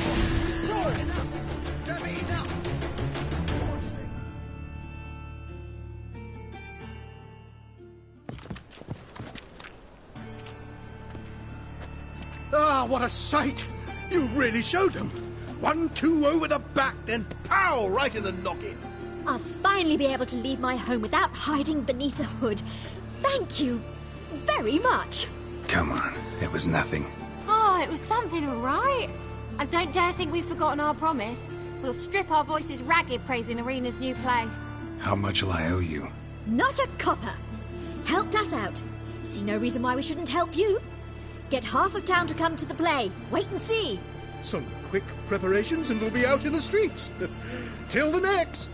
[SPEAKER 8] Ah, what a sight! You really showed them. 1-2 over the back, then pow! Right in the noggin.
[SPEAKER 13] I'll finally be able to leave my home without hiding beneath a hood. Thank you very much.
[SPEAKER 6] Come on, it was nothing.
[SPEAKER 2] Oh, it was something, all right. I don't dare think we've forgotten our promise. We'll strip our voices ragged praising Arena's new play.
[SPEAKER 6] How much will I owe you?
[SPEAKER 13] Not a copper. Helped us out. See no reason why we shouldn't help you. Get half of town to come to the play. Wait and see.
[SPEAKER 8] Some quick preparations and we'll be out in the streets. Till the next.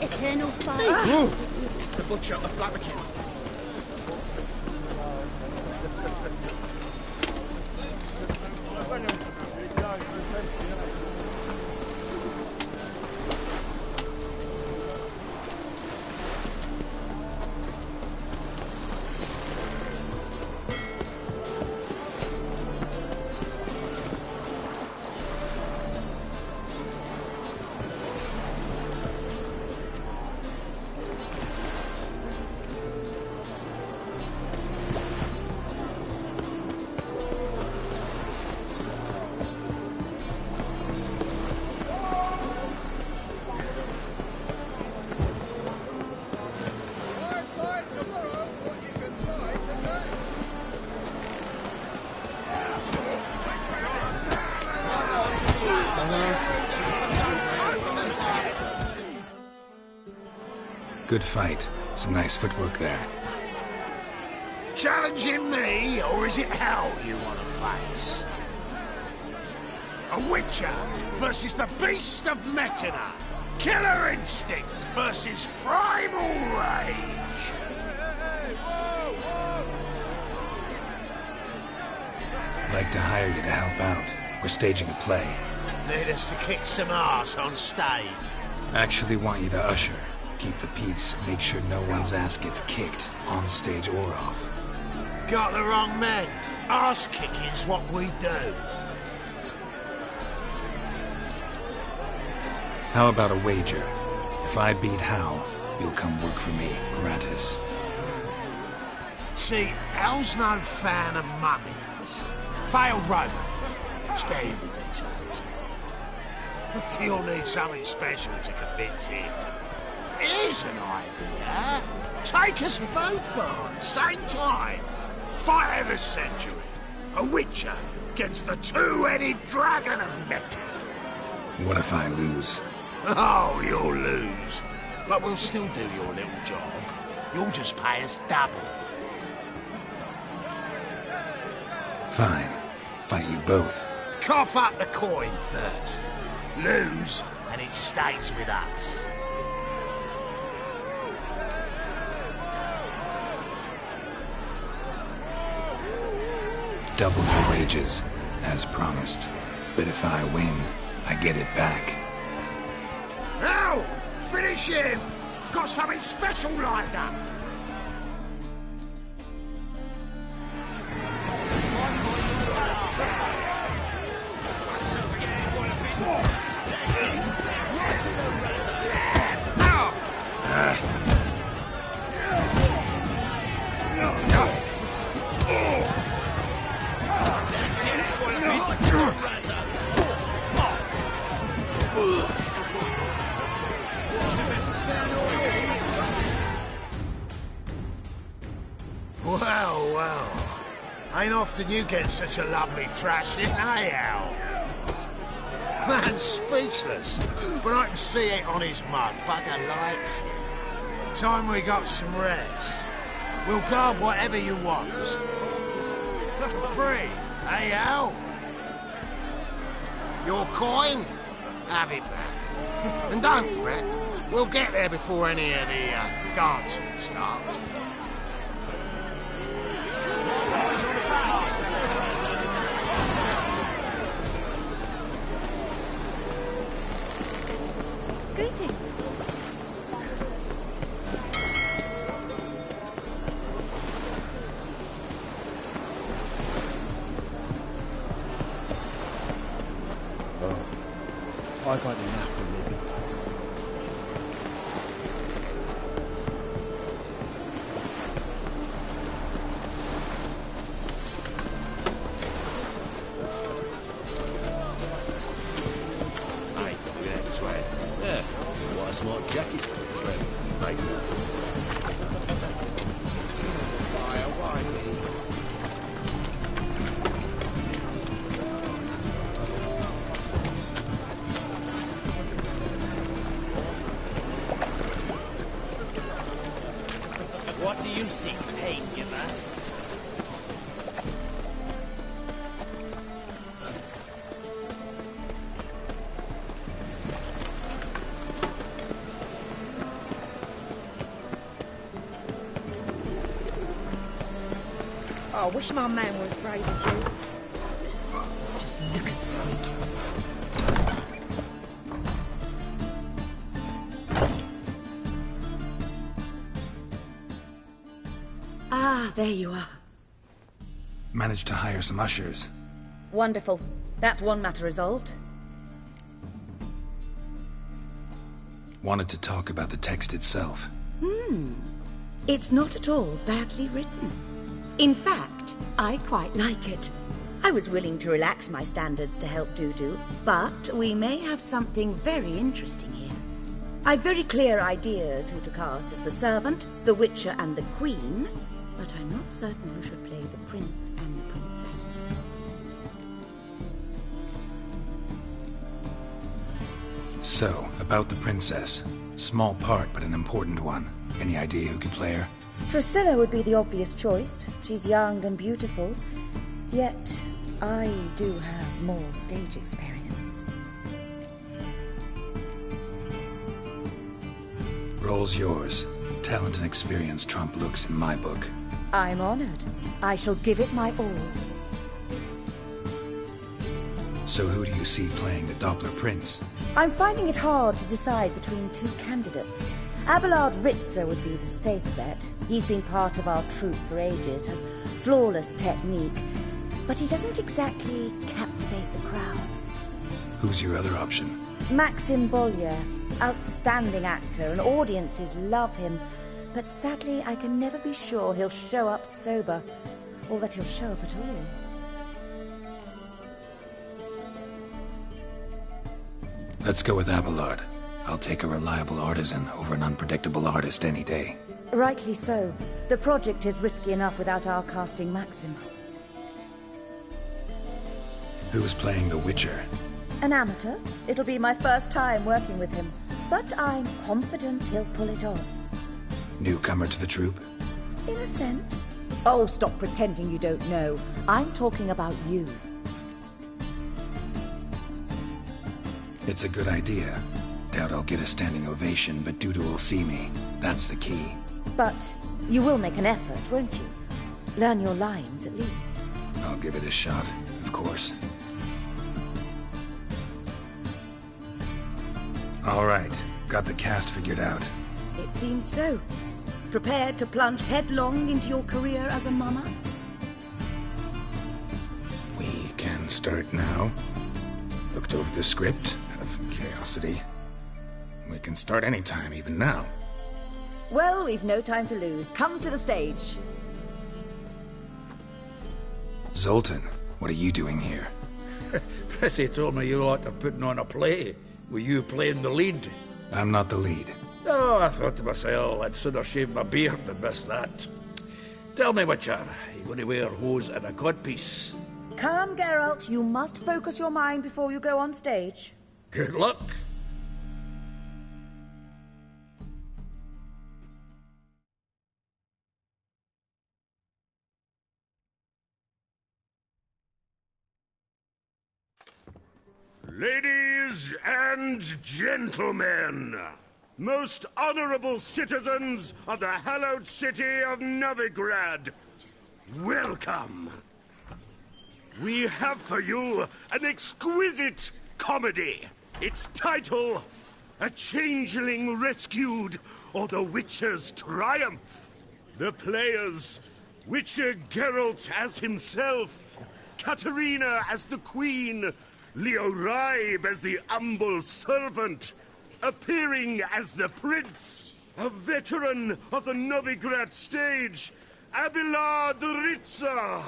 [SPEAKER 13] Eternal fire.
[SPEAKER 8] The butcher of Blaviken.
[SPEAKER 6] Good fight. Some nice footwork there.
[SPEAKER 12] Challenging me, or is it hell you want to face? A Witcher versus the Beast of Metina. Killer instinct versus primal rage.
[SPEAKER 6] I'd like to hire you to help out. We're staging a play.
[SPEAKER 12] Need us to kick some ass on stage.
[SPEAKER 6] Actually want you to usher. Keep the peace. Make sure no one's ass gets kicked, on stage or off.
[SPEAKER 12] Got the wrong man. Ass kicking's what we do.
[SPEAKER 6] How about a wager? If I beat Hal, you'll come work for me, gratis.
[SPEAKER 12] See, Hal's no fan of mummies. Failed romance. Spare you the details. He'll need something special to convince him. Here's an idea. Take us both on, same time. Fight of the century. A Witcher against the two-headed dragon of Metin.
[SPEAKER 6] What if I lose?
[SPEAKER 12] Oh, you'll lose. But we'll still do your little job. You'll just pay us double.
[SPEAKER 6] Fine. Fight you both.
[SPEAKER 12] Cough up the coin first. Lose, and it stays with us.
[SPEAKER 6] Double your wages, as promised. But if I win, I get it back.
[SPEAKER 12] Now, finish him! Got something special lined up. Well. Ain't often you get such a lovely thrashing, eh, Al? Man's speechless, but I can see it on his mug. Bugger likes it. Time we got some rest. We'll guard whatever you want. For free, eh, Al? Your coin? Have it back. And don't fret, we'll get there before any of the dancing starts.
[SPEAKER 2] Greetings.
[SPEAKER 1] Oh, I've had enough of living.
[SPEAKER 10] Yeah, what a smart jacket, Trent. Mate.
[SPEAKER 1] Fire, why me?
[SPEAKER 16] What do you seek, pain giver?
[SPEAKER 23] I wish my man were as brave as you. Just look at the freak.
[SPEAKER 20] Ah, there you are.
[SPEAKER 6] Managed to hire some ushers.
[SPEAKER 20] Wonderful. That's one matter resolved.
[SPEAKER 6] Wanted to talk about the text itself.
[SPEAKER 20] It's not at all badly written. In fact, I quite like it. I was willing to relax my standards to help Dudu, but we may have something very interesting here. I've very clear ideas who to cast as the servant, the Witcher, and the Queen, but I'm not certain who should play the prince and the princess.
[SPEAKER 6] So, about the princess. Small part, but an important one. Any idea who could play her?
[SPEAKER 20] Priscilla would be the obvious choice. She's young and beautiful. Yet, I do have more stage experience.
[SPEAKER 6] Role's yours. Talent and experience trump looks in my book.
[SPEAKER 20] I'm honored. I shall give it my all.
[SPEAKER 6] So who do you see playing the Doppler Prince?
[SPEAKER 20] I'm finding it hard to decide between two candidates. Abelard Ritzer would be the safe bet. He's been part of our troupe for ages, has flawless technique, but he doesn't exactly captivate the crowds.
[SPEAKER 6] Who's your other option?
[SPEAKER 20] Maxim Bollier, outstanding actor, and audiences love him, but sadly I can never be sure he'll show up sober, or that he'll show up at all.
[SPEAKER 6] Let's go with Abelard. I'll take a reliable artisan over an unpredictable artist any day.
[SPEAKER 20] Rightly so. The project is risky enough without our casting Maxim.
[SPEAKER 6] Who's playing the Witcher?
[SPEAKER 20] An amateur. It'll be my first time working with him, but I'm confident he'll pull it off.
[SPEAKER 6] Newcomer to the troupe?
[SPEAKER 20] In a sense. Oh, stop pretending you don't know. I'm talking about you.
[SPEAKER 6] It's a good idea. Doubt I'll get a standing ovation, but Dudu will see me. That's the key.
[SPEAKER 20] But you will make an effort, won't you? Learn your lines, at least.
[SPEAKER 6] I'll give it a shot, of course. All right, got the cast figured out.
[SPEAKER 20] It seems so. Prepared to plunge headlong into your career as a mama?
[SPEAKER 6] We can start now. Looked over the script, out of curiosity. We can start anytime, even now.
[SPEAKER 20] Well, we've no time to lose. Come to the stage.
[SPEAKER 6] Zoltan, what are you doing here?
[SPEAKER 10] Prissy told me you like to putting on a play. Were you playing the lead?
[SPEAKER 6] I'm not the lead.
[SPEAKER 10] Oh, I thought to myself, I'd sooner shave my beard than miss that. Tell me, Witcher, you going to wear hose and a codpiece?
[SPEAKER 20] Calm, Geralt. You must focus your mind before you go on stage.
[SPEAKER 10] Good luck.
[SPEAKER 4] Ladies and gentlemen, most honorable citizens of the hallowed city of Novigrad, welcome. We have for you an exquisite comedy. Its title, A Changeling Rescued, or The Witcher's Triumph. The players, Witcher Geralt as himself, Katarina as the Queen, Leo Raib as the humble servant, appearing as the Prince, a veteran of the Novigrad stage, Abelard Ritza.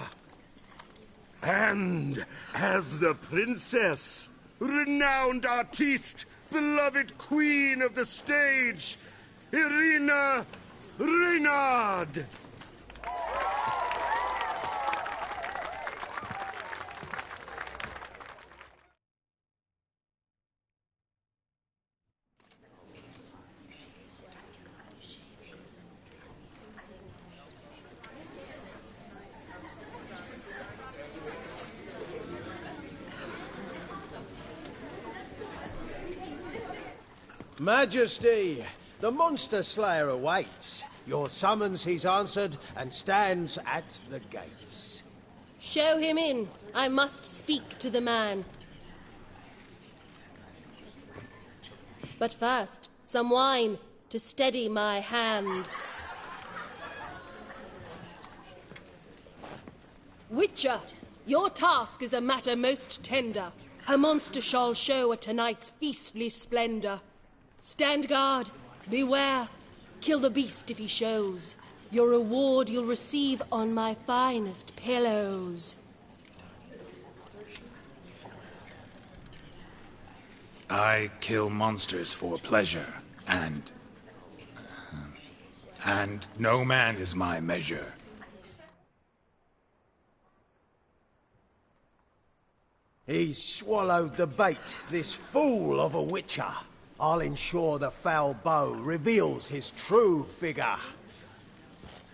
[SPEAKER 4] And as the Princess, renowned artiste, beloved Queen of the stage, Irina Reynard.
[SPEAKER 9] Majesty, the Monster Slayer awaits. Your summons he's answered and stands at the gates.
[SPEAKER 18] Show him in. I must speak to the man. But first, some wine to steady my hand. Witcher, your task is a matter most tender. Her monster shall show at tonight's feastly splendor. Stand guard, beware, kill the beast if he shows. Your reward you'll receive on my finest pillows.
[SPEAKER 6] I kill monsters for pleasure, and no man is my measure.
[SPEAKER 9] He's swallowed the bait, this fool of a Witcher. I'll ensure the foul bow reveals his true figure.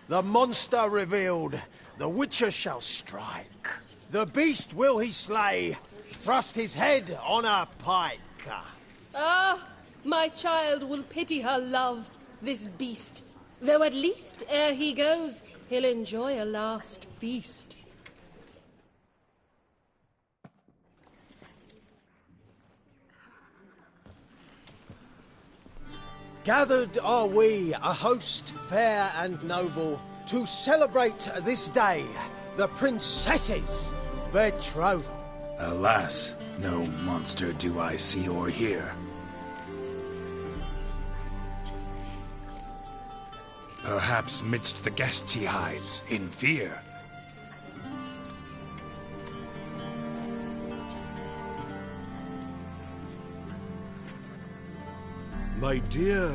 [SPEAKER 9] The monster revealed, the Witcher shall strike. The beast will he slay, thrust his head on a pike.
[SPEAKER 18] Ah, my child will pity her love, this beast. Though at least, ere he goes, he'll enjoy a last feast.
[SPEAKER 9] Gathered are we, a host fair and noble, to celebrate this day, the princess's betrothal.
[SPEAKER 6] Alas, no monster do I see or hear. Perhaps midst the guests he hides, in fear.
[SPEAKER 4] My dear,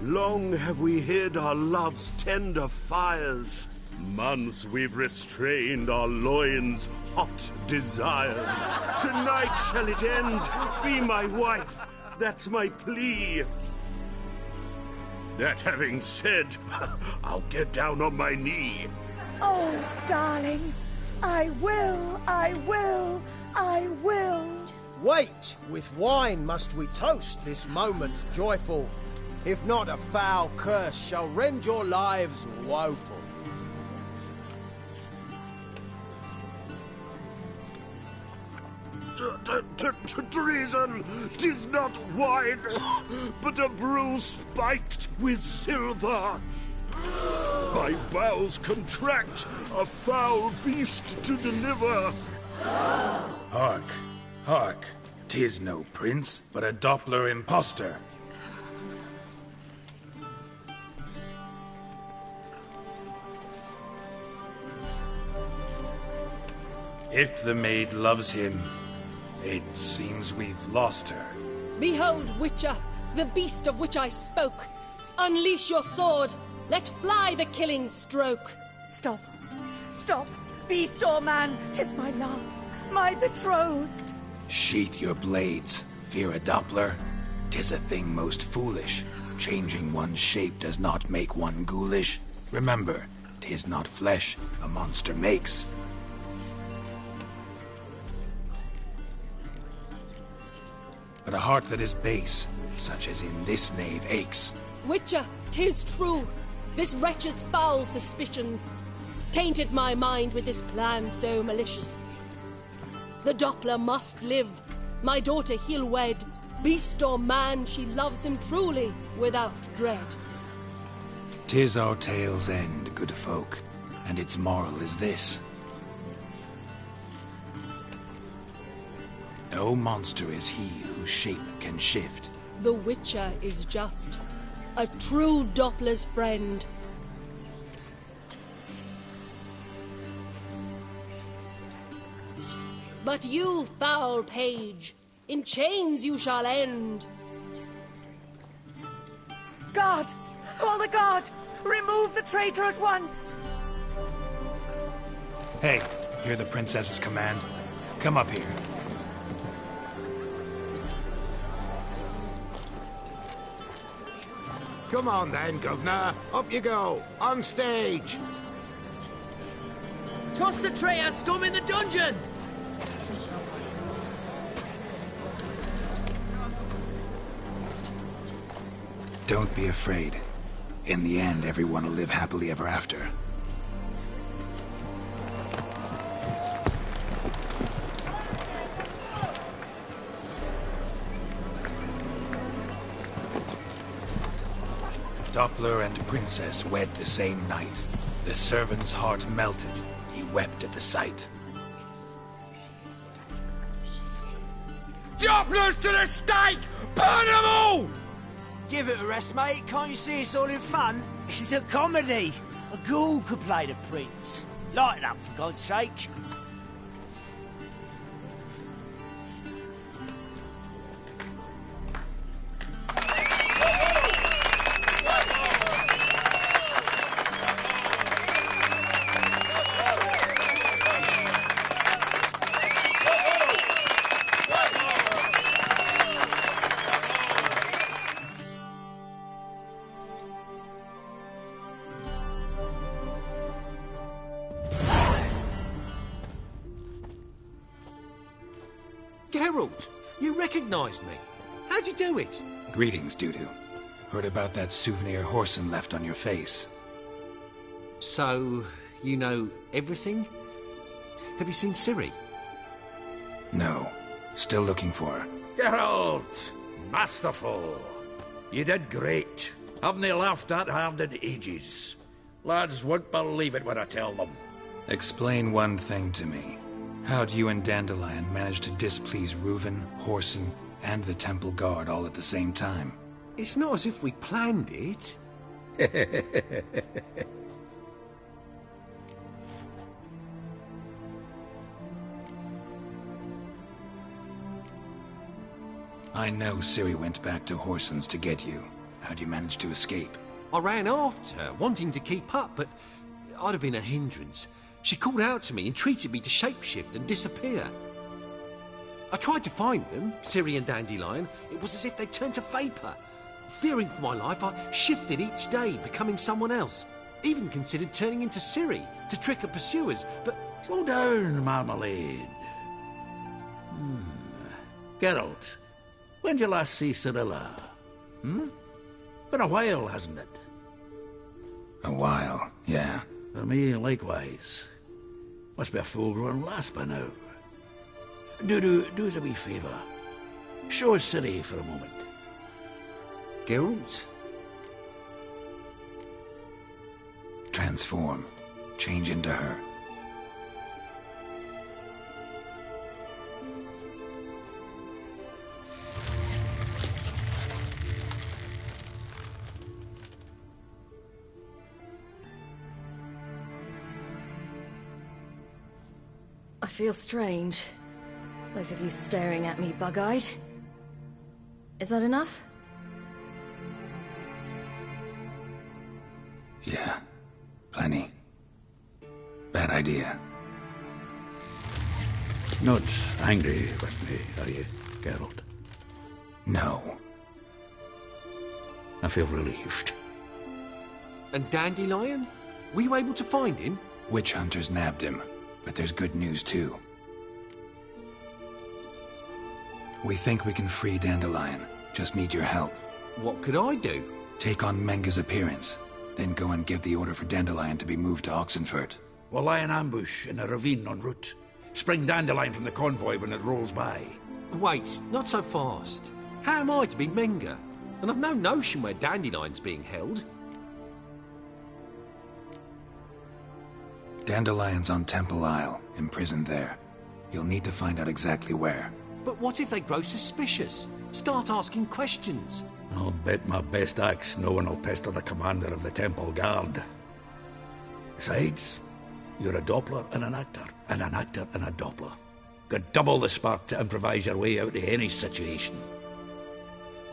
[SPEAKER 4] long have we hid our love's tender fires. Months we've restrained our loins' hot desires. Tonight shall it end, be my wife, that's my plea. That having said, I'll get down on my knee.
[SPEAKER 20] Oh, darling, I will, I will, I will.
[SPEAKER 9] Wait, with wine must we toast this moment joyful. If not, a foul curse shall rend your lives woeful.
[SPEAKER 19] Treason! 'Tis not wine, but a brew spiked with silver. My bowels contract, a foul beast to deliver.
[SPEAKER 6] Hark, hark. 'Tis no prince, but a Doppler impostor. If the maid loves him, it seems we've lost her.
[SPEAKER 18] Behold, Witcher, the beast of which I spoke. Unleash your sword. Let fly the killing stroke.
[SPEAKER 20] Stop. Stop. Beast or man, 'tis my love, my betrothed.
[SPEAKER 6] Sheath your blades, fear a Doppler. 'Tis a thing most foolish. Changing one's shape does not make one ghoulish. Remember, 'tis not flesh a monster makes. But a heart that is base, such as in this knave aches.
[SPEAKER 18] Witcher, 'tis true. This wretch's foul suspicions tainted my mind with this plan so malicious. The Doppler must live. My daughter he'll wed. Beast or man, she loves him truly, without dread.
[SPEAKER 6] 'Tis our tale's end, good folk, and its moral is this. No monster is he whose shape can shift.
[SPEAKER 18] The Witcher is just a true Doppler's friend. But you, foul page, in chains you shall end.
[SPEAKER 20] Guard! Call the guard! Remove the traitor at once!
[SPEAKER 6] Hey, hear the princess's command? Come up here.
[SPEAKER 12] Come on then, Governor. Up you go. On stage.
[SPEAKER 16] Toss the traitor scum in the dungeon!
[SPEAKER 6] Don't be afraid. In the end, everyone will live happily ever after. Doppler and Princess wed the same night. The servant's heart melted. He wept at the sight.
[SPEAKER 16] Dopplers to the stake! Burn them all! Give it a rest, mate. Can't you see it's all in fun? This is a comedy. A ghoul could play the prince. Lighten up, for God's sake.
[SPEAKER 5] Geralt, you recognized me. How'd you do it?
[SPEAKER 6] Greetings, Dudu. Heard about that souvenir Whoreson left on your face.
[SPEAKER 5] So, you know everything? Have you seen Ciri?
[SPEAKER 6] No. Still looking for her.
[SPEAKER 10] Geralt! Masterful! You did great. Haven't they laughed that hard in ages? Lads won't believe it when I tell them.
[SPEAKER 6] Explain one thing to me. How'd you and Dandelion manage to displease Reuven, Whoreson, and the Temple Guard all at the same time?
[SPEAKER 5] It's not as if we planned it.
[SPEAKER 6] I know Ciri went back to Whoreson's to get you. How'd you manage to escape?
[SPEAKER 5] I ran after her, wanting to keep up, but I'd have been a hindrance. She called out to me, entreated me to shapeshift and disappear. I tried to find them, Ciri and Dandelion. It was as if they turned to vapour. Fearing for my life, I shifted each day, becoming someone else. Even considered turning into Ciri to trick her pursuers, but...
[SPEAKER 10] Slow down, Marmalade. Geralt, when'd you last see Cirilla? Been a while, hasn't it?
[SPEAKER 6] A while, yeah.
[SPEAKER 10] For me, likewise. Must be a full-grown lass by now. Do us a wee favour. Show us Ciri for a moment.
[SPEAKER 5] Geralt?
[SPEAKER 6] Transform. Change into her.
[SPEAKER 7] I feel strange. Both of you staring at me bug-eyed. Is that enough?
[SPEAKER 6] Yeah. Plenty. Bad idea.
[SPEAKER 10] Not angry with me, are you, Geralt?
[SPEAKER 6] No.
[SPEAKER 10] I feel relieved.
[SPEAKER 5] And Dandelion? Were you able to find him?
[SPEAKER 6] Witch hunters nabbed him, but there's good news too. We think we can free Dandelion. Just need your help.
[SPEAKER 5] What could I do?
[SPEAKER 6] Take on Menga's appearance, then go and give the order for Dandelion to be moved to Oxenfurt.
[SPEAKER 10] We'll lie in ambush in a ravine en route. Spring Dandelion from the convoy when it rolls by.
[SPEAKER 5] Wait, not so fast. How am I to be Menga? And I've no notion where Dandelion's being held.
[SPEAKER 6] Dandelion's on Temple Isle, imprisoned there. You'll need to find out exactly where.
[SPEAKER 5] But what if they grow suspicious? Start asking questions?
[SPEAKER 10] I'll bet my best axe no one will pester the commander of the Temple Guard. Besides, you're a Doppler and an actor and a Doppler. Got double the spark to improvise your way out of any situation.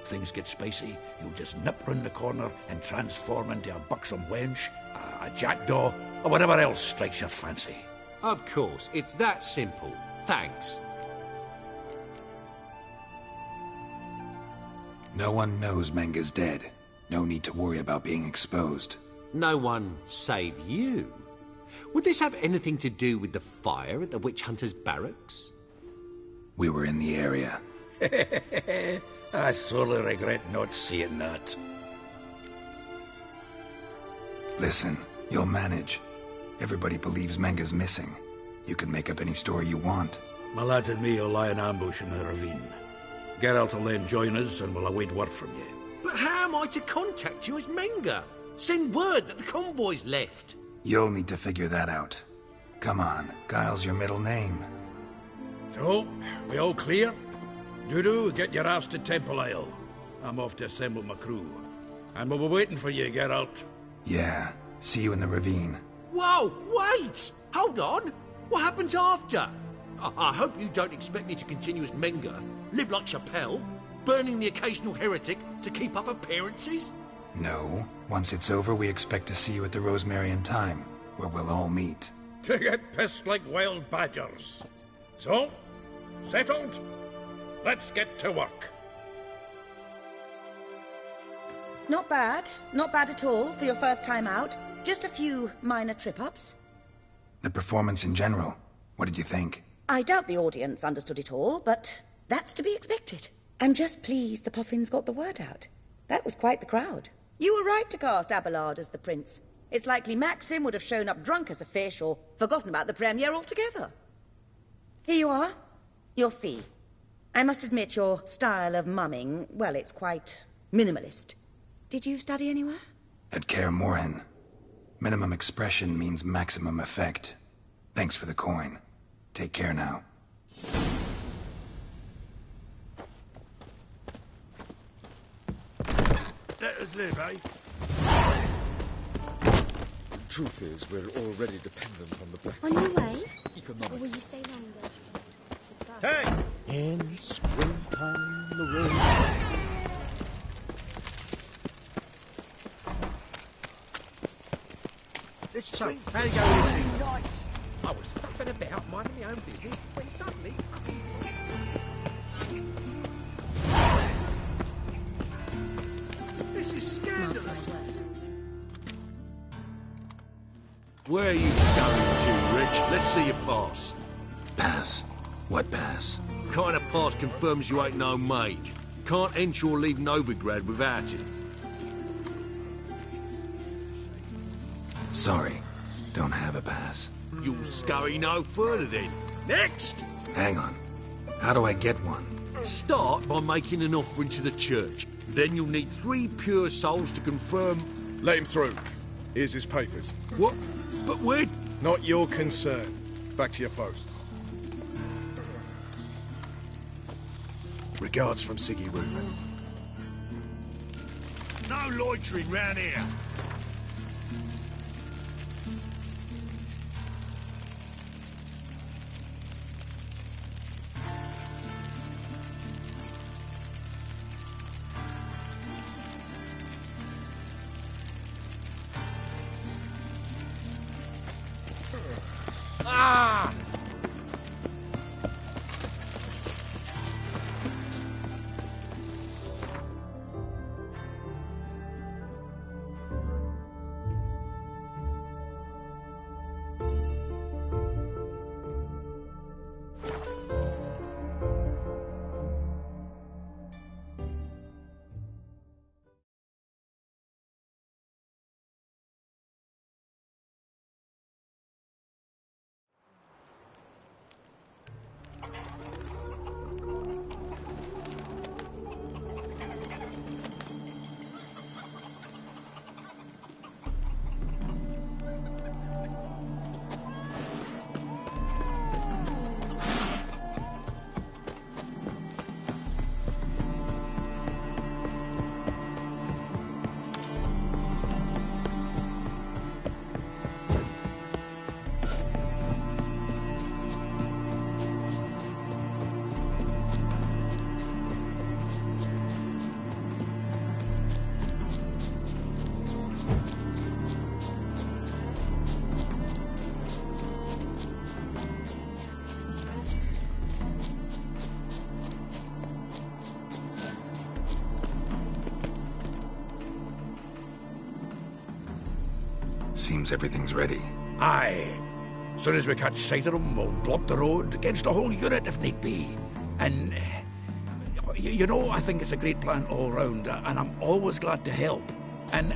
[SPEAKER 10] If things get spicy, you'll just nip round the corner and transform into a buxom wench, a jackdaw, or whatever else strikes your fancy.
[SPEAKER 5] Of course, it's that simple. Thanks.
[SPEAKER 6] No one knows Menga's dead. No need to worry about being exposed.
[SPEAKER 5] No one save you. Would this have anything to do with the fire at the witch hunters' barracks?
[SPEAKER 6] We were in the area.
[SPEAKER 10] I sorely regret not seeing that.
[SPEAKER 6] Listen, you'll manage. Everybody believes Menga's missing. You can make up any story you want.
[SPEAKER 10] My lads and me will lie in ambush in the ravine. Geralt will then join us and we'll await word from you.
[SPEAKER 5] But how am I to contact you as Menga? Send word that the convoy's left.
[SPEAKER 6] You'll need to figure that out. Come on, Guile's your middle name.
[SPEAKER 10] So, we all clear? Dudu, get your ass to Temple Isle. I'm off to assemble my crew. And we'll be waiting for you, Geralt.
[SPEAKER 6] Yeah, see you in the ravine.
[SPEAKER 5] Whoa, wait! Hold on! What happens after? I hope you don't expect me to continue as Menga, live like Chappelle, burning the occasional heretic to keep up appearances?
[SPEAKER 6] No. Once it's over, we expect to see you at the Rosemary in Time, where we'll all meet.
[SPEAKER 10] To get pissed like wild badgers. So, settled? Let's get to work.
[SPEAKER 20] Not bad. Not bad at all for your first time out. Just a few minor trip-ups.
[SPEAKER 6] The performance in general, what did you think?
[SPEAKER 20] I doubt the audience understood it all, but that's to be expected. I'm just pleased the Puffins got the word out. That was quite the crowd. You were right to cast Abelard as the prince. It's likely Maxim would have shown up drunk as a fish or forgotten about the premiere altogether. Here you are. Your fee. I must admit your style of mumming, well, it's quite minimalist. Did you study anywhere?
[SPEAKER 6] At Kaer Morhen. Minimum expression means maximum effect. Thanks for the coin. Take care now.
[SPEAKER 19] Let us live, eh?
[SPEAKER 1] The truth is, we're already dependent on the Black
[SPEAKER 20] On your way?
[SPEAKER 1] Market's economic...
[SPEAKER 20] Or will you stay longer?
[SPEAKER 19] Hey!
[SPEAKER 8] In springtime, the road.
[SPEAKER 19] Let's drink. How you going this evening?
[SPEAKER 16] Nice.
[SPEAKER 5] I was faffing about, minding my own business, when suddenly... This is scandalous. Where are you scurrying to, Rich? Let's see your pass.
[SPEAKER 6] Pass? What pass?
[SPEAKER 5] Kind of pass confirms you ain't no mage. Can't enter or leave Novigrad without it.
[SPEAKER 6] Sorry, don't have a pass.
[SPEAKER 5] You'll scurry no further then. Next!
[SPEAKER 6] Hang on. How do I get one?
[SPEAKER 5] Start by making an offering to the church. Then you'll need 3 pure souls to confirm...
[SPEAKER 1] Let him through. Here's his papers.
[SPEAKER 5] What? But where...
[SPEAKER 1] Not your concern. Back to your post. Regards from Siggy Reuven.
[SPEAKER 12] No loitering round here.
[SPEAKER 16] Ah!
[SPEAKER 6] Seems everything's ready.
[SPEAKER 10] Aye. Soon as we catch sight of them, we'll block the road against the whole unit if need be. And, you know, I think it's a great plan all round, and I'm always glad to help. And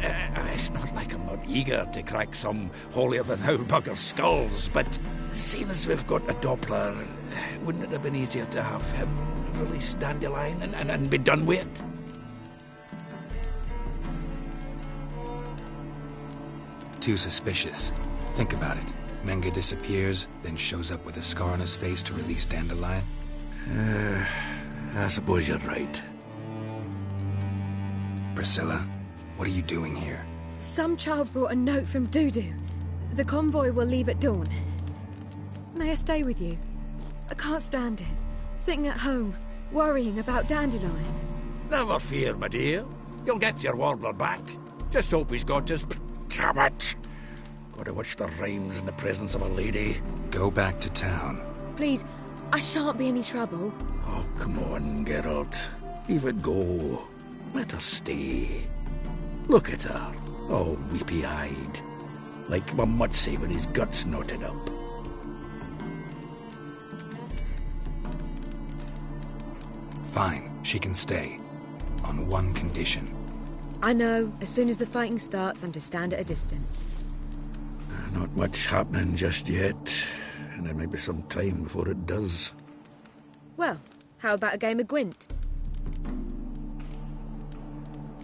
[SPEAKER 10] it's not like I'm not eager to crack some holier-than-thou bugger's skulls, but seeing as we've got a Doppler, wouldn't it have been easier to have him release Dandelion and be done with it?
[SPEAKER 6] Too suspicious. Think about it. Menge disappears, then shows up with a scar on his face to release Dandelion.
[SPEAKER 10] I suppose you're right.
[SPEAKER 6] Priscilla, what are you doing here?
[SPEAKER 23] Some child brought a note from Dudu. The convoy will leave at dawn. May I stay with you? I can't stand it. Sitting at home, worrying about Dandelion.
[SPEAKER 10] Never fear, my dear. You'll get your warbler back. Just hope he's got his... Damn it! Gotta watch the rhymes in the presence of a lady.
[SPEAKER 6] Go back to town.
[SPEAKER 23] Please, I shan't be any trouble.
[SPEAKER 10] Oh, come on, Geralt. Leave it go. Let her stay. Look at her, all weepy-eyed. Like Mamutsi with his guts knotted up.
[SPEAKER 6] Fine, she can stay. On one condition.
[SPEAKER 23] I know, as soon as the fighting starts, I'm to stand at a distance.
[SPEAKER 10] Not much happening just yet, and there may be some time before it does.
[SPEAKER 23] Well, how about a game of Gwent?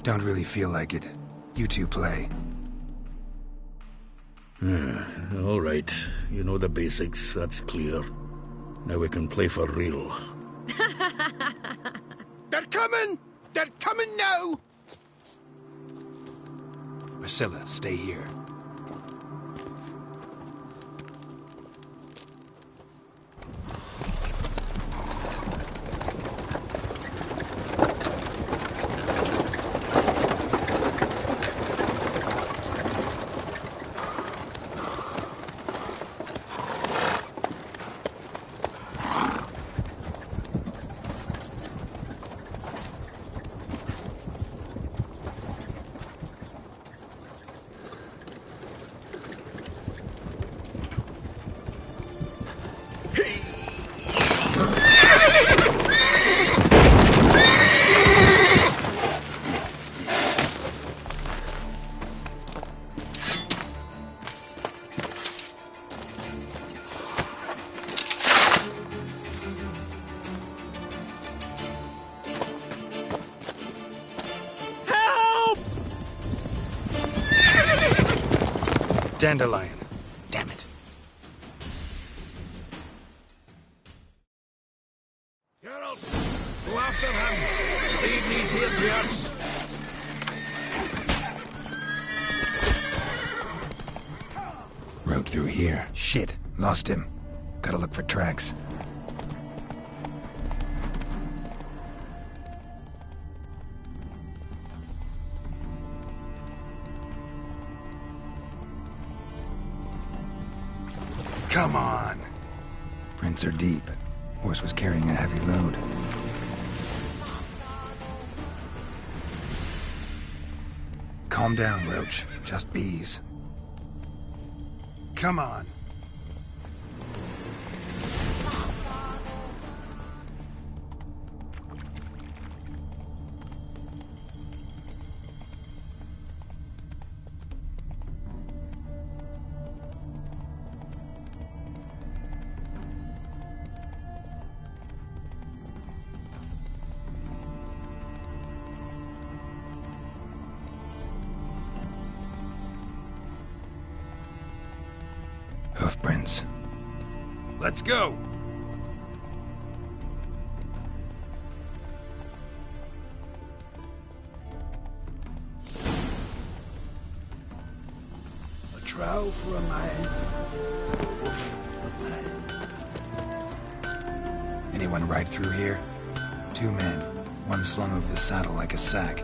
[SPEAKER 6] Don't really feel like it. You two play.
[SPEAKER 10] All right. You know the basics, that's clear. Now we can play for real.
[SPEAKER 21] They're coming! They're coming now!
[SPEAKER 6] Priscilla, stay here. Dandelion. Damn it.
[SPEAKER 10] Geralt, go after him. Leave these here to us.
[SPEAKER 6] Road through here. Shit. Lost him. Gotta look for tracks. Come on! Prints are deep. Horse was carrying a heavy load. Calm down, Roach. Just bees. Come on. Hoofprints. Let's go!
[SPEAKER 21] A trowel for a man.
[SPEAKER 6] Anyone ride through here? 2 men. One slung over the saddle like a sack.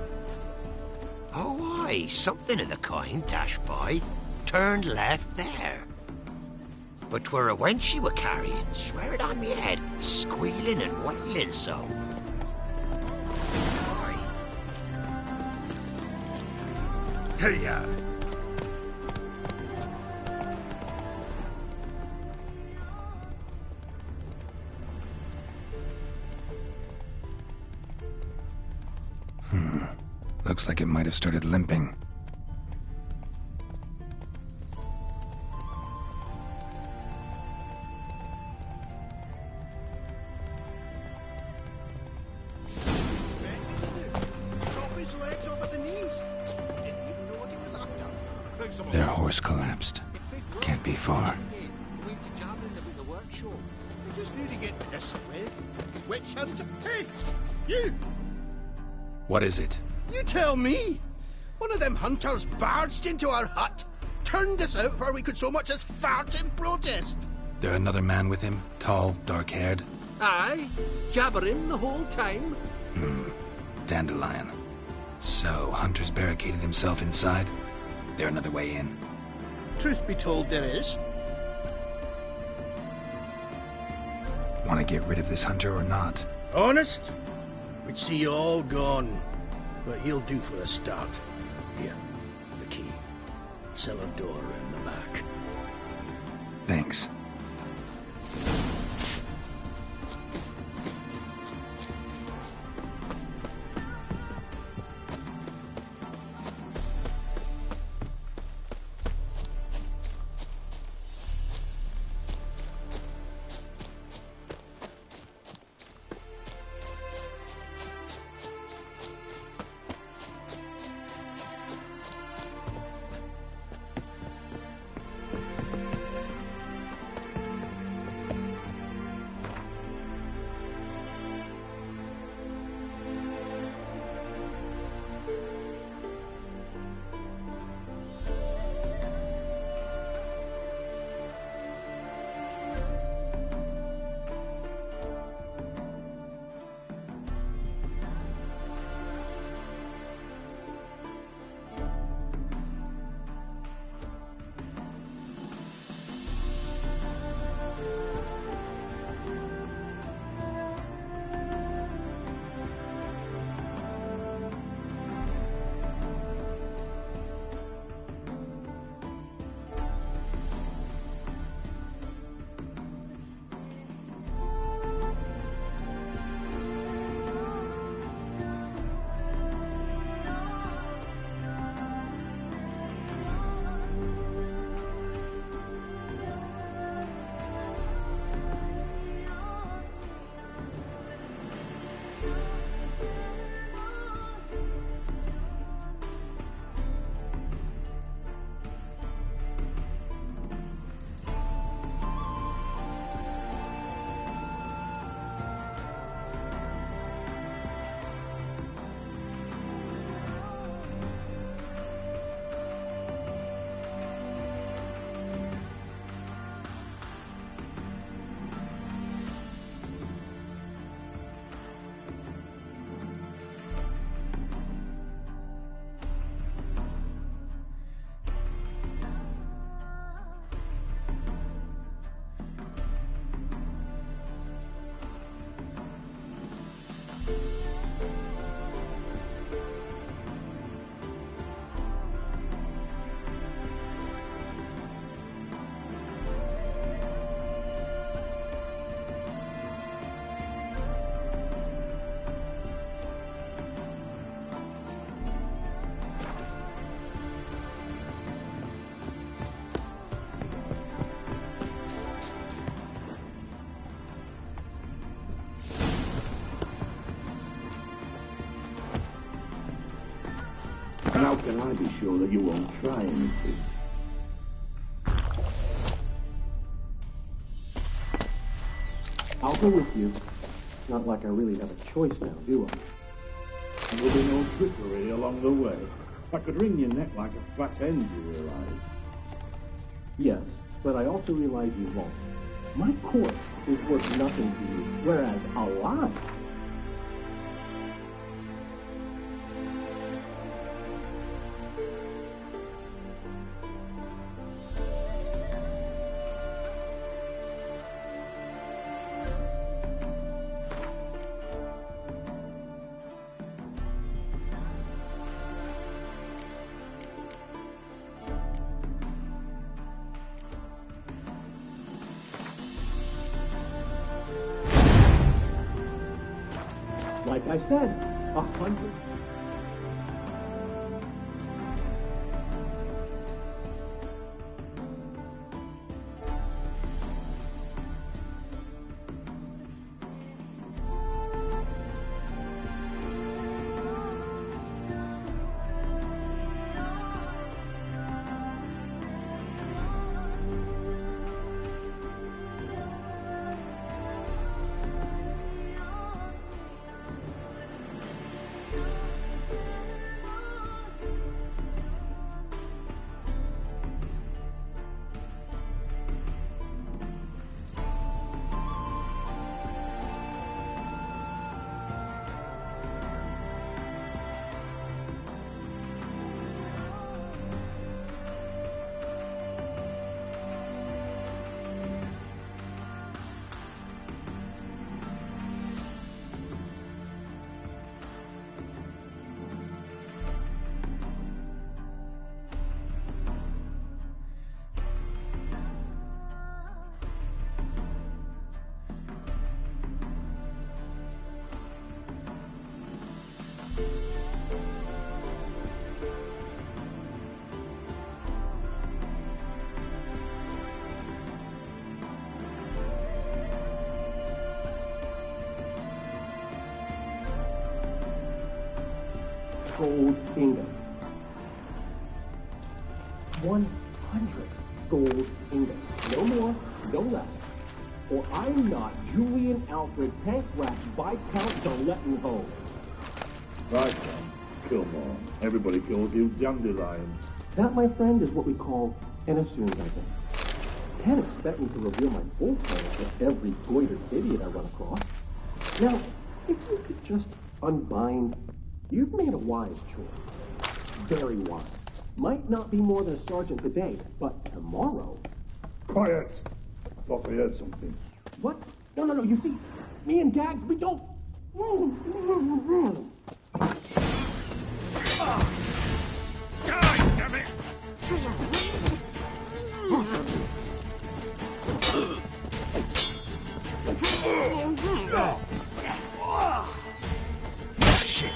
[SPEAKER 3] Oh, aye, something of the kind dashed by. Turned left there. But 'twere a wench she were carrying, swear it on me head, squealing and wailing so.
[SPEAKER 6] Hey-ya! Looks like it might have started limping. Their horse collapsed. Can't be far.
[SPEAKER 8] Just need to get this with. Witch hunter. Hey! You!
[SPEAKER 6] What is it?
[SPEAKER 8] You tell me! One of them hunters barged into our hut, turned us out before we could so much as fart in protest.
[SPEAKER 6] There another man with him? Tall, dark-haired?
[SPEAKER 5] Aye, jabbering the whole time.
[SPEAKER 6] Dandelion. So, Hunter's barricaded himself inside? There another way in?
[SPEAKER 8] Truth be told, there is.
[SPEAKER 6] Want to get rid of this Hunter or not?
[SPEAKER 8] Honest? We'd see you all gone. But he'll do for a start. Here, the key. Cellar door around the back.
[SPEAKER 6] Thanks.
[SPEAKER 11] can I be sure that you won't try anything? I'll go with you. Not like I really have a choice now, do I? There'll be no trickery along the way. I could wring your neck like a fat hen, you realize? Yes, but I also realize you won't. My corpse is worth nothing to you, whereas alive... Like I said, 100. Gold ingots. 100 gold ingots. No more, no less. Or I'm not Julian Alfred Tank Rat Viscount Darletton Hove. Right then, come on. Everybody calls you Dandelion.
[SPEAKER 14] That, my friend, is what we call an assumed identity. Can't expect me to reveal my full plans to every goitered idiot I run across. Now, if you could just unbind... You've made a wise choice. Very wise. Might not be more than a sergeant today, but tomorrow...
[SPEAKER 11] Quiet! I thought I heard something.
[SPEAKER 14] What? No. You see, me and Gags, we don't...
[SPEAKER 4] Die, damn it! Shit!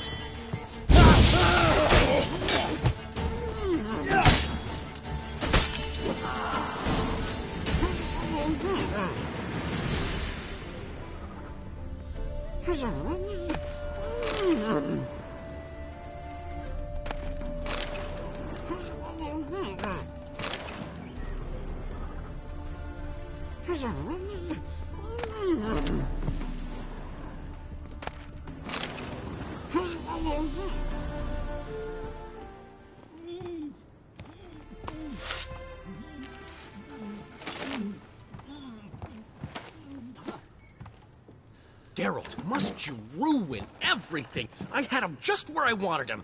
[SPEAKER 14] Geralt, must you ruin everything? I had him just where I wanted him.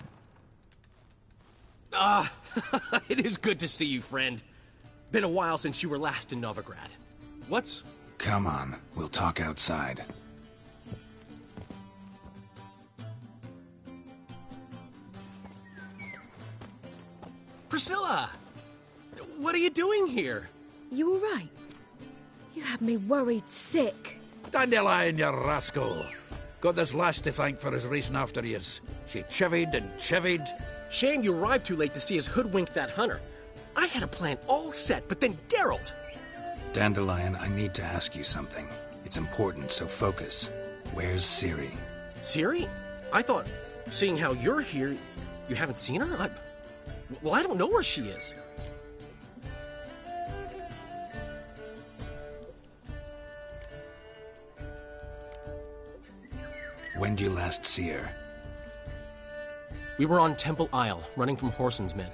[SPEAKER 14] It is good to see you, friend. Been a while since you were last in Novigrad. What's...
[SPEAKER 6] Come on, we'll talk outside.
[SPEAKER 14] Priscilla! What are you doing here?
[SPEAKER 23] You all right? You had me worried sick.
[SPEAKER 10] Dandelion, you rascal! Got this lass to thank for his racing after yous. She chivied and chivied.
[SPEAKER 14] Shame you arrived too late to see us hoodwink that hunter. I had a plan all set, but then Geralt...
[SPEAKER 6] Dandelion, I need to ask you something. It's important, so focus. Where's Ciri?
[SPEAKER 14] Ciri? I thought, seeing how you're here, you haven't seen her?
[SPEAKER 15] Well, I don't know where she is.
[SPEAKER 6] When did you last see her?
[SPEAKER 15] We were on Temple Isle, running from Whoreson's men.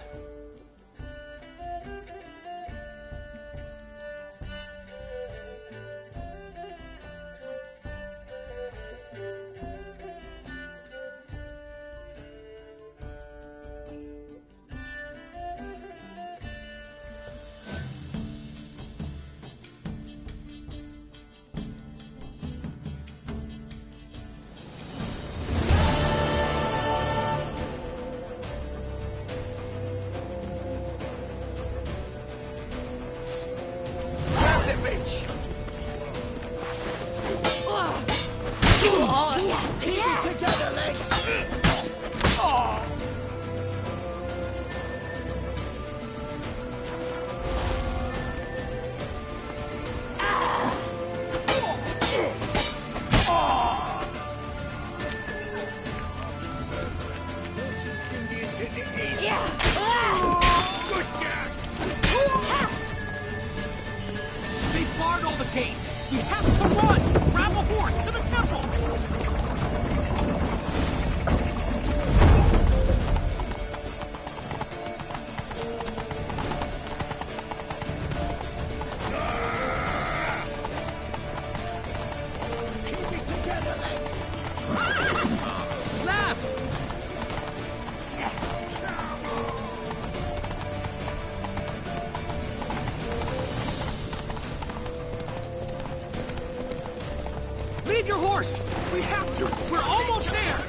[SPEAKER 15] Leave your horse! We have to! We're almost there!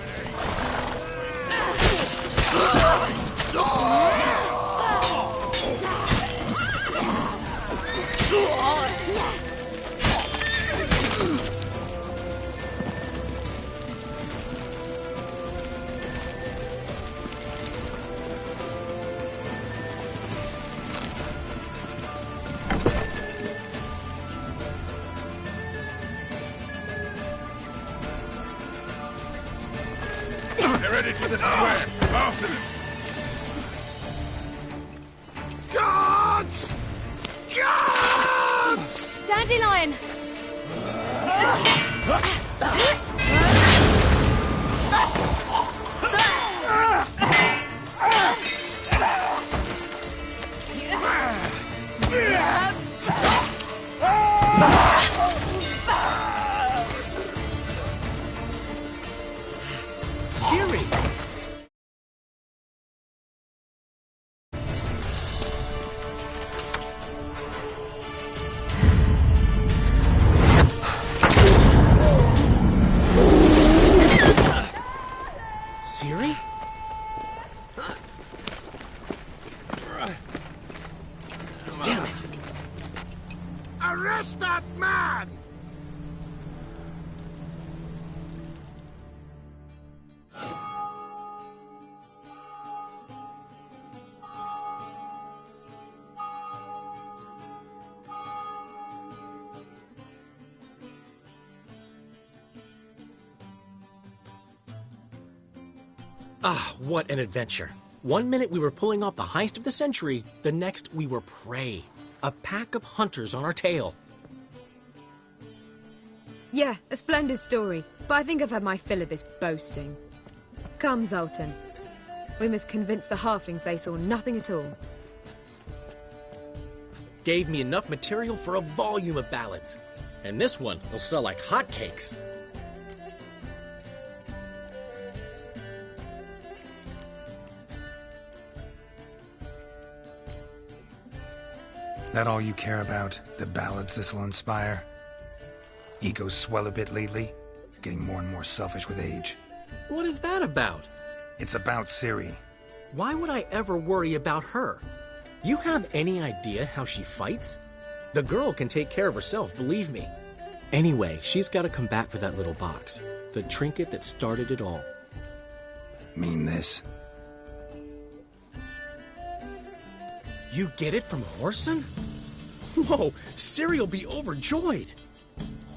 [SPEAKER 4] Ready for the square. After them. Guards! Guards!
[SPEAKER 23] Dandelion!
[SPEAKER 15] Ciri! Ciri? Damn it!
[SPEAKER 4] Arrest that man!
[SPEAKER 15] Ah, what an adventure. 1 minute we were pulling off the heist of the century, the next we were prey. A pack of hunters on our tail.
[SPEAKER 23] Yeah, a splendid story, but I think I've had my fill of this boasting. Come, Zoltan. We must convince the halflings they saw nothing at all.
[SPEAKER 15] Gave me enough material for a volume of ballads. And this one will sell like hotcakes.
[SPEAKER 6] That all you care about? The ballads this'll inspire? Egos swell a bit lately? Getting more and more selfish with age.
[SPEAKER 15] What is that about?
[SPEAKER 6] It's about Ciri.
[SPEAKER 15] Why would I ever worry about her? You have any idea how she fights? The girl can take care of herself, believe me. Anyway, she's got to come back for that little box. The trinket that started it all.
[SPEAKER 6] Mean this?
[SPEAKER 15] You get it from Whoreson? Whoa, Ciri'll be overjoyed.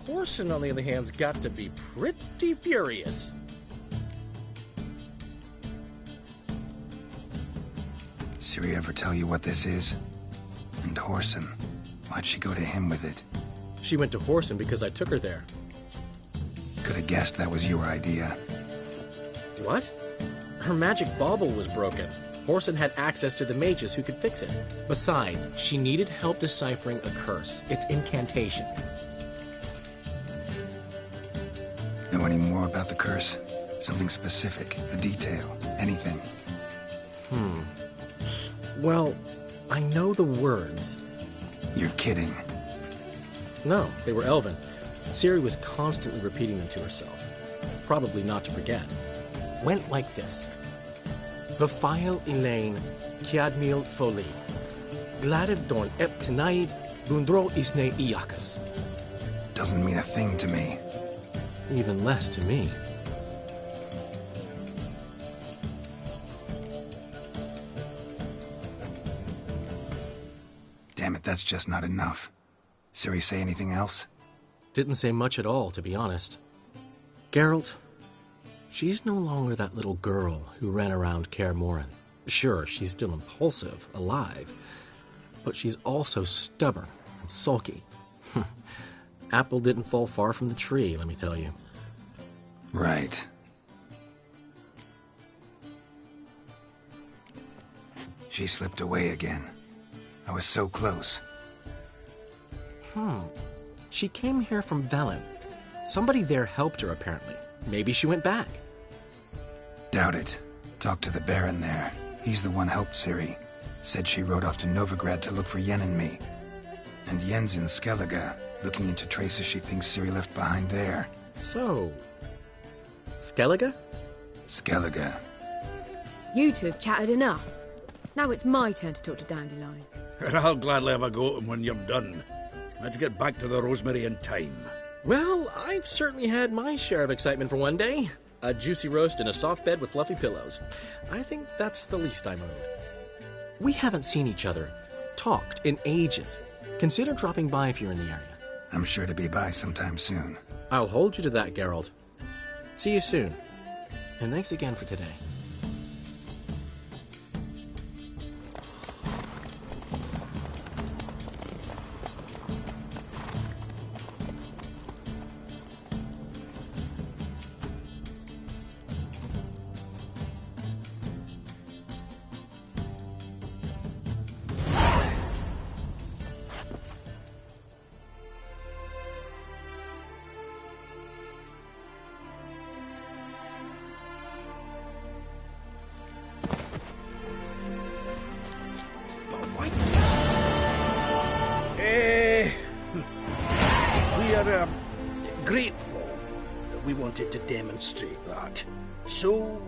[SPEAKER 15] Whoreson, on the other hand, has got to be pretty furious.
[SPEAKER 6] Ciri ever tell you what this is? And Whoreson, why'd she go to him with it?
[SPEAKER 15] She went to Whoreson because I took her there.
[SPEAKER 6] Could have guessed that was your idea.
[SPEAKER 15] What? Her magic bauble was broken. Whoreson had access to the mages who could fix it. Besides, she needed help deciphering a curse. It's incantation.
[SPEAKER 6] Know any more about the curse? Something specific, a detail, anything?
[SPEAKER 15] Well, I know the words.
[SPEAKER 6] You're kidding.
[SPEAKER 15] No, they were Elven. Ciri was constantly repeating them to herself. Probably not to forget. Went like this. Vafile Elaine, Kiadmil Foli. Gladev Dorn Ep Tenaid, Bundro Isne Iakas.
[SPEAKER 6] Doesn't mean a thing to me.
[SPEAKER 15] Even less to me.
[SPEAKER 6] Damn it, that's just not enough. Ciri say anything else?
[SPEAKER 15] Didn't say much at all, to be honest. Geralt, she's no longer that little girl who ran around Kaer Morhen. Sure, she's still impulsive, alive, but she's also stubborn and sulky. Apple didn't fall far from the tree, let me tell you.
[SPEAKER 6] Right. She slipped away again. I was so close.
[SPEAKER 15] She came here from Velen. Somebody there helped her, apparently. Maybe she went back.
[SPEAKER 6] Doubt it. Talked to the Baron there. He's the one helped Ciri. Said she rode off to Novigrad to look for Yen and me. And Yen's in Skellige, looking into traces she thinks Ciri left behind there.
[SPEAKER 15] So... Skellige?
[SPEAKER 6] Skellige.
[SPEAKER 23] You two have chatted enough. Now it's my turn to talk to Dandelion.
[SPEAKER 10] And I'll gladly have a go at him when you're done. Let's get back to the Rosemary in time.
[SPEAKER 15] Well, I've certainly had my share of excitement for one day. A juicy roast in a soft bed with fluffy pillows. I think that's the least I'm owed. We haven't seen each other, talked in ages. Consider dropping by if you're in the area.
[SPEAKER 6] I'm sure to be by sometime soon.
[SPEAKER 15] I'll hold you to that, Geralt. See you soon. And thanks again for today.
[SPEAKER 8] We are grateful that we wanted to demonstrate that. So,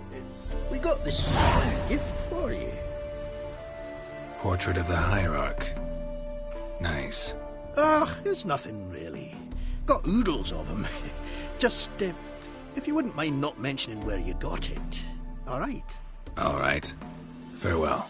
[SPEAKER 8] we got this gift for you.
[SPEAKER 6] Portrait of the Hierarch. Nice.
[SPEAKER 8] It's nothing really. Got oodles of them. Just, if you wouldn't mind not mentioning where you got it. All right?
[SPEAKER 6] All right. Farewell.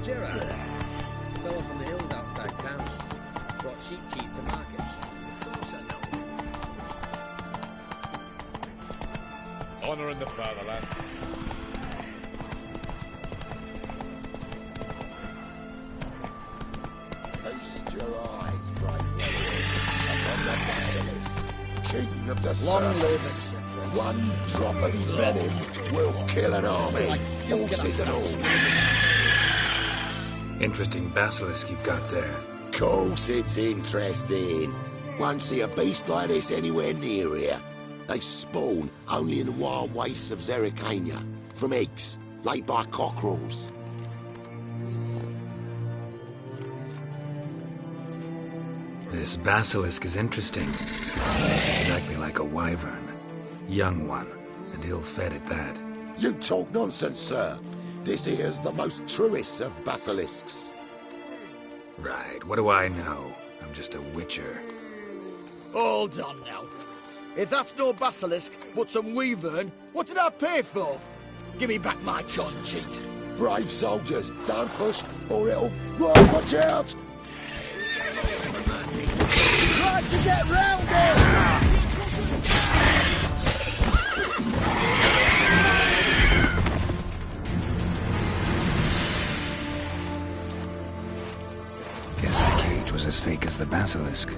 [SPEAKER 13] Gerard. Fellow from the hills outside town. Brought sheep cheese to market.
[SPEAKER 17] Honour in the fatherland.
[SPEAKER 22] Feast your eyes, bright warriors, upon the Basilisk, king of the
[SPEAKER 21] Long live.
[SPEAKER 22] serpents. One drop of his venom will kill an army, horses and all.
[SPEAKER 6] Interesting basilisk you've got there.
[SPEAKER 22] Course it's interesting. Won't see a beast like this anywhere near here. They spawn only in the wild wastes of Zerrikania, from eggs laid by cockerels.
[SPEAKER 6] This basilisk is interesting. It looks exactly like a wyvern. Young one, and ill-fed at that.
[SPEAKER 22] You talk nonsense, sir. This here's the most truest of basilisks.
[SPEAKER 6] Right, what do I know? I'm just a witcher.
[SPEAKER 21] Hold on now. If that's no basilisk, but some wyvern, what did I pay for? Give me back my con cheat.
[SPEAKER 22] Brave soldiers, don't push, or it'll... Right, watch out!
[SPEAKER 21] Try to get round it!
[SPEAKER 6] Guess the cage was as fake as the basilisk.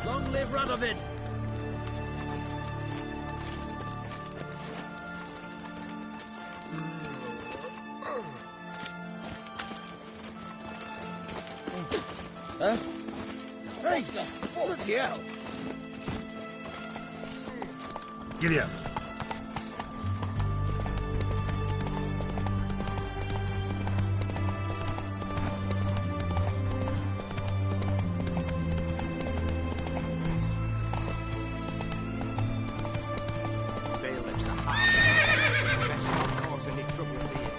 [SPEAKER 13] Long live Radovid!
[SPEAKER 21] Huh? Hey, bloody hell!
[SPEAKER 19] Giddy up.
[SPEAKER 12] Bailiffs are hard. Best not cause any trouble here.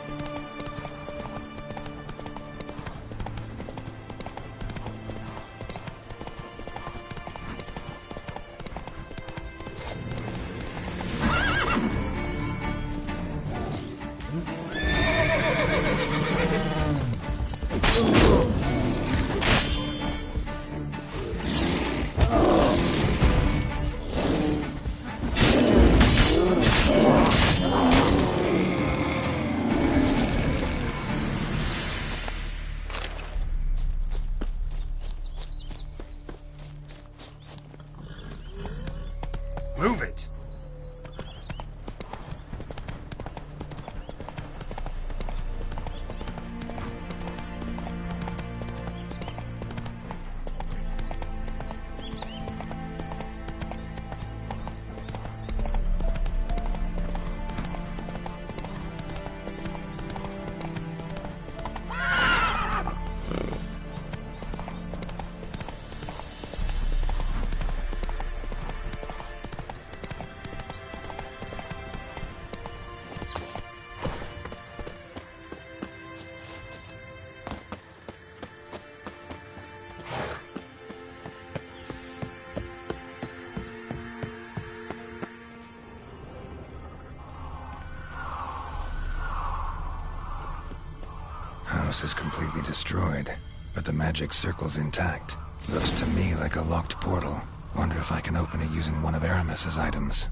[SPEAKER 19] Move it!
[SPEAKER 6] House is completely destroyed, but the magic circle's intact. Looks to me like a locked portal. Wonder if I can open it using one of Aramis's items.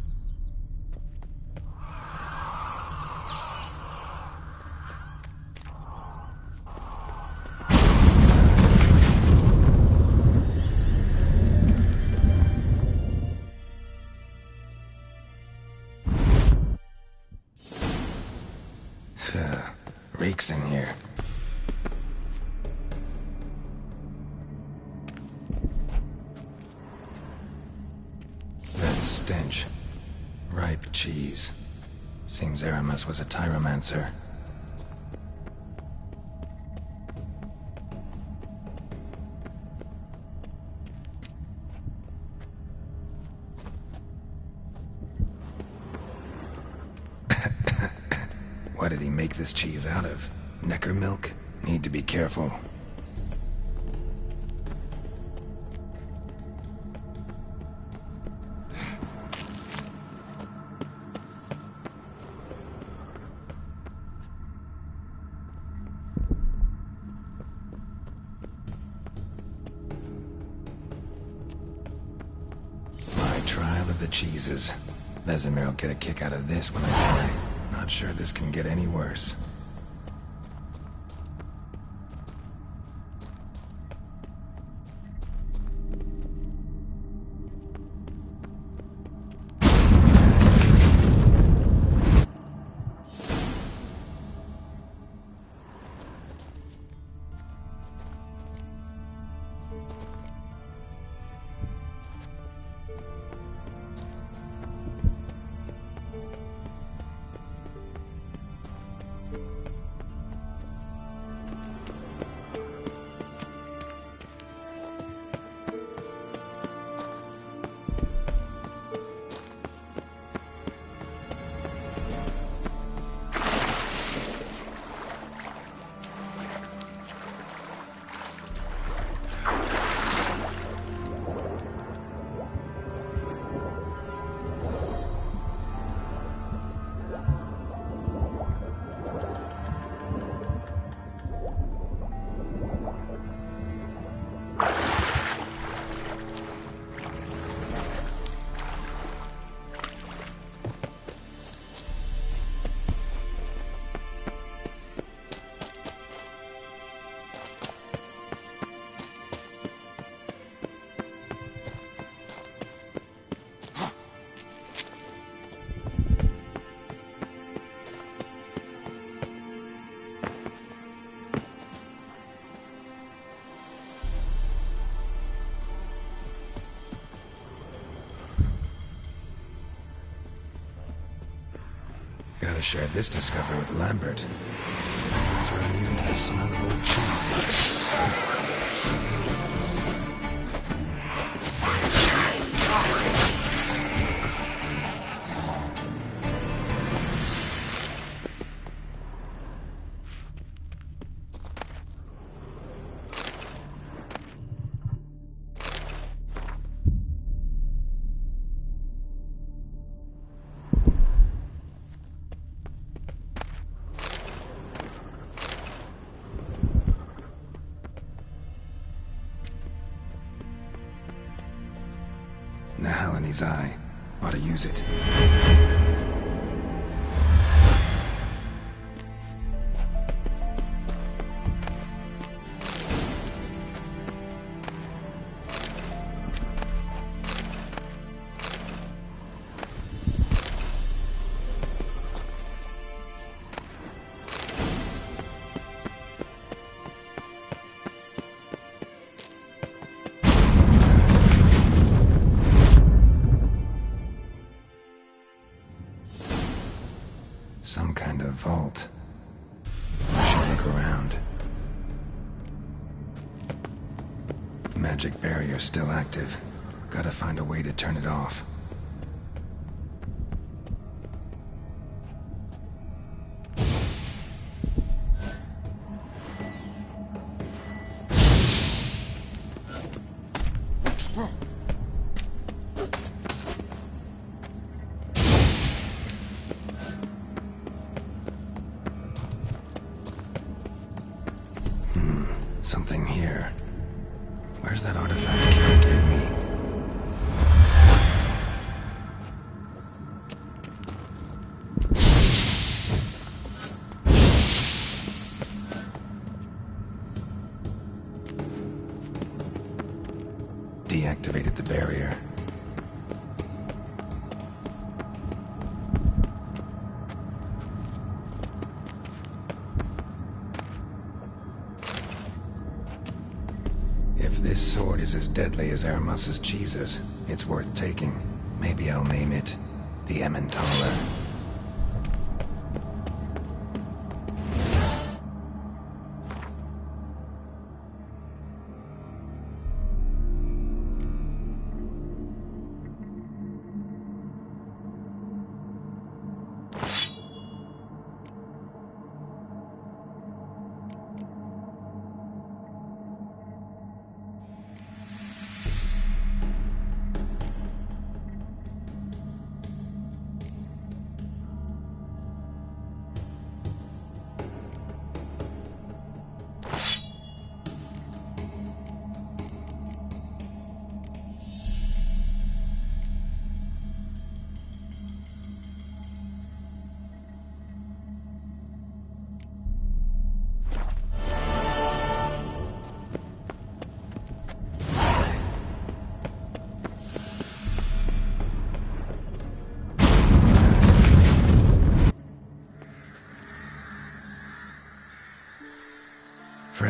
[SPEAKER 6] Reeks in here. That stench. Ripe cheese. Seems Aramis was a tyromancer. What did he make this cheese out of? Necker milk? Need to be careful. Trial of the Cheeses. Vesemir will get a kick out of this when I tell him. Not sure this can get any worse. Gotta share this discovery with Lambert. So we're immune to the smell of old cheese. Nahalani's eye. Ought to use it. Some kind of vault. I should look around. Magic barrier still active. Gotta find a way to turn it off. Something here. Where's that artifact Kira gave me? Deactivated the barrier. If this sword is as deadly as Aramus's cheeses, it's worth taking. Maybe I'll name it the Emmentaler.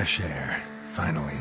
[SPEAKER 6] Fresh air, finally.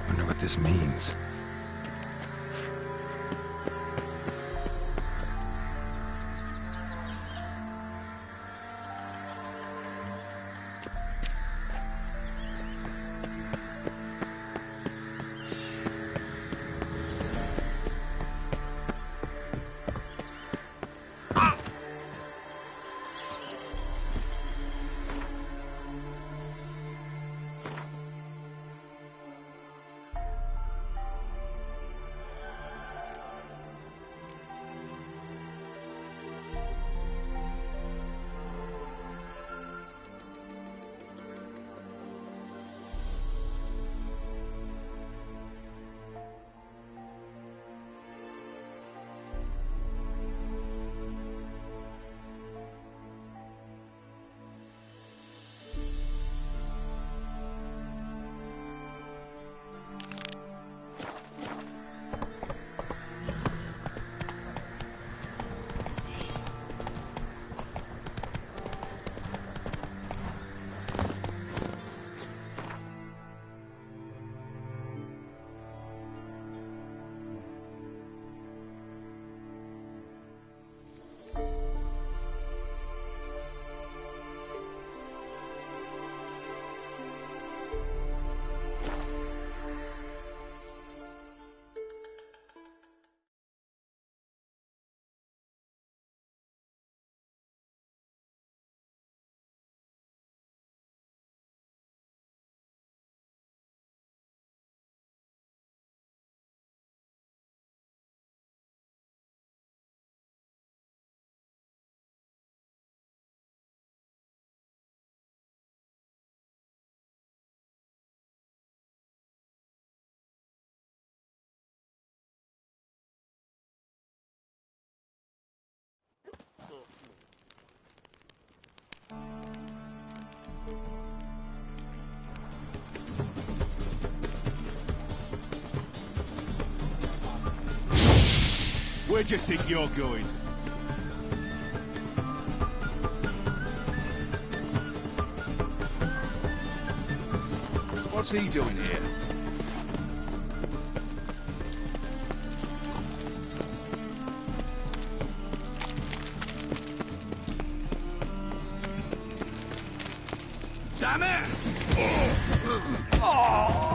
[SPEAKER 6] Wonder what this means.
[SPEAKER 2] Where do you think you're going? What's he doing here?
[SPEAKER 12] Damn it! Oh.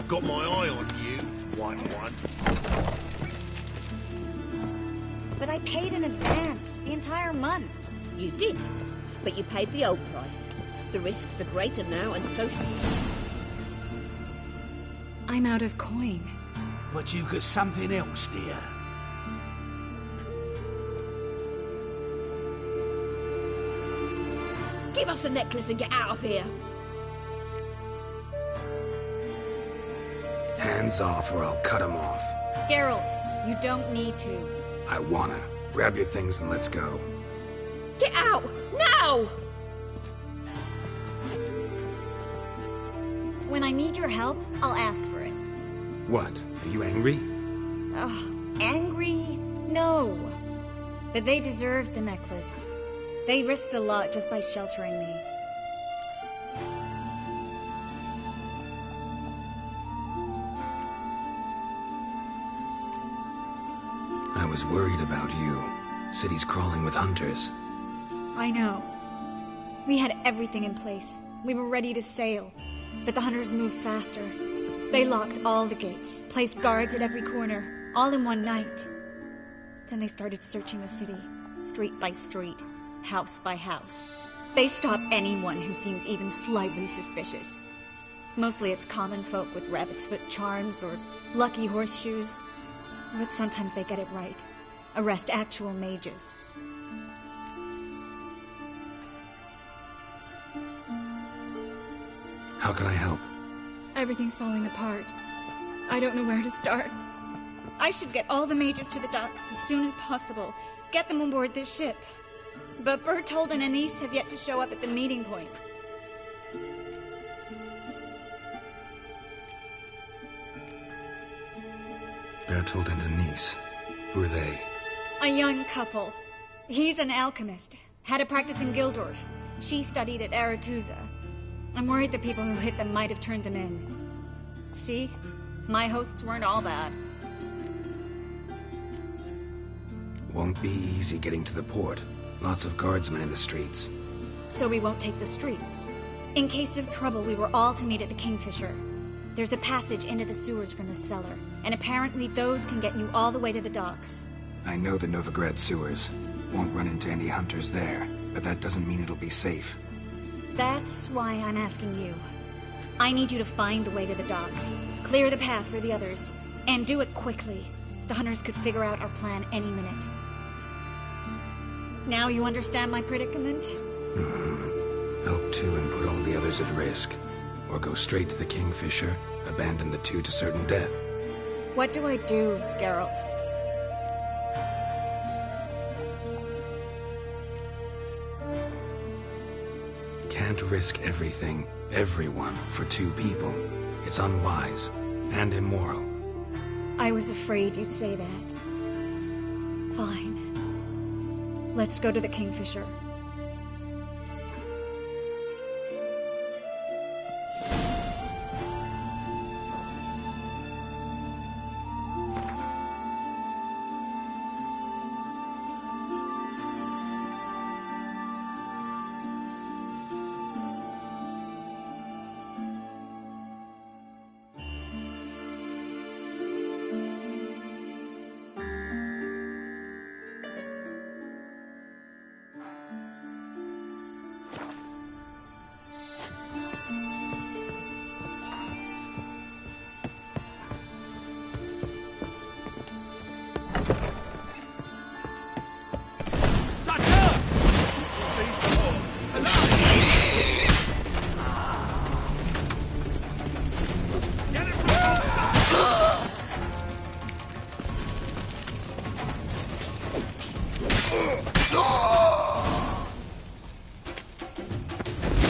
[SPEAKER 3] Got my eye on you, White One.
[SPEAKER 9] But I paid in advance, the entire month.
[SPEAKER 18] You did, but you paid the old price. The risks are greater now, and so...
[SPEAKER 23] I'm out of coin.
[SPEAKER 12] But you got something else, dear.
[SPEAKER 18] Give us the necklace and get out of here.
[SPEAKER 6] Hands off or I'll cut them off.
[SPEAKER 23] Geralt, you don't need to.
[SPEAKER 6] I wanna. Grab your things and let's go.
[SPEAKER 18] Get out! Now!
[SPEAKER 9] When I need your help, I'll ask for it.
[SPEAKER 6] What? Are you angry?
[SPEAKER 9] Angry? No. But they deserved the necklace. They risked a lot just by sheltering me.
[SPEAKER 6] I was worried about you. City's crawling with hunters.
[SPEAKER 9] I know. We had everything in place. We were ready to sail. But the hunters moved faster. They locked all the gates, placed guards at every corner, all in one night. Then they started searching the city, street by street, house by house. They stop anyone who seems even slightly suspicious. Mostly it's common folk with rabbit's foot charms or lucky horseshoes. But sometimes they get it right. Arrest actual mages.
[SPEAKER 6] How can I help?
[SPEAKER 9] Everything's falling apart. I don't know where to start. I should get all the mages to the docks as soon as possible. Get them on board this ship. But Bertold and Anise have yet to show up at the meeting point.
[SPEAKER 6] Bertold and Anise. Who are they?
[SPEAKER 9] A young couple. He's an alchemist. Had a practice in Gildorf. She studied at Aretusa. I'm worried the people who hit them might have turned them in. See? My hosts weren't all bad.
[SPEAKER 6] Won't be easy getting to the port. Lots of guardsmen in the streets.
[SPEAKER 9] So we won't take the streets. In case of trouble, we were all to meet at the Kingfisher. There's a passage into the sewers from the cellar, and apparently those can get you all the way to the docks.
[SPEAKER 6] I know the Novigrad sewers. Won't run into any hunters there, but that doesn't mean it'll be safe.
[SPEAKER 9] That's why I'm asking you. I need you to find the way to the docks, clear the path for the others, and do it quickly. The hunters could figure out our plan any minute. Now you understand my predicament?
[SPEAKER 6] Mm-hmm. Help two and put all the others at risk. Or go straight to the Kingfisher, abandon the two to certain death.
[SPEAKER 9] What do I do, Geralt?
[SPEAKER 6] Can't risk everything, everyone, for two people. It's unwise and immoral.
[SPEAKER 9] I was afraid you'd say that. Fine. Let's go to the Kingfisher.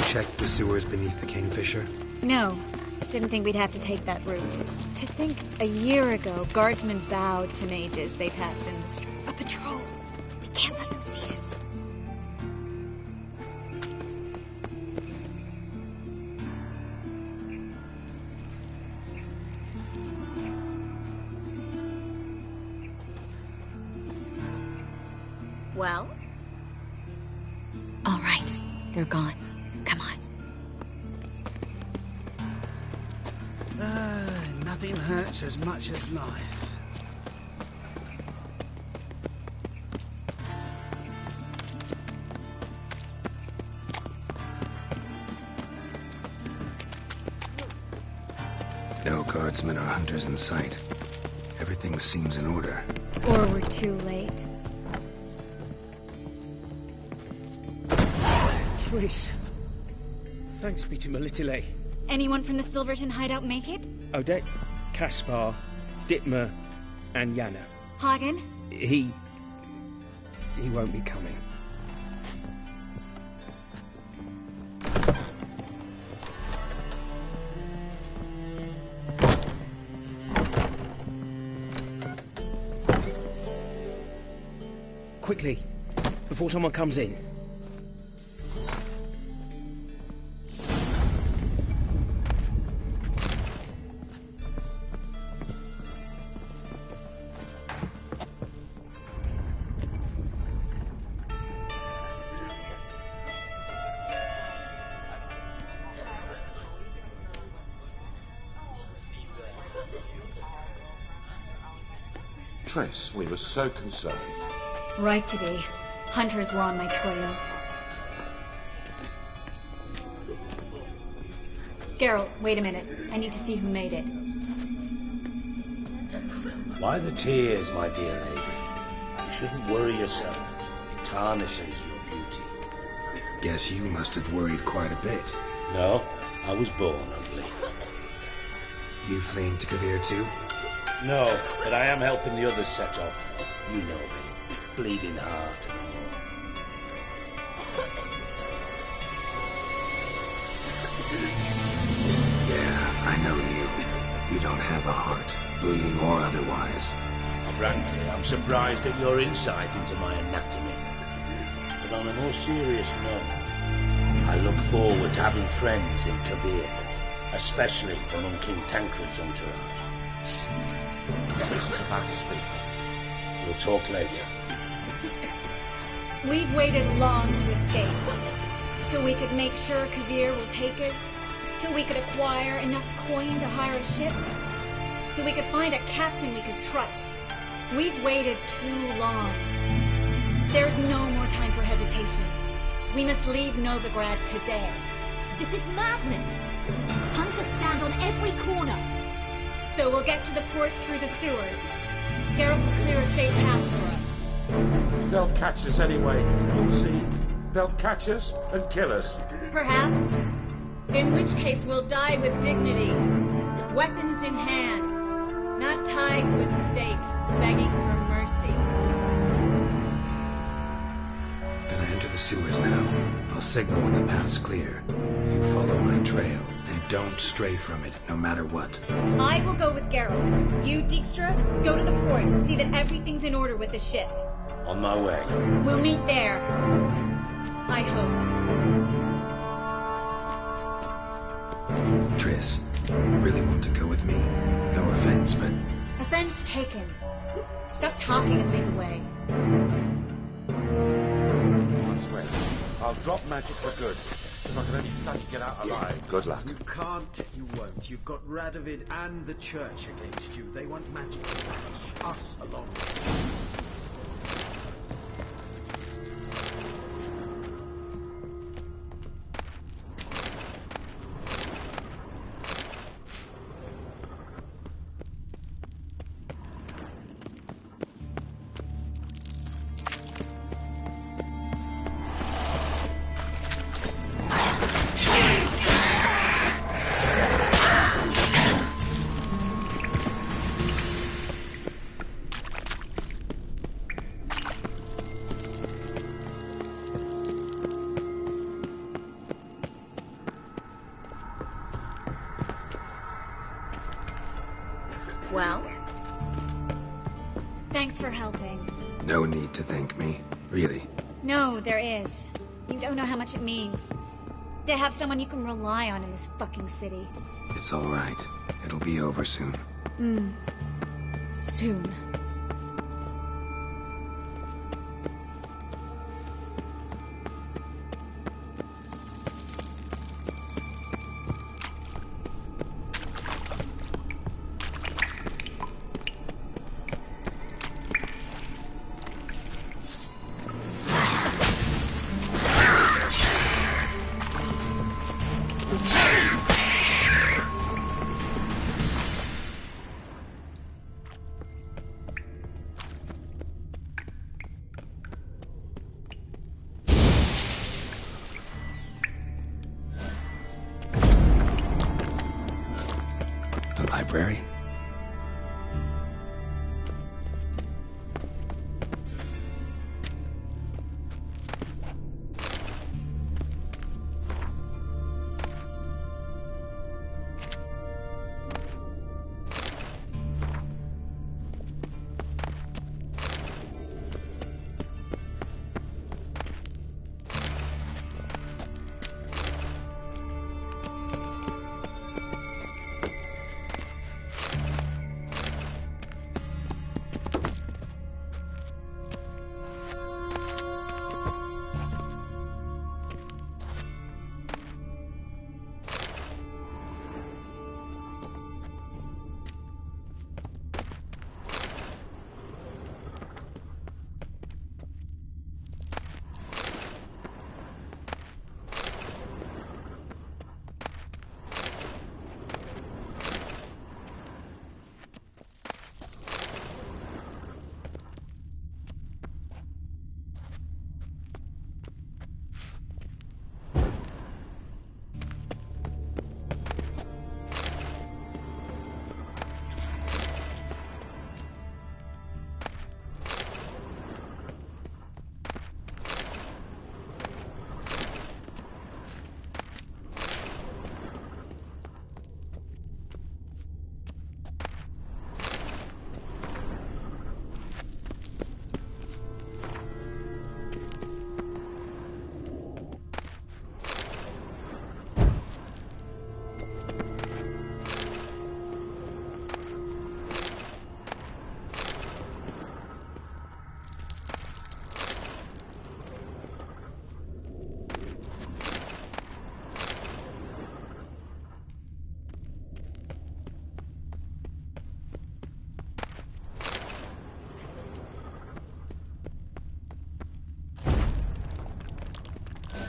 [SPEAKER 6] Checked the sewers beneath the Kingfisher?
[SPEAKER 9] No. Didn't think we'd have to take that route. To think a year ago, guardsmen vowed to mages they passed in the street. A patrol. We can't let them see us. Well? All right. They're gone. Come on.
[SPEAKER 12] Nothing hurts as much as life.
[SPEAKER 6] No guardsmen or hunters in sight. Everything seems in order.
[SPEAKER 9] Or we're too late.
[SPEAKER 16] Triss. Thanks be to Melitele.
[SPEAKER 9] Anyone from the Silverton hideout make it?
[SPEAKER 16] Odette, Caspar, Dittmar, and Yana.
[SPEAKER 9] Hagen?
[SPEAKER 16] He won't be coming. Quickly, before someone comes in.
[SPEAKER 2] Triss, we were so concerned.
[SPEAKER 9] Right to be. Hunters were on my trail. Geralt, wait a minute. I need to see who made it.
[SPEAKER 7] Why the tears, my dear lady? You shouldn't worry yourself. It tarnishes your beauty.
[SPEAKER 6] Guess you must have worried quite a bit.
[SPEAKER 7] No, I was born ugly.
[SPEAKER 6] You fleeing to Kavir too?
[SPEAKER 7] No, but I am helping the others set off. You know me. Bleeding heart and all.
[SPEAKER 6] Yeah, I know you. You don't have a heart, bleeding or otherwise.
[SPEAKER 7] Frankly, I'm surprised at your insight into my anatomy. But on a more serious note, I look forward to having friends in Kavir, especially among King Tancred's entourage.
[SPEAKER 2] Triss is about to speak.
[SPEAKER 7] We'll talk later.
[SPEAKER 9] We've waited long to escape. Till we could make sure Kavir will take us. Till we could acquire enough coin to hire a ship. Till we could find a captain we could trust. We've waited too long. There's no more time for hesitation. We must leave Novigrad today.
[SPEAKER 20] This is madness. Hunters stand on every corner.
[SPEAKER 9] So we'll get to the port through the sewers. Geralt will clear a safe path for us.
[SPEAKER 2] They'll catch us anyway. You'll see. They'll catch us and kill us.
[SPEAKER 9] Perhaps. In which case we'll die with dignity. Weapons in hand. Not tied to a stake, begging for mercy.
[SPEAKER 6] Gonna enter the sewers now. I'll signal when the path's clear. You follow my trail, and don't stray from it, no matter what.
[SPEAKER 9] I will go with Geralt. You, Dijkstra, go to the port and see that everything's in order with the ship.
[SPEAKER 7] On my way.
[SPEAKER 9] We'll meet there. I hope.
[SPEAKER 6] Triss, really want to go with me? No offense, but...
[SPEAKER 9] Offense taken. Stop talking and lead the way.
[SPEAKER 2] I swear, I'll drop magic for good. If I can only bloody get out alive. Good luck.
[SPEAKER 24] You can't, you won't. You've got Radovid and the Church against you. They want magic to banish us along with
[SPEAKER 9] Well? Thanks for helping.
[SPEAKER 6] No need to thank me, really.
[SPEAKER 9] No, there is. You don't know how much it means. To have someone you can rely on in this fucking city.
[SPEAKER 6] It's all right. It'll be over soon.
[SPEAKER 9] Soon.
[SPEAKER 6] Library?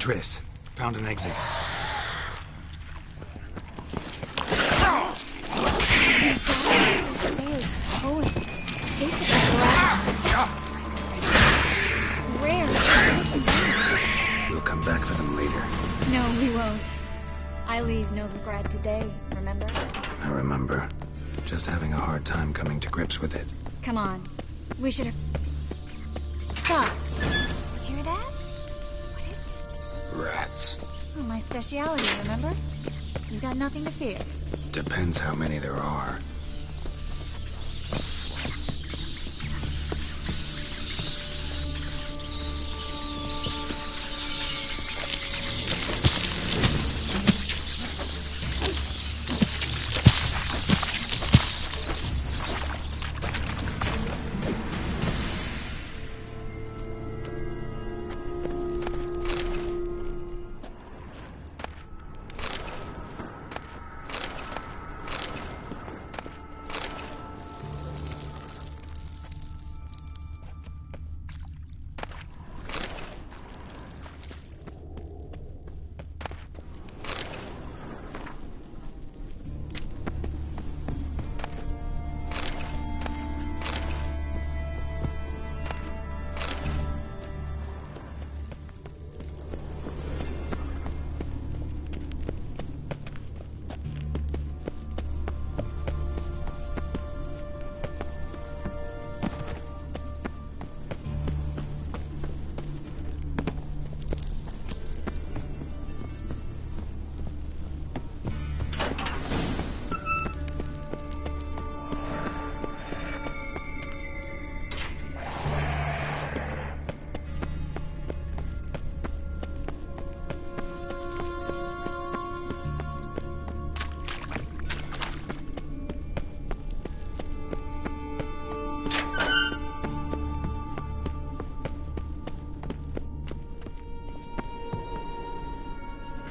[SPEAKER 6] Triss, found an exit.
[SPEAKER 9] Sayers' poems. Jacob rare.
[SPEAKER 6] We'll come back for them later.
[SPEAKER 9] No, we won't. I leave Novigrad today, remember?
[SPEAKER 6] I remember. Just having a hard time coming to grips with it.
[SPEAKER 9] Come on. We should... Stop. Hear that? What is it?
[SPEAKER 6] Rats.
[SPEAKER 9] Oh, my speciality, remember? You got nothing to fear.
[SPEAKER 6] Depends how many there are.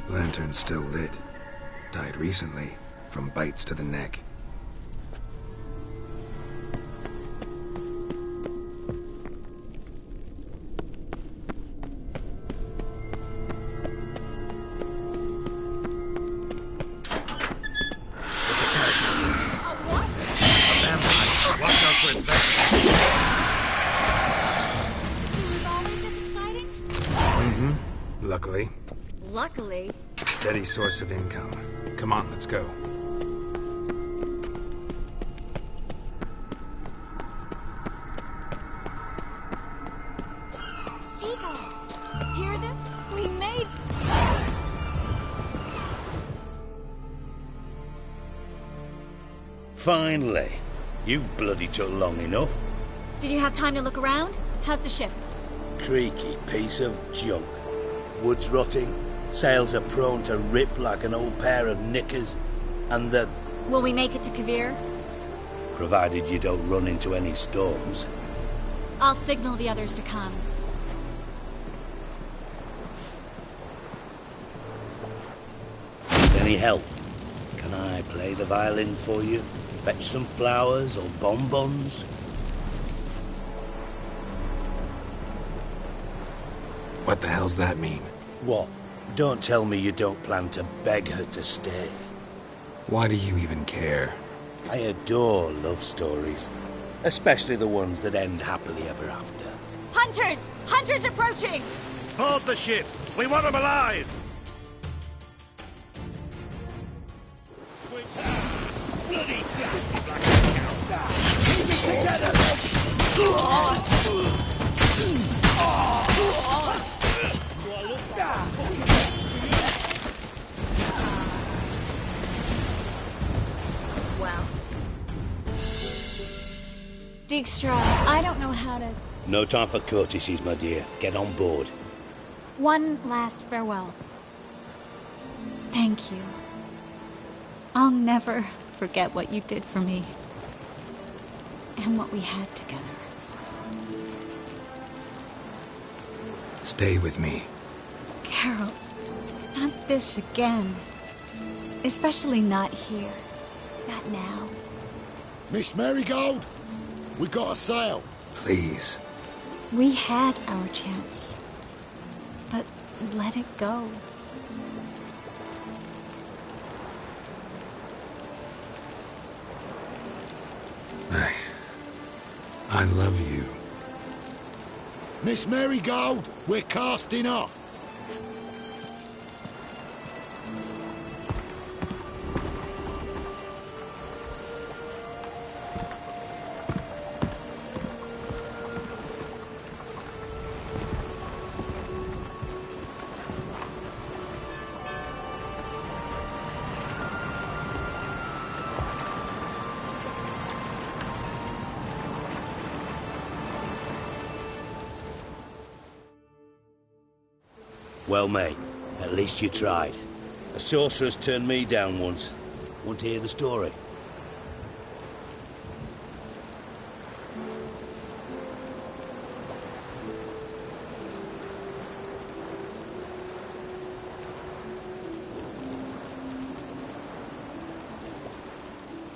[SPEAKER 6] Lantern's still lit. Died recently, from bites to the neck.
[SPEAKER 2] It's a character. What? A vampire. Watch out for its venom.
[SPEAKER 9] Seems always this exciting?
[SPEAKER 6] Mm-hmm. Luckily.
[SPEAKER 9] Luckily.
[SPEAKER 6] Steady source of income. Come on, let's go.
[SPEAKER 9] Seagulls. Hear them? We made...
[SPEAKER 7] Finally. You bloody took long enough.
[SPEAKER 9] Did you have time to look around? How's the ship?
[SPEAKER 7] Creaky piece of junk. Wood's rotting. Sails are prone to rip like an old pair of knickers. And the...
[SPEAKER 9] Will we make it to Kavir?
[SPEAKER 7] Provided you don't run into any storms.
[SPEAKER 9] I'll signal the others to come.
[SPEAKER 7] Any help? Can I play the violin for you? Fetch some flowers or bonbons?
[SPEAKER 6] What the hell's that mean?
[SPEAKER 7] What? Don't tell me you don't plan to beg her to stay.
[SPEAKER 6] Why do you even care?
[SPEAKER 7] I adore love stories. Especially the ones that end happily ever after.
[SPEAKER 9] Hunters! Hunters approaching!
[SPEAKER 2] Hold the ship! We want them alive!
[SPEAKER 4] Bloody bastard like a cow! Keep it together!
[SPEAKER 9] Well. Dijkstra, I don't know how to...
[SPEAKER 7] No time for courtesies, my dear. Get on board.
[SPEAKER 9] One last farewell. Thank you. I'll never forget what you did for me. And what we had together.
[SPEAKER 6] Stay with me.
[SPEAKER 9] Geralt, not this again. Especially not here. Not now.
[SPEAKER 21] Miss Marigold, we got a sail.
[SPEAKER 6] Please.
[SPEAKER 9] We had our chance. But let it go.
[SPEAKER 6] I love you.
[SPEAKER 21] Miss Marigold, we're casting off.
[SPEAKER 7] Well, mate, at least you tried. A sorcerer's turned me down once. Want to hear the story?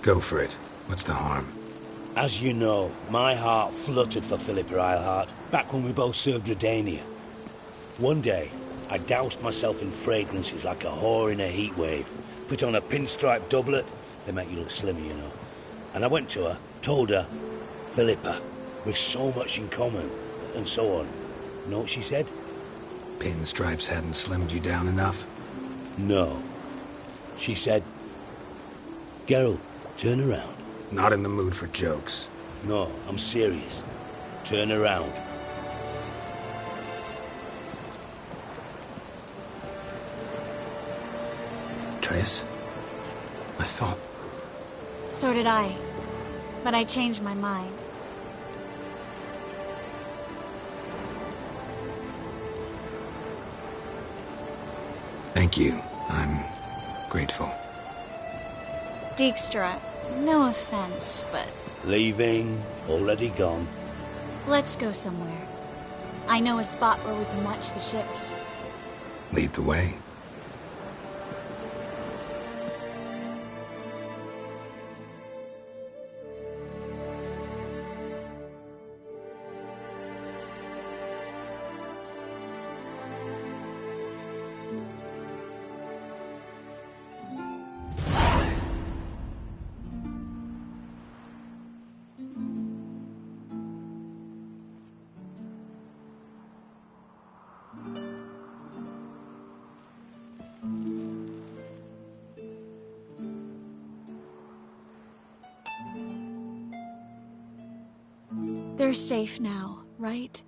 [SPEAKER 6] Go for it. What's the harm?
[SPEAKER 7] As you know, my heart fluttered for Philippa Eilhart back when we both served Redania. One day, I doused myself in fragrances like a whore in a heat wave. Put on a pinstripe doublet. They make you look slimmer, you know. And I went to her, told her, Philippa, we've so much in common, and so on. You know what she said?
[SPEAKER 6] Pinstripes hadn't slimmed you down enough?
[SPEAKER 7] No. She said, Geralt, turn around.
[SPEAKER 6] Not in the mood for jokes.
[SPEAKER 7] No, I'm serious. Turn around.
[SPEAKER 6] Triss? I thought...
[SPEAKER 9] So did I. But I changed my mind.
[SPEAKER 6] Thank you. I'm grateful.
[SPEAKER 9] Dijkstra, no offense, but...
[SPEAKER 7] Leaving, already gone.
[SPEAKER 9] Let's go somewhere. I know a spot where we can watch the ships.
[SPEAKER 6] Lead the way.
[SPEAKER 9] They're safe now, right?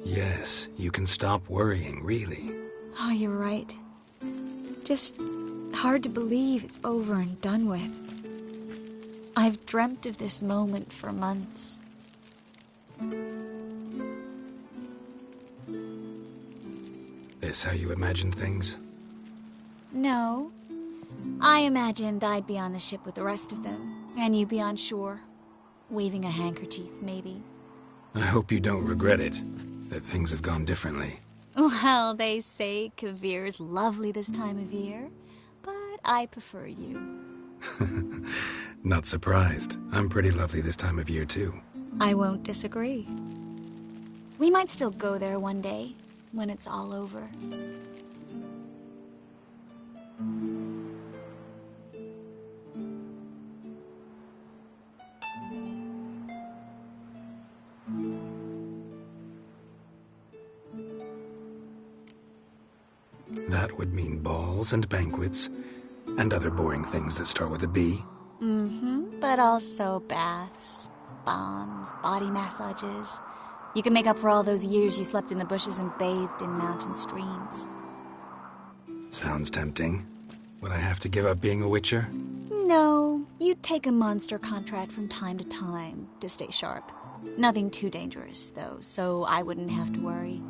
[SPEAKER 6] Yes, you can stop worrying, really.
[SPEAKER 9] Oh, you're right. Just hard to believe it's over and done with. I've dreamt of this moment for months.
[SPEAKER 6] This how you imagined things?
[SPEAKER 9] No. I imagined I'd be on the ship with the rest of them, and you'd be on shore. Waving a handkerchief, maybe.
[SPEAKER 6] I hope you don't regret it, that things have gone differently.
[SPEAKER 9] Well, they say Kavir's lovely this time of year, but I prefer you.
[SPEAKER 6] Not surprised. I'm pretty lovely this time of year, too.
[SPEAKER 9] I won't disagree. We might still go there one day, when it's all over.
[SPEAKER 6] That would mean balls and banquets, and other boring things that start with a B.
[SPEAKER 9] Mm-hmm, but also baths, bombs, body massages. You can make up for all those years you slept in the bushes and bathed in mountain streams.
[SPEAKER 6] Sounds tempting. Would I have to give up being a witcher?
[SPEAKER 9] No, you'd take a monster contract from time to time to stay sharp. Nothing too dangerous, though, so I wouldn't have to worry.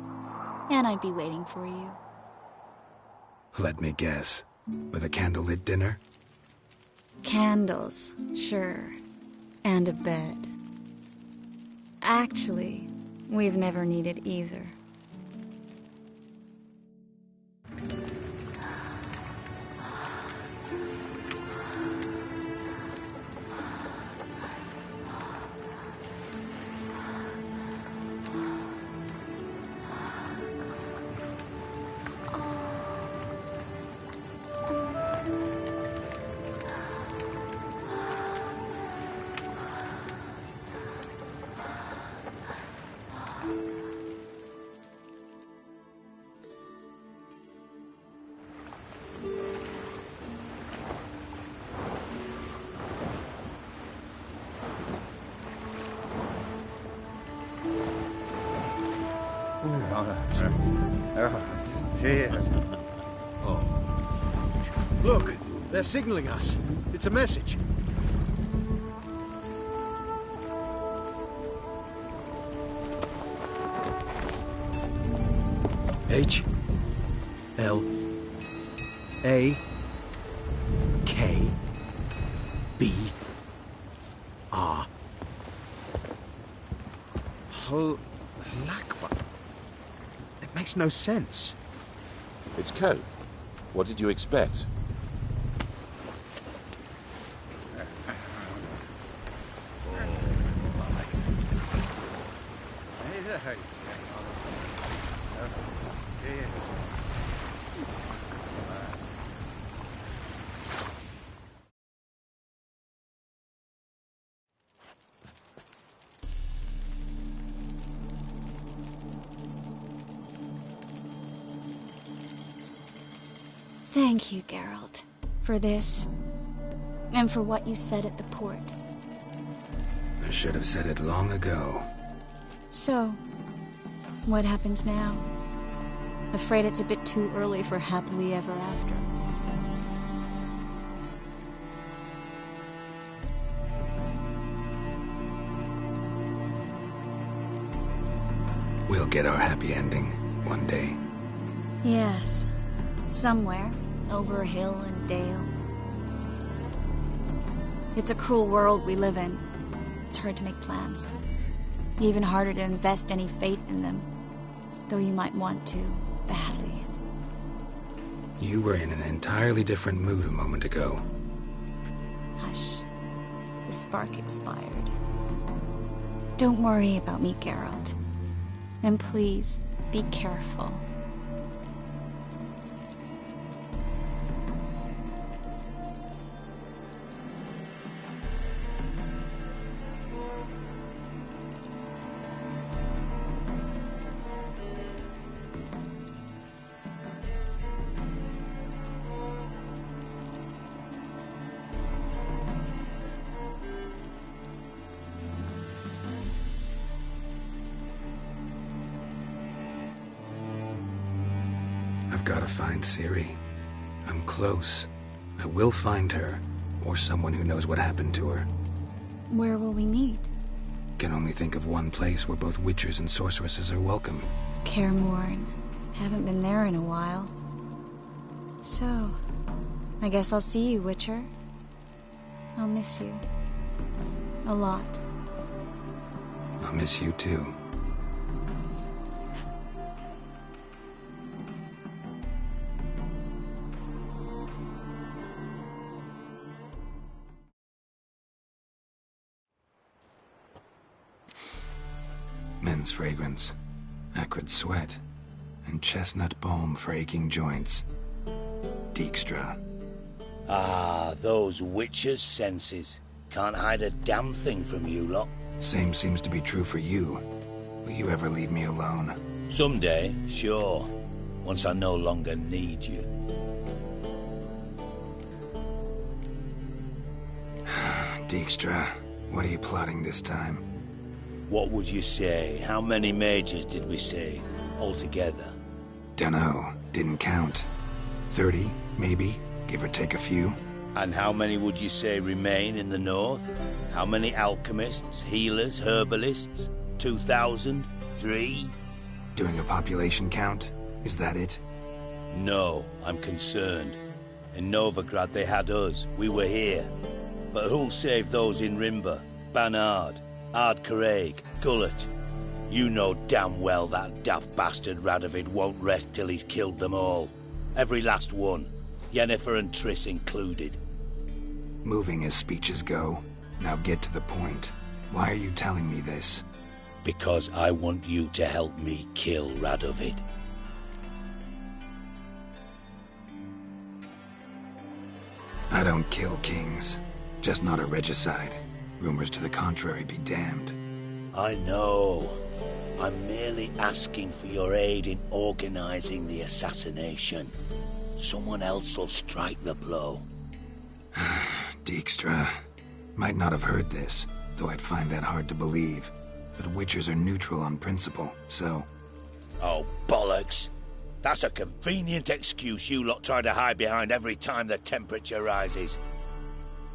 [SPEAKER 9] And I'd be waiting for you.
[SPEAKER 6] Let me guess. With a candlelit dinner?
[SPEAKER 9] Candles, sure. And a bed. Actually, we've never needed either.
[SPEAKER 24] Look, they're signaling us. It's a message. H L A K B R. Lakba. It makes no sense.
[SPEAKER 2] It's code. What did you expect?
[SPEAKER 9] Thank you, Geralt, for this, and for what you said at the port.
[SPEAKER 6] I should have said it long ago.
[SPEAKER 9] So, what happens now? Afraid it's a bit too early for happily ever after.
[SPEAKER 6] We'll get our happy ending one day.
[SPEAKER 9] Yes, somewhere, over hill and dale. It's a cruel world we live in. It's hard to make plans. Even harder to invest any faith in them. Though you might want to, badly.
[SPEAKER 6] You were in an entirely different mood a moment ago.
[SPEAKER 9] Hush. The spark expired. Don't worry about me, Geralt. And please, be careful.
[SPEAKER 6] I've got to find Ciri. I'm close. I will find her, or someone who knows what happened to her.
[SPEAKER 9] Where will we meet?
[SPEAKER 6] Can only think of one place where both witchers and sorceresses are welcome.
[SPEAKER 9] Kaer Morhen. Haven't been there in a while. So, I guess I'll see you, Witcher. I'll miss you. A lot.
[SPEAKER 6] I'll miss you too. Men's fragrance, acrid sweat, and chestnut balm for aching joints. Dijkstra.
[SPEAKER 7] Ah, those witches' senses. Can't hide a damn thing from you lot.
[SPEAKER 6] Same seems to be true for you. Will you ever leave me alone?
[SPEAKER 7] Someday, sure. Once I no longer need you.
[SPEAKER 6] Dijkstra, what are you plotting this time?
[SPEAKER 7] What would you say? How many mages did we say, altogether?
[SPEAKER 6] Dunno. Didn't count. 30, maybe, give or take a few.
[SPEAKER 7] And how many would you say remain in the north? How many alchemists, healers, herbalists? 2,000? 3?
[SPEAKER 6] Doing a population count? Is that it?
[SPEAKER 7] No, I'm concerned. In Novigrad they had us. We were here. But who'll save those in Rimba? Banard? Ardcaraig, Gullet. You know damn well that daft bastard Radovid won't rest till he's killed them all. Every last one. Yennefer and Triss included.
[SPEAKER 6] Moving as speeches go. Now get to the point. Why are you telling me this?
[SPEAKER 7] Because I want you to help me kill Radovid.
[SPEAKER 6] I don't kill kings. Just not a regicide. Rumors to the contrary be damned.
[SPEAKER 7] I know. I'm merely asking for your aid in organizing the assassination. Someone else will strike the blow.
[SPEAKER 6] Dijkstra. Might not have heard this, though I'd find that hard to believe. But witchers are neutral on principle, so...
[SPEAKER 7] Oh, bollocks. That's a convenient excuse you lot try to hide behind every time the temperature rises.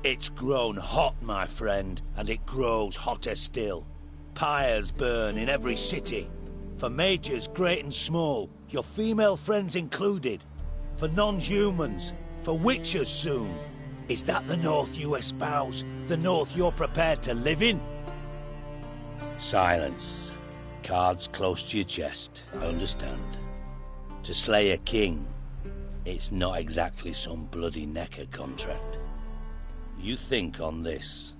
[SPEAKER 7] It's grown hot, my friend, and it grows hotter still. Pyres burn in every city. For majors great and small, your female friends included. For non-humans, for witchers soon. Is that the North you espouse? The North you're prepared to live in? Silence. Cards close to your chest, I understand. To slay a king, it's not exactly some bloody necker contract. You think on this.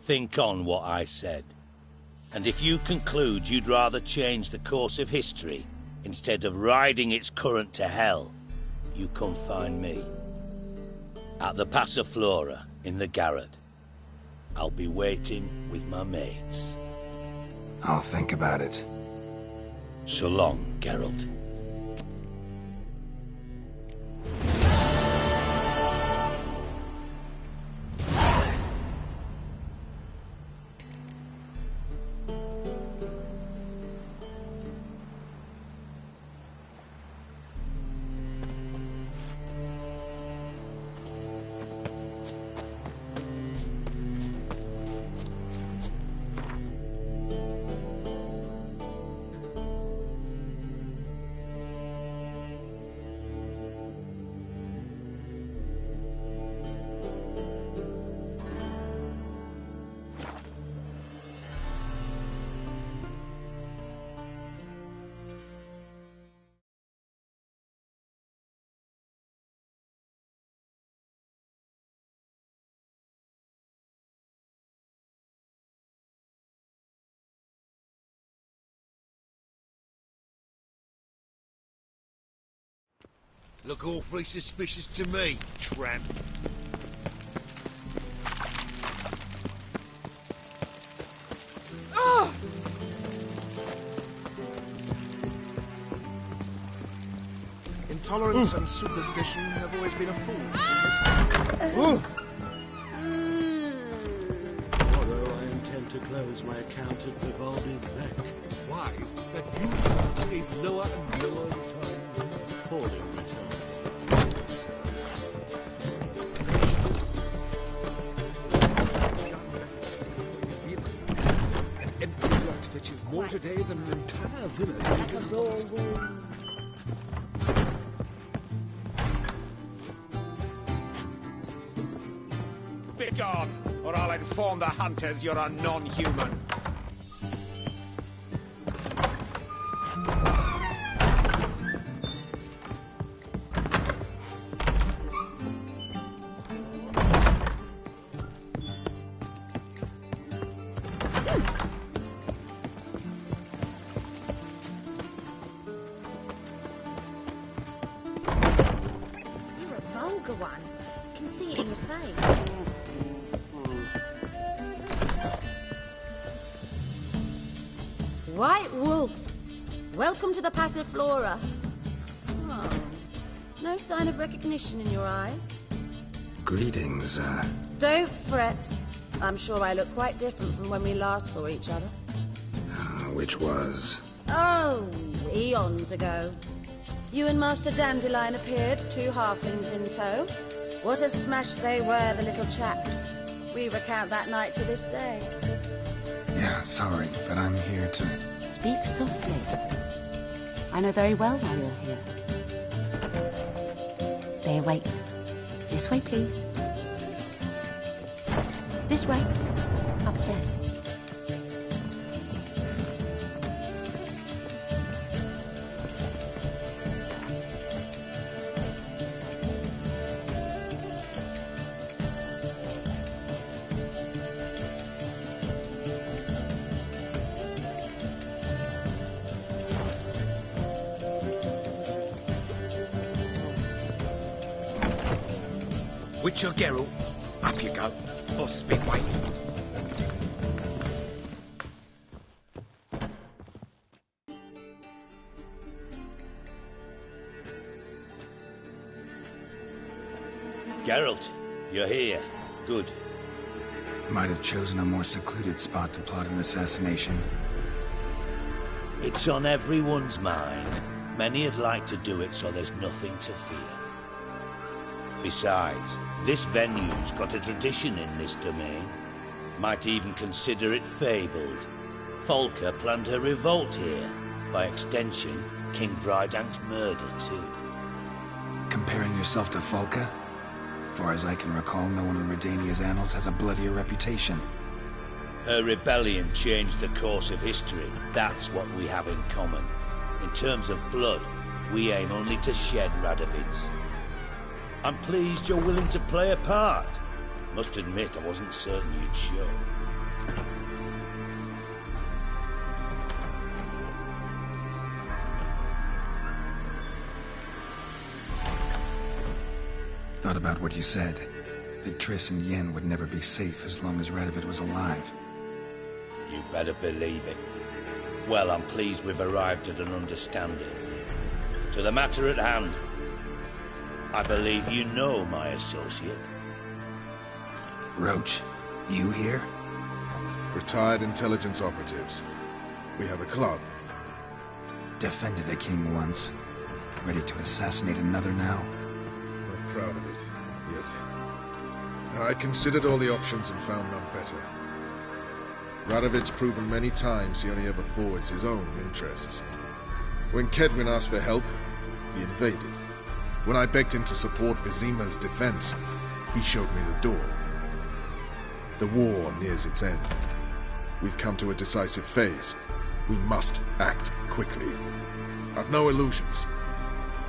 [SPEAKER 7] Think on what I said. And if you conclude you'd rather change the course of history instead of riding its current to hell, you come find me. At the Passiflora in the Garrett. I'll be waiting with my mates.
[SPEAKER 6] I'll think about it.
[SPEAKER 7] So long, Geralt.
[SPEAKER 12] Look awfully suspicious to me, tramp.
[SPEAKER 15] Ah!
[SPEAKER 24] Intolerance and superstition have always been a force.
[SPEAKER 1] Tomorrow I intend to close my account at Vivaldi's bank. Wise that youth is lower and lower returns, falling returns.
[SPEAKER 24] Empty rat fetches more today than an entire village.
[SPEAKER 5] Begone, or I'll inform the hunters you're a non-human.
[SPEAKER 18] You're a vulgar one. I can see it in your face.
[SPEAKER 11] White Wolf, welcome to the Passiflora. Oh, no sign of recognition in your eyes.
[SPEAKER 6] Greetings,
[SPEAKER 11] Don't fret. I'm sure I look quite different from when we last saw each other.
[SPEAKER 6] which was...
[SPEAKER 11] Oh, eons ago. You and Master Dandelion appeared, two halflings in tow. What a smash they were, the little chaps. We recount that night to this day.
[SPEAKER 6] Yeah, sorry, but I'm here to...
[SPEAKER 11] Speak softly. I know very well why you're here. There, wait. This way, please. This way. Upstairs.
[SPEAKER 5] Witcher Geralt, up you go. Boss has been waiting.
[SPEAKER 7] Geralt, you're here. Good.
[SPEAKER 6] Might have chosen a more secluded spot to plot an assassination.
[SPEAKER 7] It's on everyone's mind. Many would like to do it, so there's nothing to fear. Besides, this venue's got a tradition in this domain. Might even consider it fabled. Folker planned her revolt here. By extension, King Vrydank's murder, too.
[SPEAKER 6] Comparing yourself to Folka? Far as I can recall, no one in Redania's annals has a bloodier reputation.
[SPEAKER 7] Her rebellion changed the course of history. That's what we have in common. In terms of blood, we aim only to shed Radovid's. I'm pleased you're willing to play a part. Must admit, I wasn't certain you'd show.
[SPEAKER 6] Thought about what you said. That Triss and Yen would never be safe as long as Radovid was alive.
[SPEAKER 7] You better believe it. Well, I'm pleased we've arrived at an understanding. To the matter at hand. I believe you know my associate.
[SPEAKER 6] Roach, you here?
[SPEAKER 8] Retired intelligence operatives. We have a club.
[SPEAKER 6] Defended a king once. Ready to assassinate another now?
[SPEAKER 8] Not proud of it, yet. I considered all the options and found none better. Radovid's proven many times he only ever forwards his own interests. When Kedwin asked for help, he invaded. When I begged him to support Vizima's defense, he showed me the door. The war nears its end. We've come to a decisive phase. We must act quickly. I've no illusions.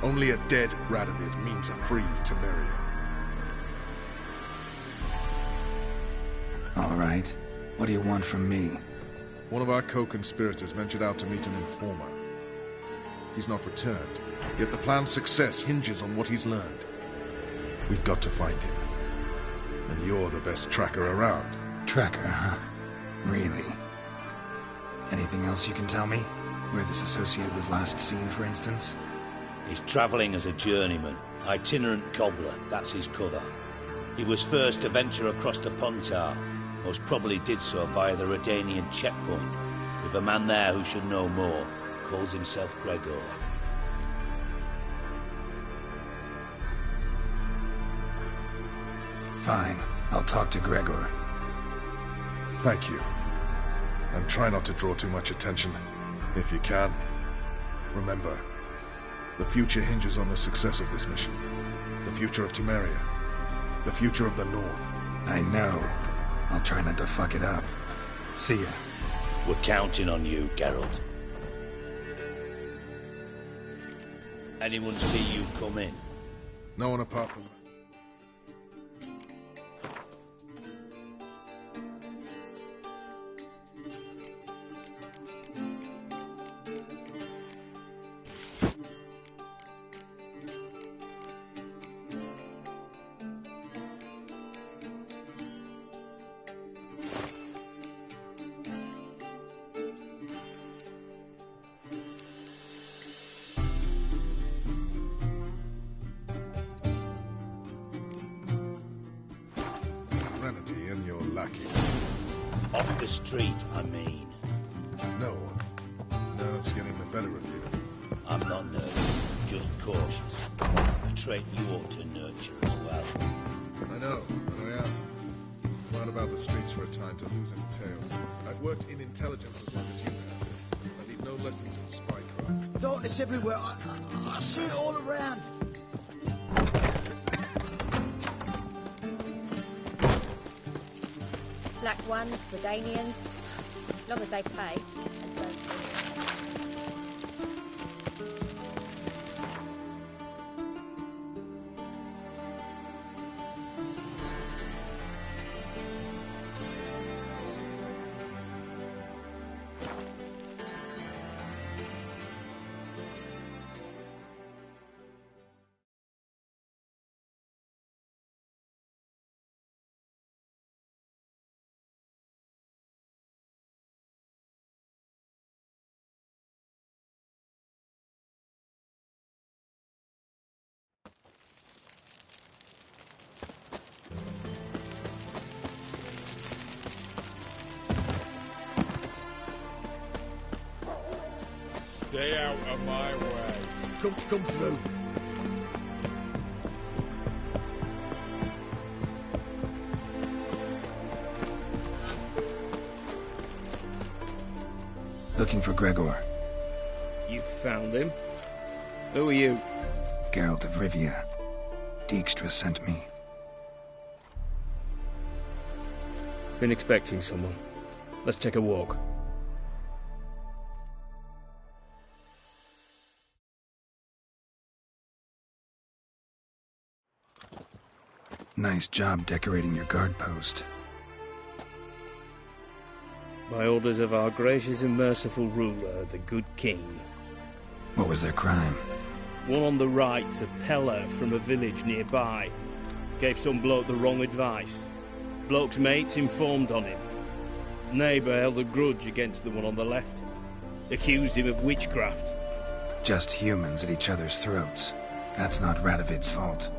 [SPEAKER 8] Only a dead Radovid means a free Temeria.
[SPEAKER 6] All right. What do you want from me?
[SPEAKER 8] One of our co-conspirators ventured out to meet an informer. He's not returned, yet the plan's success hinges on what he's learned. We've got to find him. And you're the best tracker around.
[SPEAKER 6] Tracker, huh? Really? Anything else you can tell me? Where this associate was last seen, for instance?
[SPEAKER 7] He's travelling as a journeyman. Itinerant cobbler, that's his cover. He was first to venture across the Pontar. Most probably did so via the Redanian checkpoint, with a man there who should know more. Calls himself Gregor.
[SPEAKER 6] Fine. I'll talk to Gregor.
[SPEAKER 8] Thank you. And try not to draw too much attention, if you can. Remember, the future hinges on the success of this mission. The future of Temeria. The future of the North.
[SPEAKER 6] I know. I'll try not to fuck it up. See ya.
[SPEAKER 7] We're counting on you, Geralt. Anyone see you come in?
[SPEAKER 8] No one apart from... Serenity and your lackey.
[SPEAKER 7] Off the street, I mean.
[SPEAKER 8] No. Nerves getting the better of you.
[SPEAKER 7] I'm not nervous, just cautious. A trait you ought to nurture as well.
[SPEAKER 8] I know, and I am. Glad about the streets for a time to lose any tales. I've worked in intelligence as long as you have. I need no lessons in spycraft.
[SPEAKER 21] Darkness everywhere. I see it all around.
[SPEAKER 10] Black ones, Redanians, as long as they pay.
[SPEAKER 5] Stay out of my way.
[SPEAKER 21] Come through.
[SPEAKER 6] Looking for Gregor.
[SPEAKER 13] You found him? Who are you?
[SPEAKER 6] Geralt of Rivia. Dijkstra sent me.
[SPEAKER 13] Been expecting someone. Let's take a walk.
[SPEAKER 6] Nice job decorating your guard post.
[SPEAKER 13] By orders of our gracious and merciful ruler, the good king.
[SPEAKER 6] What was their crime?
[SPEAKER 13] One on the right, a peller from a village nearby. Gave some bloke the wrong advice. Bloke's mates informed on him. Neighbour held a grudge against the one on the left. Accused him of witchcraft.
[SPEAKER 6] Just humans at each other's throats. That's not Radovid's fault.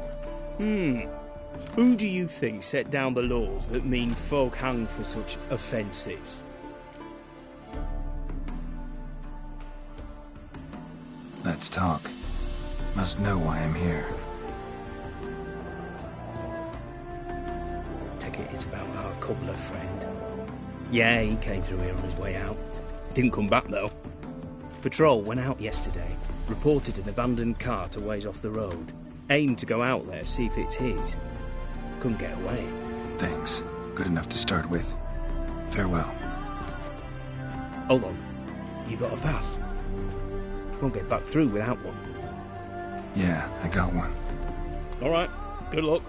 [SPEAKER 13] Who do you think set down the laws that mean folk hang for such offences?
[SPEAKER 6] Let's talk. Must know why I'm here.
[SPEAKER 13] Take it it's about our cobbler friend. Yeah, he came through here on his way out. Didn't come back, though. Patrol went out yesterday, reported an abandoned cart a ways off the road. Aimed to go out there, see if it's his. Couldn't get away.
[SPEAKER 6] Thanks. Good enough to start with. Farewell.
[SPEAKER 13] Hold on. You got a pass? Won't get back through without one.
[SPEAKER 6] Yeah, I got one.
[SPEAKER 13] All right. Good luck.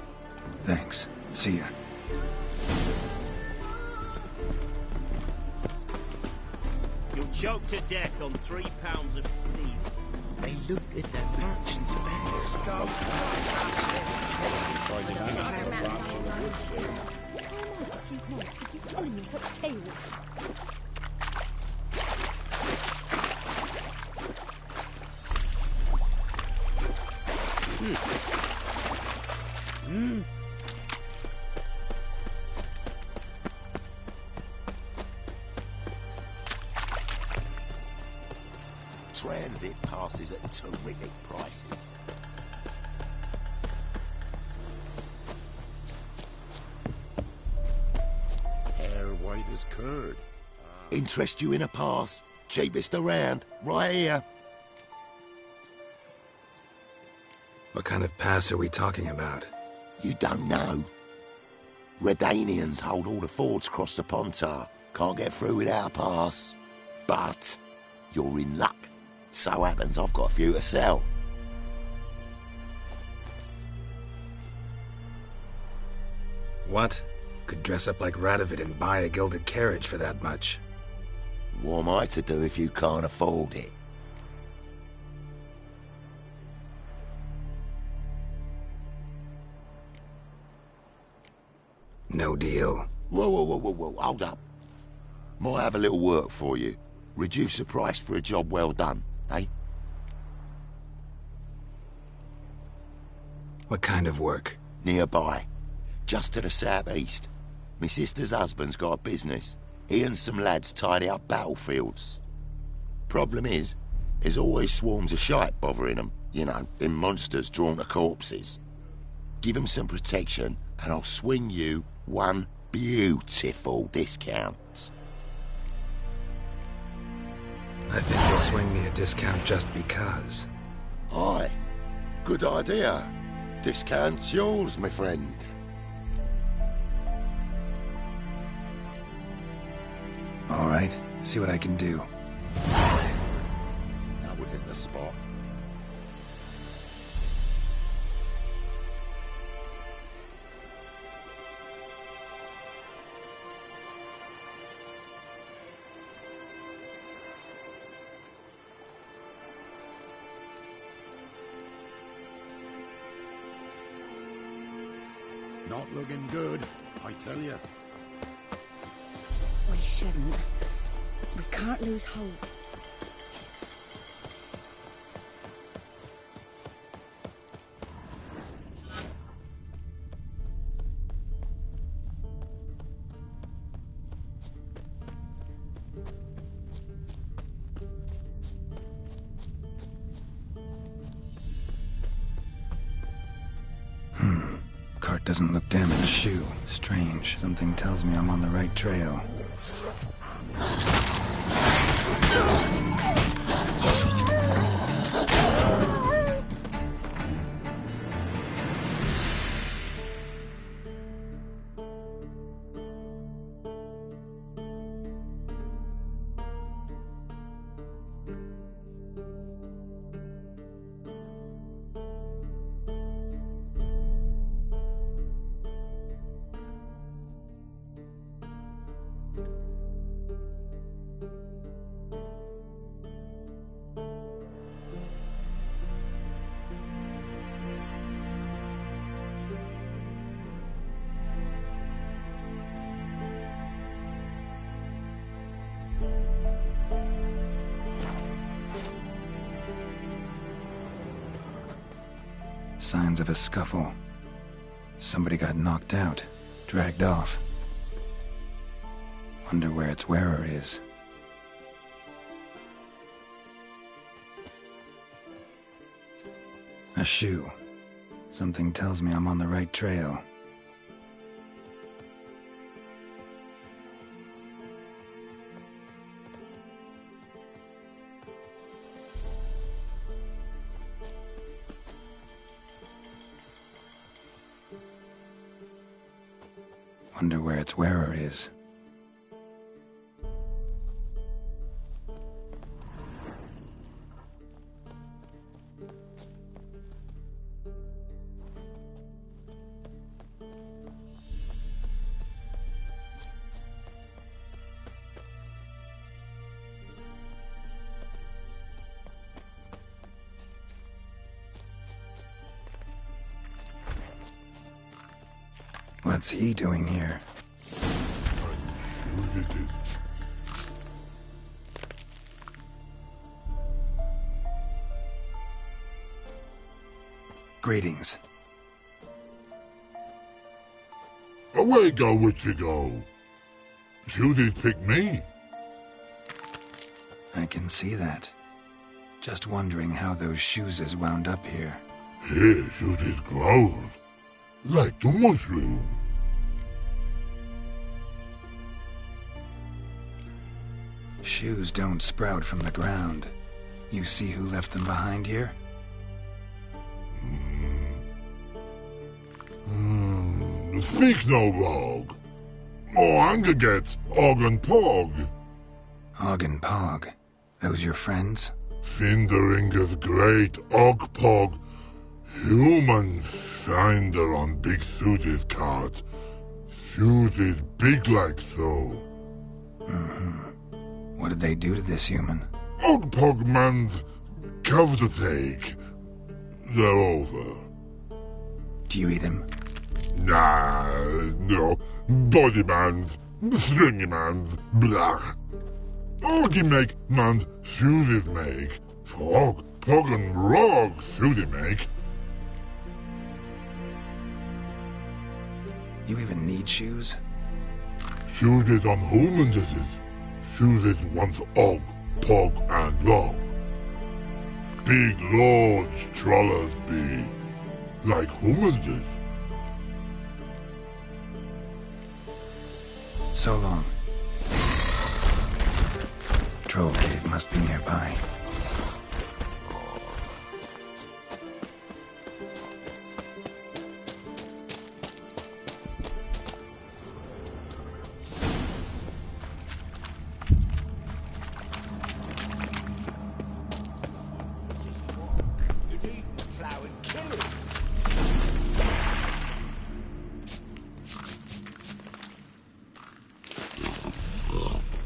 [SPEAKER 6] Thanks. See ya.
[SPEAKER 16] You'll choke to death on 3 pounds of steel. They look at their merchant's bags. Go.
[SPEAKER 20] You telling me such tales?
[SPEAKER 14] Transit passes at terrific prices.
[SPEAKER 12] Hair white as curd.
[SPEAKER 14] Interest you in a pass? Cheapest around, right here.
[SPEAKER 6] What kind of pass are we talking about?
[SPEAKER 14] You don't know. Redanians hold all the fords across the Pontar. Can't get through without a pass. But you're in luck. So happens I've got a few to sell.
[SPEAKER 6] What? Could dress up like Radovid and buy a gilded carriage for that much.
[SPEAKER 14] What am I to do if you can't afford it?
[SPEAKER 6] No deal.
[SPEAKER 14] Whoa, hold up. Might have a little work for you. Reduce the price for a job well done, eh?
[SPEAKER 6] What kind of work?
[SPEAKER 14] Nearby. Just to the southeast. My sister's husband's got a business. He and some lads tidy up battlefields. Problem is, there's always swarms of shite bothering them. You know, them monsters drawn to corpses. Give them some protection, and I'll swing you one beautiful discount.
[SPEAKER 6] I think you'll swing me a discount just because.
[SPEAKER 14] Aye. Good idea. Discount's yours, my friend.
[SPEAKER 6] All right, see what I can do.
[SPEAKER 14] That would hit the spot.
[SPEAKER 12] Not looking good, I tell you.
[SPEAKER 18] We shouldn't. We can't lose hope.
[SPEAKER 6] doesn't look damaged. Shoe. Strange. Something tells me I'm on the right trail. Signs of a scuffle. Somebody got knocked out, dragged off. Wonder where its wearer is. A shoe. Something tells me I'm on the right trail. Wonder where its wearer is. What's he doing here? Greetings.
[SPEAKER 3] Away go with you go. You did pick me.
[SPEAKER 6] I can see that. Just wondering how those shoes is wound up here.
[SPEAKER 3] Here you did grow. Like the mushroom.
[SPEAKER 6] Shoes don't sprout from the ground. You see who left them behind here?
[SPEAKER 3] Speak no log. More anger gets Og and Pog.
[SPEAKER 6] Og and Pog? Those your friends?
[SPEAKER 3] Finderinger's great Og Pog. Human finder on big suited cart. Suited big like so.
[SPEAKER 6] What did they do to this human?
[SPEAKER 3] Og Pog man's cover to take. They're over.
[SPEAKER 6] Do you eat him?
[SPEAKER 3] Nah, no. Body man's, stringy man's, blach. Oggy make man's suited make. Frog, Pog and Rog suited make.
[SPEAKER 6] You even need shoes?
[SPEAKER 3] Suited on humans is it. Suited once Og, Pog and Rog. Big lords trollers be. Like humans is.
[SPEAKER 6] So long. Troll cave must be nearby.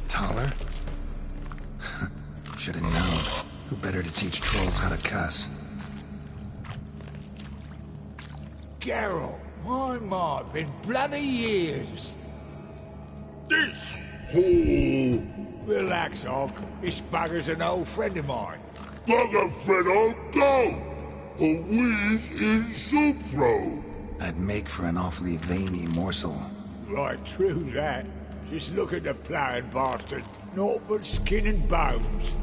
[SPEAKER 6] Taller? Should have known. Who better to teach trolls how to cuss?
[SPEAKER 12] Geralt, my, been bloody years.
[SPEAKER 3] This hole.
[SPEAKER 12] Relax, Og. This bugger's an old friend of mine.
[SPEAKER 3] Bugger friend I'll go. A wheeze in soup throw.
[SPEAKER 6] I'd make for an awfully veiny morsel.
[SPEAKER 12] Right, true that. Just look at the ploughing bastard. Naught but skin and bones.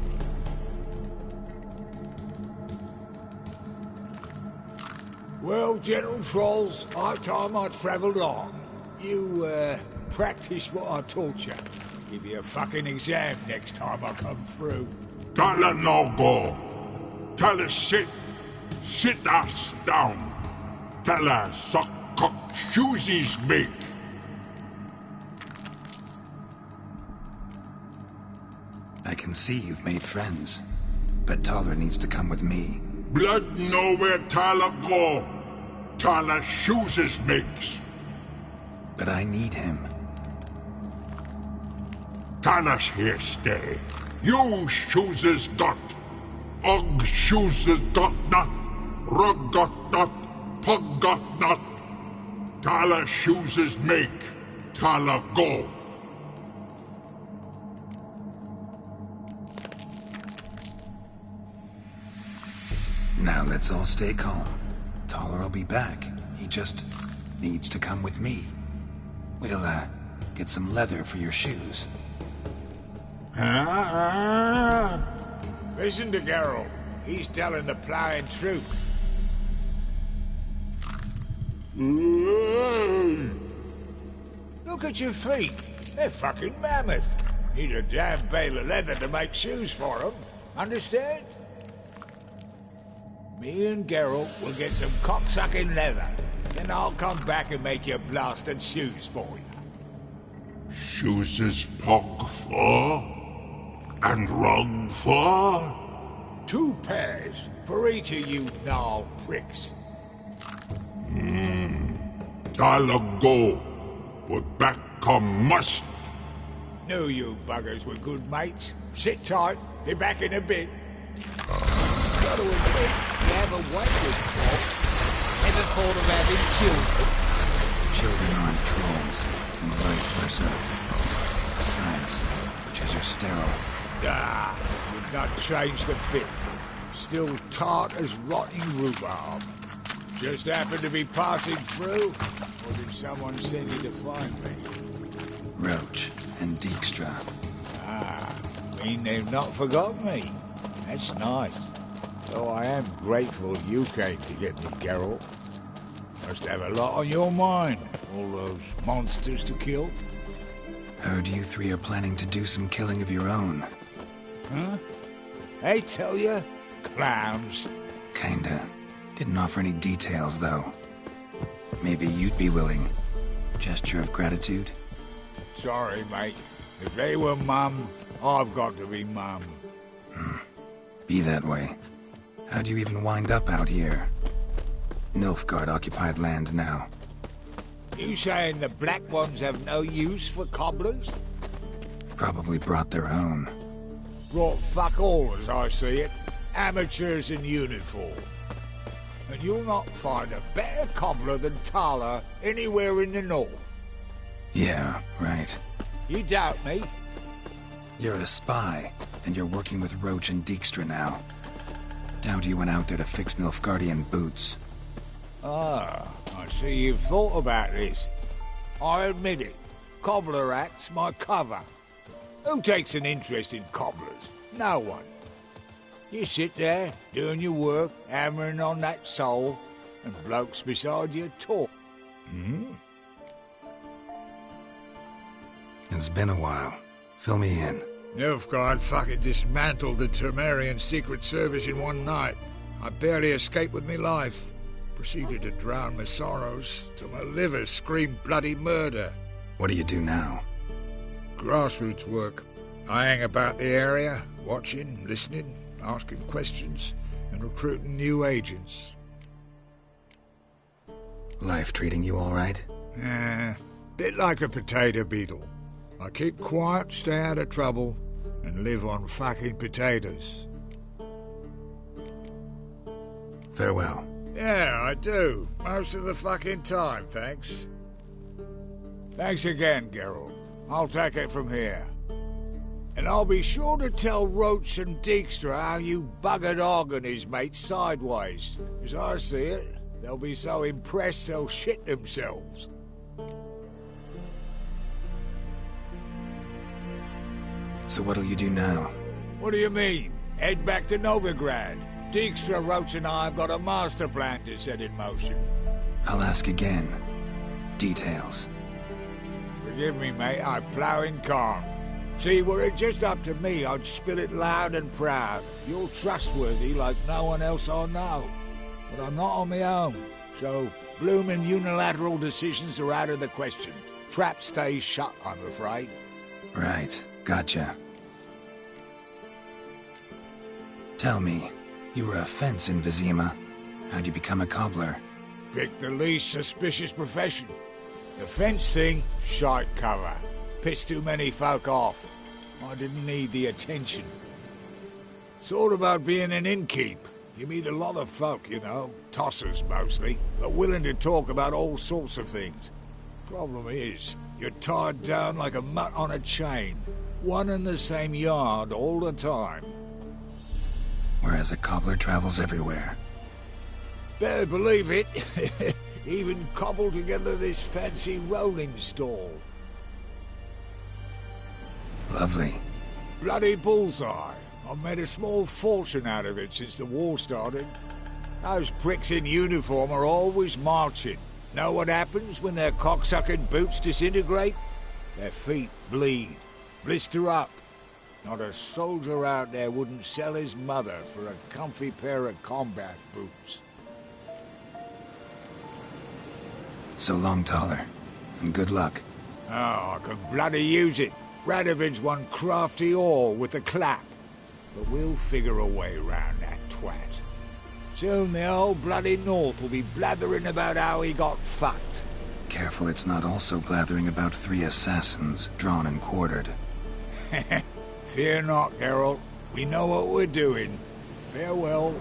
[SPEAKER 12] Well, General Trolls, high time I travelled on. You, practice what I taught you. Give you a fucking exam next time I come through.
[SPEAKER 3] Tell her no go. Tell her sit. Sit ass down. Tell her suck cock shoesies make.
[SPEAKER 6] I can see you've made friends, but Taller needs to come with me.
[SPEAKER 3] Blood know where Taller go. Taller shoeses makes.
[SPEAKER 6] But I need him.
[SPEAKER 3] Taller's here stay. You shoeses got. Og shoeses got not. Rug got not. Pug got not. Taller shoeses make. Taller go.
[SPEAKER 6] Now let's all stay calm. Taller will be back. He just needs to come with me. We'll, get some leather for your shoes.
[SPEAKER 12] Listen to Geralt. He's telling the plowing truth. Look at your feet. They're fucking mammoth. Need a damn bale of leather to make shoes for them. Understand? Me and Geralt will get some cocksucking leather. Then I'll come back and make your blasted shoes for you.
[SPEAKER 3] Shoeses pog for? And rug for?
[SPEAKER 12] 2 pairs for each of you gnarled pricks.
[SPEAKER 3] Taller go. But back come must.
[SPEAKER 12] Knew you buggers were good mates. Sit tight. Be back in a bit. Gotta admit, you have a way with talk. Never thought of having children.
[SPEAKER 6] Children aren't trolls, and vice versa. Besides, witches are sterile.
[SPEAKER 12] Ah, you've not changed a bit. Still tart as rotting rhubarb. Just happened to be passing through, or did someone send you to find me?
[SPEAKER 6] Roach and Dijkstra.
[SPEAKER 12] Ah, mean they've not forgotten me. That's nice. Though I am grateful you came to get me, Geralt. Must have a lot on your mind, all those monsters to kill.
[SPEAKER 6] Heard you 3 are planning to do some killing of your own.
[SPEAKER 12] Huh? I tell you, clowns.
[SPEAKER 6] Kinda. Didn't offer any details, though. Maybe you'd be willing. Gesture of gratitude?
[SPEAKER 12] Sorry, mate. If they were mum, I've got to be mum.
[SPEAKER 6] Be that way. How'd you even wind up out here? Nilfgaard occupied land now.
[SPEAKER 12] You saying the Black Ones have no use for cobblers?
[SPEAKER 6] Probably brought their own.
[SPEAKER 12] Brought fuck all, as I see it. Amateurs in uniform. And you'll not find a better cobbler than Taller anywhere in the north.
[SPEAKER 6] Yeah, right.
[SPEAKER 12] You doubt me?
[SPEAKER 6] You're a spy, and you're working with Roach and Dijkstra now. Doubt you went out there to fix Nilfgaardian boots.
[SPEAKER 12] Ah, I see you've thought about this. I admit it. Cobbler act's my cover. Who takes an interest in cobblers? No one. You sit there, doing your work, hammering on that sole, and blokes beside you talk.
[SPEAKER 6] It's been a while. Fill me in.
[SPEAKER 12] Nilfgaard fucking dismantled the Temerian Secret Service in one night. I barely escaped with me life. Proceeded to drown my sorrows till my liver screamed bloody murder.
[SPEAKER 6] What do you do now?
[SPEAKER 12] Grassroots work. I hang about the area, watching, listening, asking questions, and recruiting new agents.
[SPEAKER 6] Life treating you all right?
[SPEAKER 12] Bit like a potato beetle. I keep quiet, stay out of trouble, and live on fucking potatoes.
[SPEAKER 6] Farewell.
[SPEAKER 12] Yeah, I do. Most of the fucking time, thanks. Thanks again, Geralt. I'll take it from here. And I'll be sure to tell Roach and Dijkstra how you buggered Og and his mates sideways. As I see it, they'll be so impressed they'll shit themselves.
[SPEAKER 6] So what'll you do now?
[SPEAKER 12] What do you mean? Head back to Novigrad? Dijkstra Roach and I have got a master plan to set in motion.
[SPEAKER 6] I'll ask again. Details.
[SPEAKER 12] Forgive me, mate, I plough in calm. See, were it just up to me, I'd spill it loud and proud. You're trustworthy like no one else I know. But I'm not on my own, so bloomin' unilateral decisions are out of the question. Trap stays shut, I'm afraid.
[SPEAKER 6] Right, gotcha. Tell me, you were a fence in Vizima. How'd you become a cobbler?
[SPEAKER 12] Pick the least suspicious profession. The fence thing, shite cover. Pissed too many folk off. I didn't need the attention. Thought about being an innkeep. You meet a lot of folk, you know, tossers mostly, but willing to talk about all sorts of things. Problem is, you're tied down like a mutt on a chain. One and the same yard all the time.
[SPEAKER 6] Whereas a cobbler travels everywhere.
[SPEAKER 12] Better believe it. Even cobbled together this fancy rolling stall.
[SPEAKER 6] Lovely.
[SPEAKER 12] Bloody bullseye. I've made a small fortune out of it since the war started. Those pricks in uniform are always marching. Know what happens when their cocksucking boots disintegrate? Their feet bleed, blister up. Not a soldier out there wouldn't sell his mother for a comfy pair of combat boots.
[SPEAKER 6] So long, Taller. And good luck.
[SPEAKER 12] Oh, I can bloody use it. Radovid's one crafty all with a clap. But we'll figure a way round that twat. Soon the old bloody North will be blathering about how he got fucked.
[SPEAKER 6] Careful it's not also blathering about 3 assassins, drawn and quartered.
[SPEAKER 12] Fear not, Geralt. We know what we're doing. Farewell.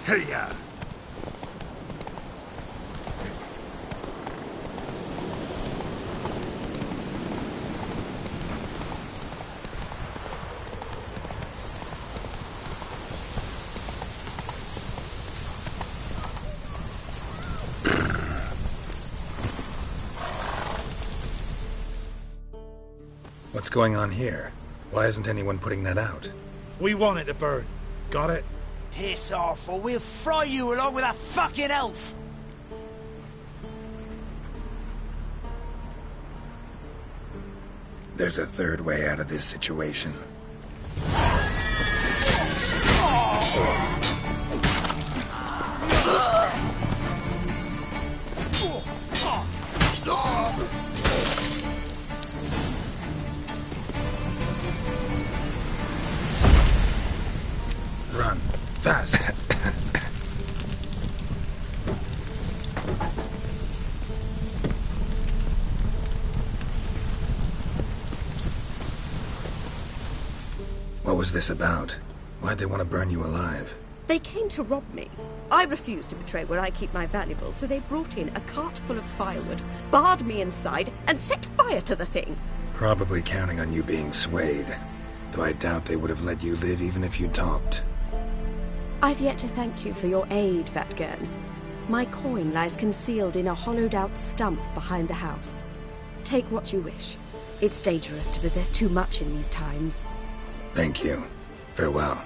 [SPEAKER 1] Hey-ya!
[SPEAKER 6] What's going on here? Why isn't anyone putting that out?
[SPEAKER 12] We want it to burn. Got it?
[SPEAKER 16] Piss off, or we'll fry you along with that fucking elf!
[SPEAKER 6] There's a third way out of this situation. Run. Fast. What was this about? Why'd they want to burn you alive?
[SPEAKER 17] They came to rob me. I refused to betray where I keep my valuables, so they brought in a cart full of firewood, barred me inside, and set fire to the thing.
[SPEAKER 6] Probably counting on you being swayed. Though I doubt they would have let you live even if you talked.
[SPEAKER 17] I've yet to thank you for your aid, Vatgern. My coin lies concealed in a hollowed-out stump behind the house. Take what you wish. It's dangerous to possess too much in these times.
[SPEAKER 6] Thank you. Farewell.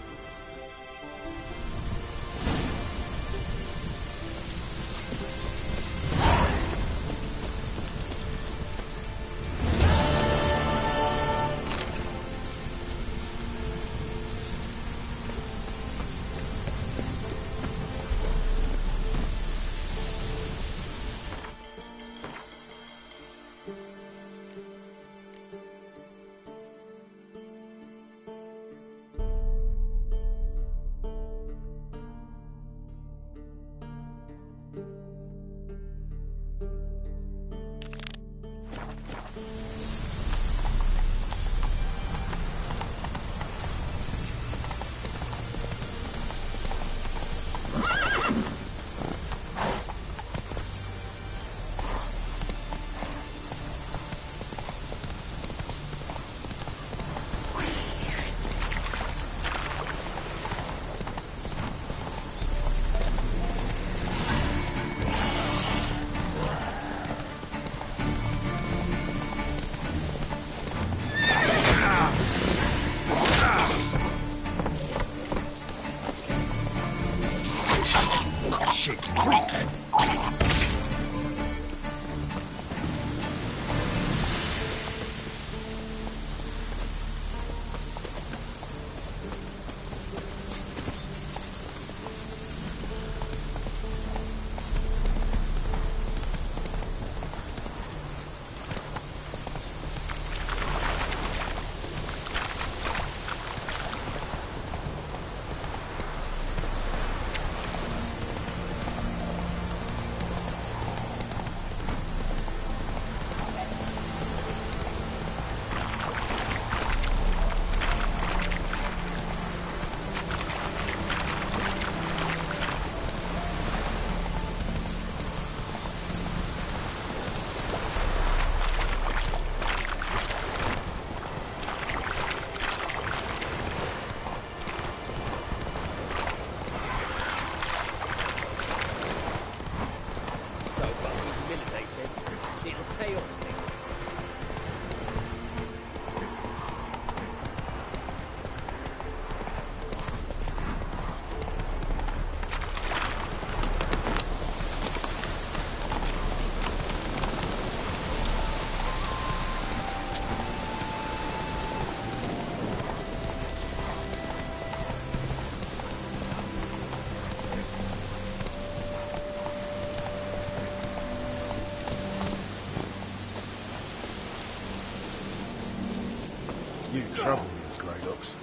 [SPEAKER 8] You trouble me, Greylocks.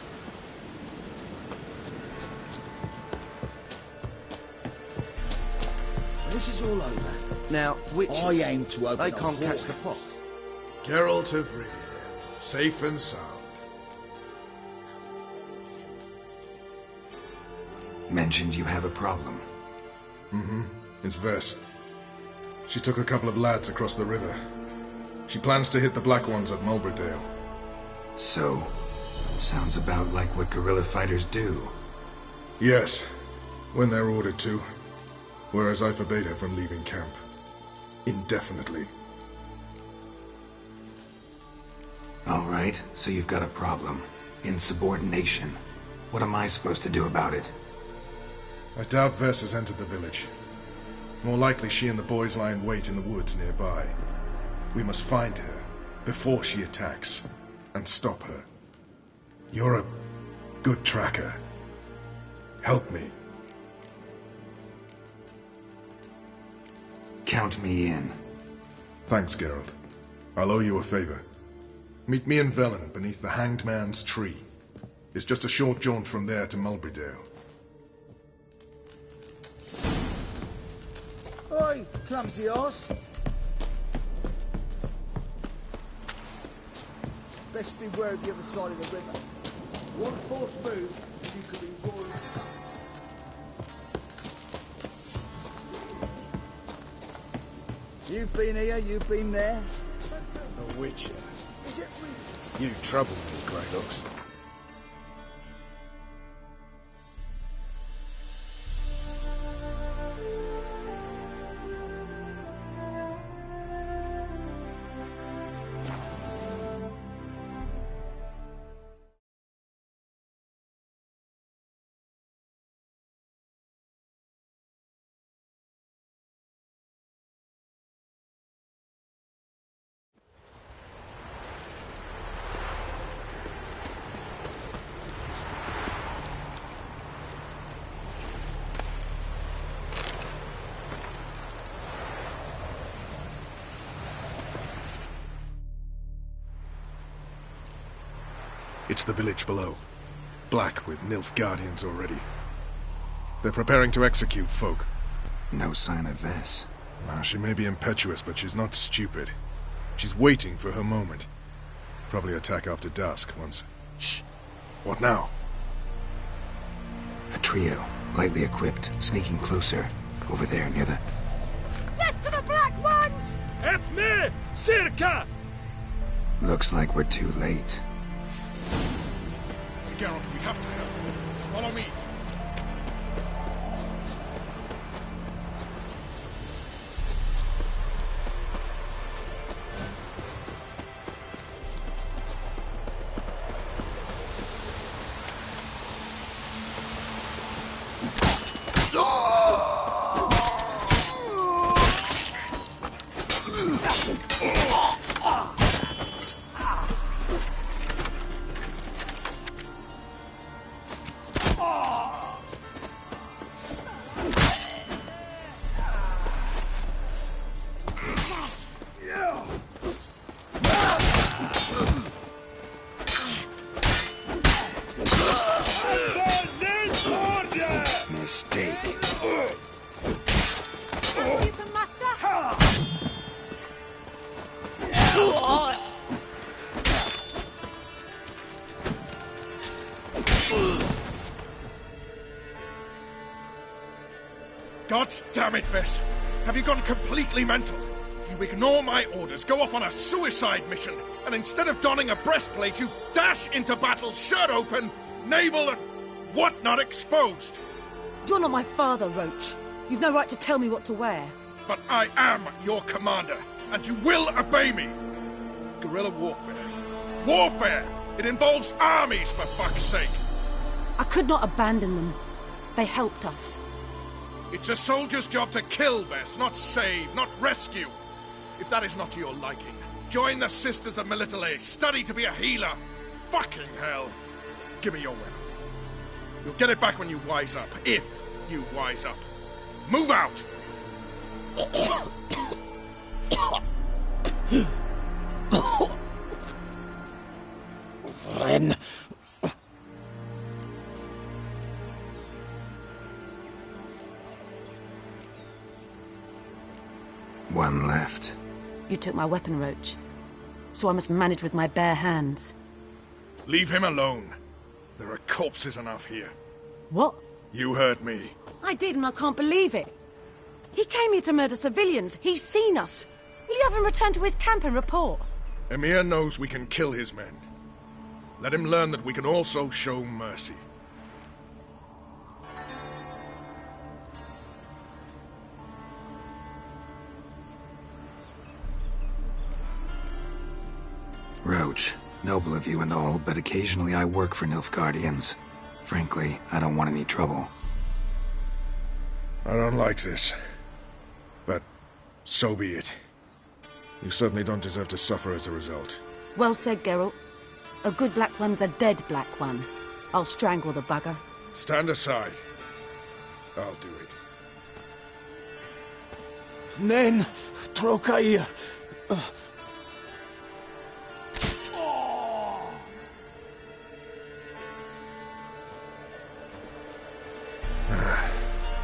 [SPEAKER 21] This is all over.
[SPEAKER 2] Now, witches...
[SPEAKER 21] I aim to open
[SPEAKER 2] They
[SPEAKER 21] a
[SPEAKER 2] can't catch the
[SPEAKER 21] whorehouse.
[SPEAKER 2] pox.
[SPEAKER 8] Geralt of Rivia, safe and sound.
[SPEAKER 6] Mentioned you have a problem.
[SPEAKER 8] Mm-hmm. It's Vess. She took a couple of lads across the river. She plans to hit the Black Ones at Mulberdale.
[SPEAKER 6] So, sounds about like what guerrilla fighters do.
[SPEAKER 8] Yes, when they're ordered to. Whereas I forbade her from leaving camp. Indefinitely.
[SPEAKER 6] Alright, so you've got a problem. Insubordination. What am I supposed to do about it?
[SPEAKER 8] I doubt Vess has entered the village. More likely she and the boys lie in wait in the woods nearby. We must find her before she attacks and stop her. You're a good tracker. Help me.
[SPEAKER 6] Count me in.
[SPEAKER 8] Thanks, Geralt. I'll owe you a favor. Meet me in Velen beneath the Hanged Man's tree. It's just a short jaunt from there to Mulberdale.
[SPEAKER 21] Oi, clumsy horse. Best beware of the other side of the river. One false move, and you could be roaring. You've been here, you've been there.
[SPEAKER 8] A witcher.
[SPEAKER 21] Is it really?
[SPEAKER 8] You trouble me, Greylocks. It's the village below. Black with Nilfgaardians already. They're preparing to execute folk.
[SPEAKER 6] No sign of Vess.
[SPEAKER 8] Well, she may be impetuous, but she's not stupid. She's waiting for her moment. Probably attack after dusk once... Shh! What now?
[SPEAKER 6] A trio, lightly equipped, sneaking closer. Over there, near the...
[SPEAKER 11] Death to the Black Ones!
[SPEAKER 5] Help me! Circa!
[SPEAKER 6] Looks like we're too late.
[SPEAKER 8] Geralt, we have to help. Follow me. God damn it, Vess! Have you gone completely mental? You ignore my orders, go off on a suicide mission, and instead of donning a breastplate, you dash into battle, shirt open, navel and whatnot exposed!
[SPEAKER 11] You're not my father, Roach. You've no right to tell me what to wear.
[SPEAKER 8] But I am your commander, and you will obey me! Guerrilla warfare. Warfare! It involves armies, for fuck's sake!
[SPEAKER 11] I could not abandon them. They helped us.
[SPEAKER 8] It's a soldier's job to kill, Vess, not save, not rescue. If that is not to your liking, join the Sisters of Melitele, study to be a healer. Fucking hell. Give me your weapon. You'll get it back when you wise up, if you wise up. Move out!
[SPEAKER 16] then.
[SPEAKER 6] One left.
[SPEAKER 11] You took my weapon, Roach. So I must manage with my bare hands.
[SPEAKER 8] Leave him alone. There are corpses enough here.
[SPEAKER 11] What?
[SPEAKER 8] You heard me.
[SPEAKER 11] I did, and I can't believe it. He came here to murder civilians. He's seen us. Will you have him return to his camp and report?
[SPEAKER 8] Emir knows we can kill his men. Let him learn that we can also show mercy.
[SPEAKER 6] Roach, noble of you and all, but occasionally I work for Nilfgaardians. Frankly, I don't want any trouble.
[SPEAKER 8] I don't like this. But so be it. You certainly don't deserve to suffer as a result.
[SPEAKER 11] Well said, Geralt. A good black one's a dead black one. I'll strangle the bugger.
[SPEAKER 8] Stand aside. I'll do it.
[SPEAKER 16] Nen, Trokair.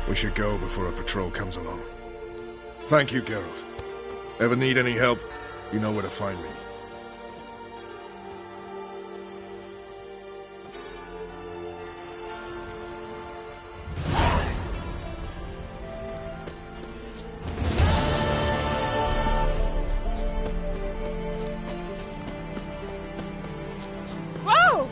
[SPEAKER 8] We should go before a patrol comes along. Thank you, Geralt. Ever need any help, you know where to find me.
[SPEAKER 11] Whoa!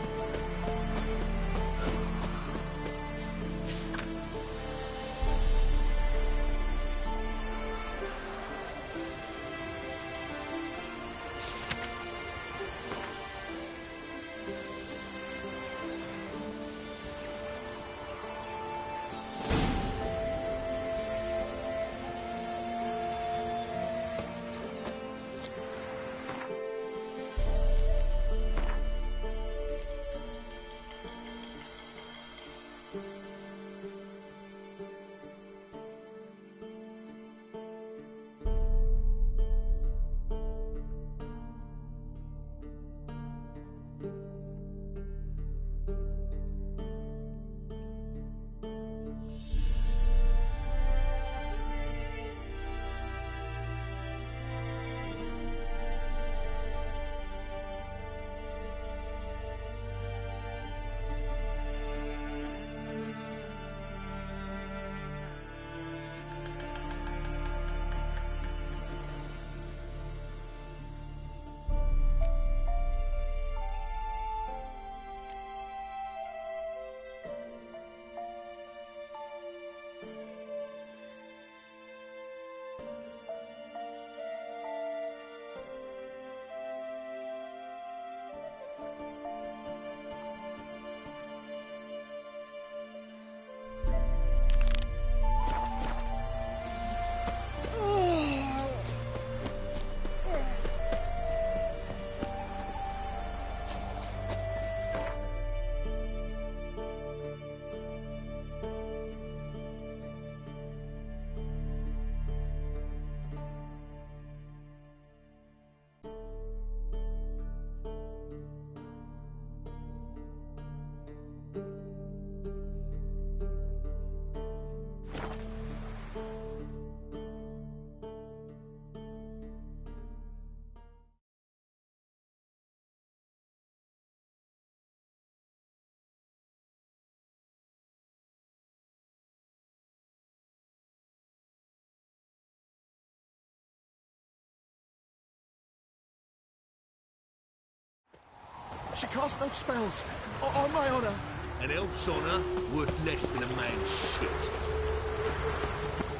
[SPEAKER 21] She casts no spells. On my honor.
[SPEAKER 1] An elf's honor worth less than a man's shit.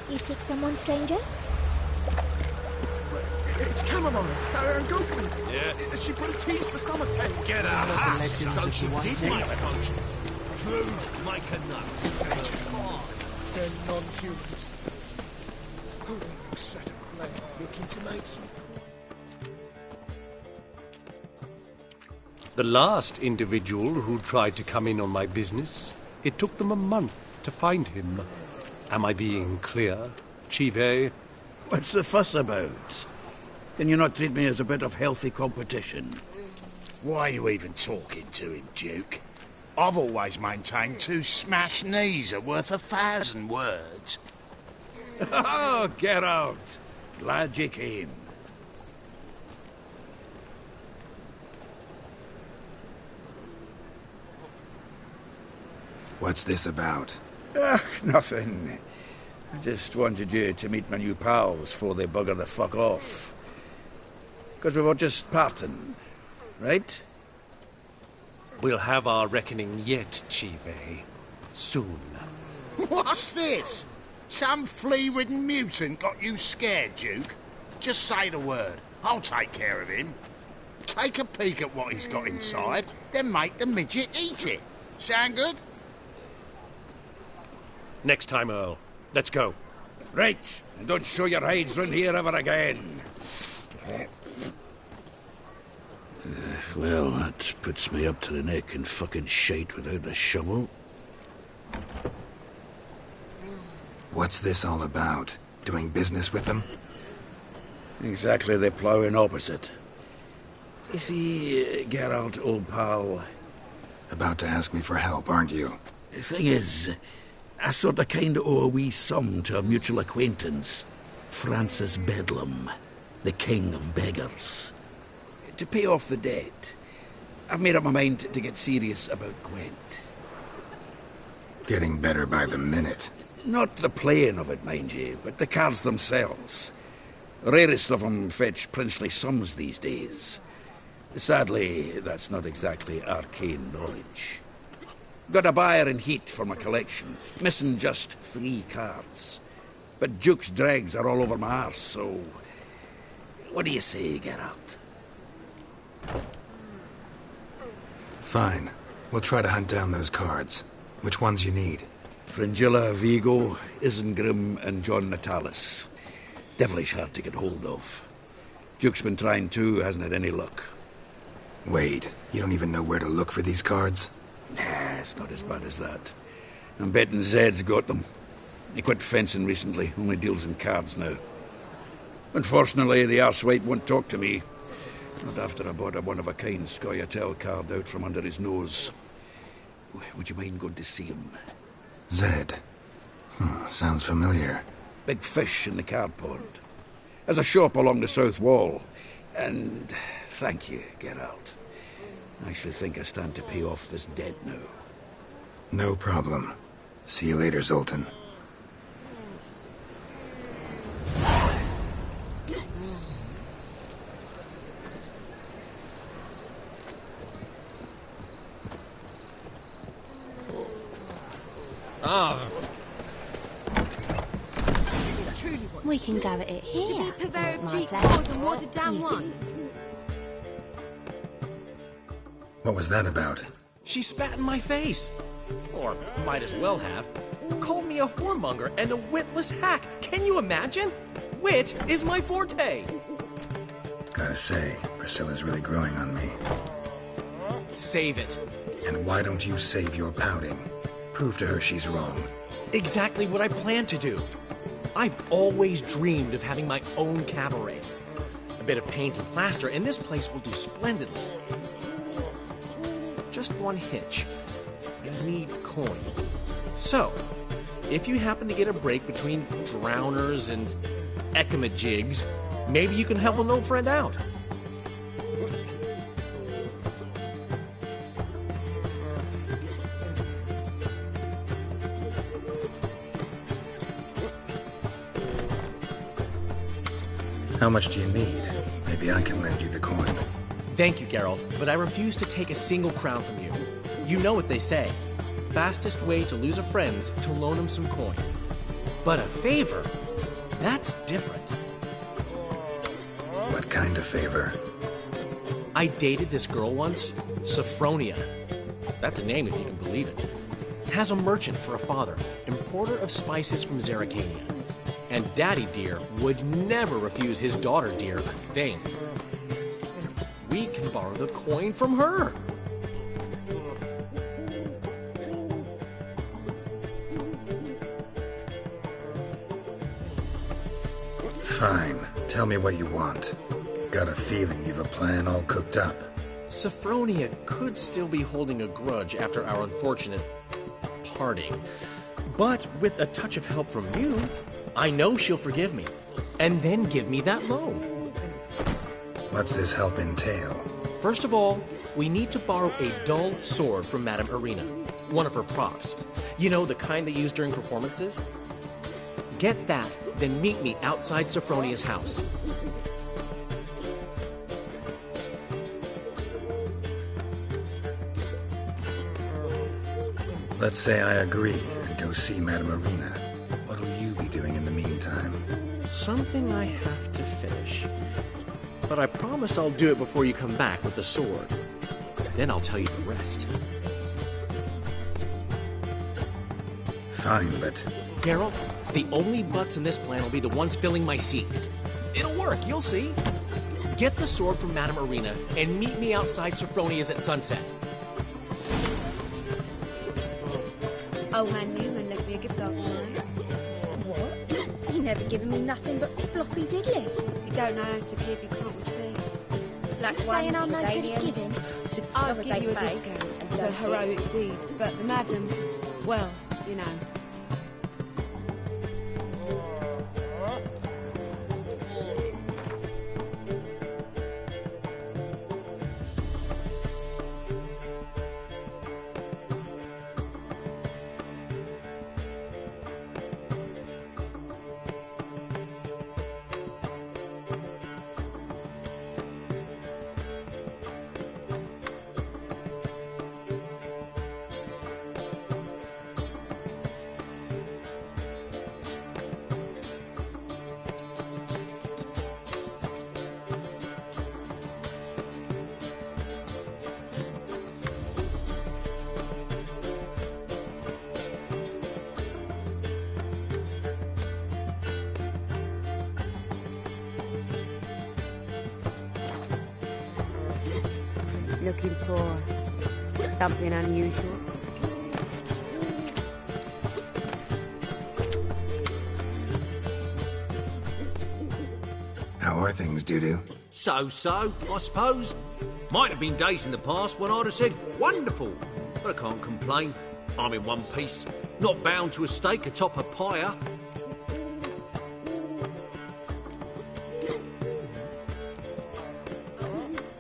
[SPEAKER 20] You seek someone, stranger?
[SPEAKER 21] It's chamomile and goatweed.
[SPEAKER 1] Yeah.
[SPEAKER 21] She put a tease for stomach pain.
[SPEAKER 1] Get a hat! So she did my conscience. True, like a nut.
[SPEAKER 21] 10 non-humans. Set of flame. Looking to make some.
[SPEAKER 1] The last individual who tried to come in on my business, it took them a month to find him. Am I being clear, Chive?
[SPEAKER 4] What's the fuss about? Can you not treat me as a bit of healthy competition?
[SPEAKER 12] Why are you even talking to him, Duke? I've always maintained 2 smashed knees are worth 1,000 words.
[SPEAKER 4] Oh, Geralt. Glad you came.
[SPEAKER 6] What's this about?
[SPEAKER 4] Nothing. I just wanted you to meet my new pals before they bugger the fuck off. Because we were just parting, right?
[SPEAKER 1] We'll have our reckoning yet, Chive. Soon.
[SPEAKER 12] What's this? Some flea-ridden mutant got you scared, Duke? Just say the word. I'll take care of him. Take a peek at what he's got inside, then make the midget eat it. Sound good?
[SPEAKER 1] Next time, Earl. Let's go.
[SPEAKER 4] Right, and don't show your hides round here ever again. Well, that puts me up to the neck in fucking shite without a shovel.
[SPEAKER 6] What's this all about? Doing business with them?
[SPEAKER 4] Exactly the ploughing opposite. You see, Geralt, old pal...
[SPEAKER 6] About to ask me for help, aren't you?
[SPEAKER 4] The thing is, I sort of kinda owe a wee sum to a mutual acquaintance, Francis Bedlam, the king of beggars. To pay off the debt, I've made up my mind to get serious about Gwent.
[SPEAKER 6] Getting better by the minute.
[SPEAKER 4] Not the playing of it, mind you, but the cards themselves. The rarest of them fetch princely sums these days. Sadly, that's not exactly arcane knowledge. Got a buyer in heat for my collection, missing just 3 cards. But Duke's dregs are all over my arse, so... What do you say, Geralt?
[SPEAKER 6] Fine. We'll try to hunt down those cards. Which ones you need?
[SPEAKER 4] Fringilla, Vigo, Isengrim, and John Natalis. Devilish hard to get hold of. Duke's been trying too, hasn't had any luck.
[SPEAKER 6] Wait, you don't even know where to look for these cards?
[SPEAKER 4] Nah, it's not as bad as that. I'm betting Zed's got them. He quit fencing recently, only deals in cards now. Unfortunately, the arsewite won't talk to me. Not after I bought a one-of-a-kind Scoia'tael card out from under his nose. Would you mind going to see him?
[SPEAKER 6] Zed. Sounds familiar.
[SPEAKER 4] Big fish in the card pond. Has a shop along the south wall. And thank you, Geralt. I actually think I stand to pay off this debt now.
[SPEAKER 6] No problem. See you later, Zoltan.
[SPEAKER 20] We can go at it here.
[SPEAKER 10] To be purveyor of
[SPEAKER 20] My
[SPEAKER 10] cheap
[SPEAKER 20] place.
[SPEAKER 10] whores and watered down
[SPEAKER 20] You
[SPEAKER 10] wine.
[SPEAKER 6] What was that about?
[SPEAKER 15] She spat in my face. Or might as well have. Called me a whoremonger and a witless hack. Can you imagine? Wit is my forte.
[SPEAKER 6] Gotta say, Priscilla's really growing on me.
[SPEAKER 15] Save it.
[SPEAKER 6] And why don't you save your pouting? Prove to her she's wrong.
[SPEAKER 15] Exactly what I plan to do. I've always dreamed of having my own cabaret. A bit of paint and plaster, and this place will do splendidly. Just one hitch. I need coin. So, if you happen to get a break between drowners and ekamajigs, maybe you can help an old friend out.
[SPEAKER 6] How much do you need? Maybe I can lend you the coin.
[SPEAKER 15] Thank you, Geralt, but I refuse to take a single crown from you. You know what they say. Fastest way to lose a friend's to loan him some coin. But a favor? That's different.
[SPEAKER 6] What kind of favor?
[SPEAKER 15] I dated this girl once, Sophronia. That's a name if you can believe it. Has a merchant for a father, importer of spices from Zerrikania. And Daddy Dear would never refuse his daughter Dear a thing. We can borrow the coin from her.
[SPEAKER 6] Fine. Tell me what you want. Got a feeling you've a plan all cooked up.
[SPEAKER 15] Sophronia could still be holding a grudge after our unfortunate parting. But with a touch of help from you, I know she'll forgive me. And then give me that loan.
[SPEAKER 6] What's this help entail?
[SPEAKER 15] First of all, we need to borrow a dull sword from Madame Irina. One of her props. You know, the kind they use during performances? Get that, then meet me outside Sophronia's house.
[SPEAKER 6] Let's say I agree and go see Madame Irina. What'll you be doing in the meantime?
[SPEAKER 15] Something I have to finish. But I promise I'll do it before you come back with the sword. Then I'll tell you the rest.
[SPEAKER 6] Fine, but...
[SPEAKER 15] Geralt, the only butts in this plan will be the ones filling my seats. It'll work, you'll see. Get the sword from Madame Irina and meet me outside Sophronia's at sunset.
[SPEAKER 11] Old man Newman left me a gift last night.
[SPEAKER 10] What? He never given me nothing but floppy diddly.
[SPEAKER 11] If you don't know how to keep, you can't receive.
[SPEAKER 10] Like
[SPEAKER 17] Saying I'm no good at
[SPEAKER 10] Danians.
[SPEAKER 17] giving.
[SPEAKER 11] I'll
[SPEAKER 10] Long as
[SPEAKER 11] give
[SPEAKER 10] they
[SPEAKER 11] you a
[SPEAKER 10] pay
[SPEAKER 11] discount
[SPEAKER 10] and
[SPEAKER 11] for
[SPEAKER 10] don't
[SPEAKER 11] heroic deeds, but the madam, well, you know. Looking for something unusual?
[SPEAKER 6] How are things, Dudu?
[SPEAKER 9] So, I suppose. Might have been days in the past when I'd have said, wonderful. But I can't complain. I'm in one piece. Not bound to a stake atop a pyre.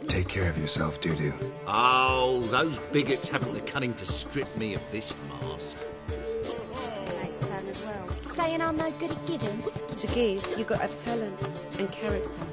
[SPEAKER 6] Take care of yourself, Dudu.
[SPEAKER 9] Oh, those bigots haven't the cunning to strip me of this mask.
[SPEAKER 17] Saying I'm no good at giving.
[SPEAKER 11] To give, you've got to have talent and character.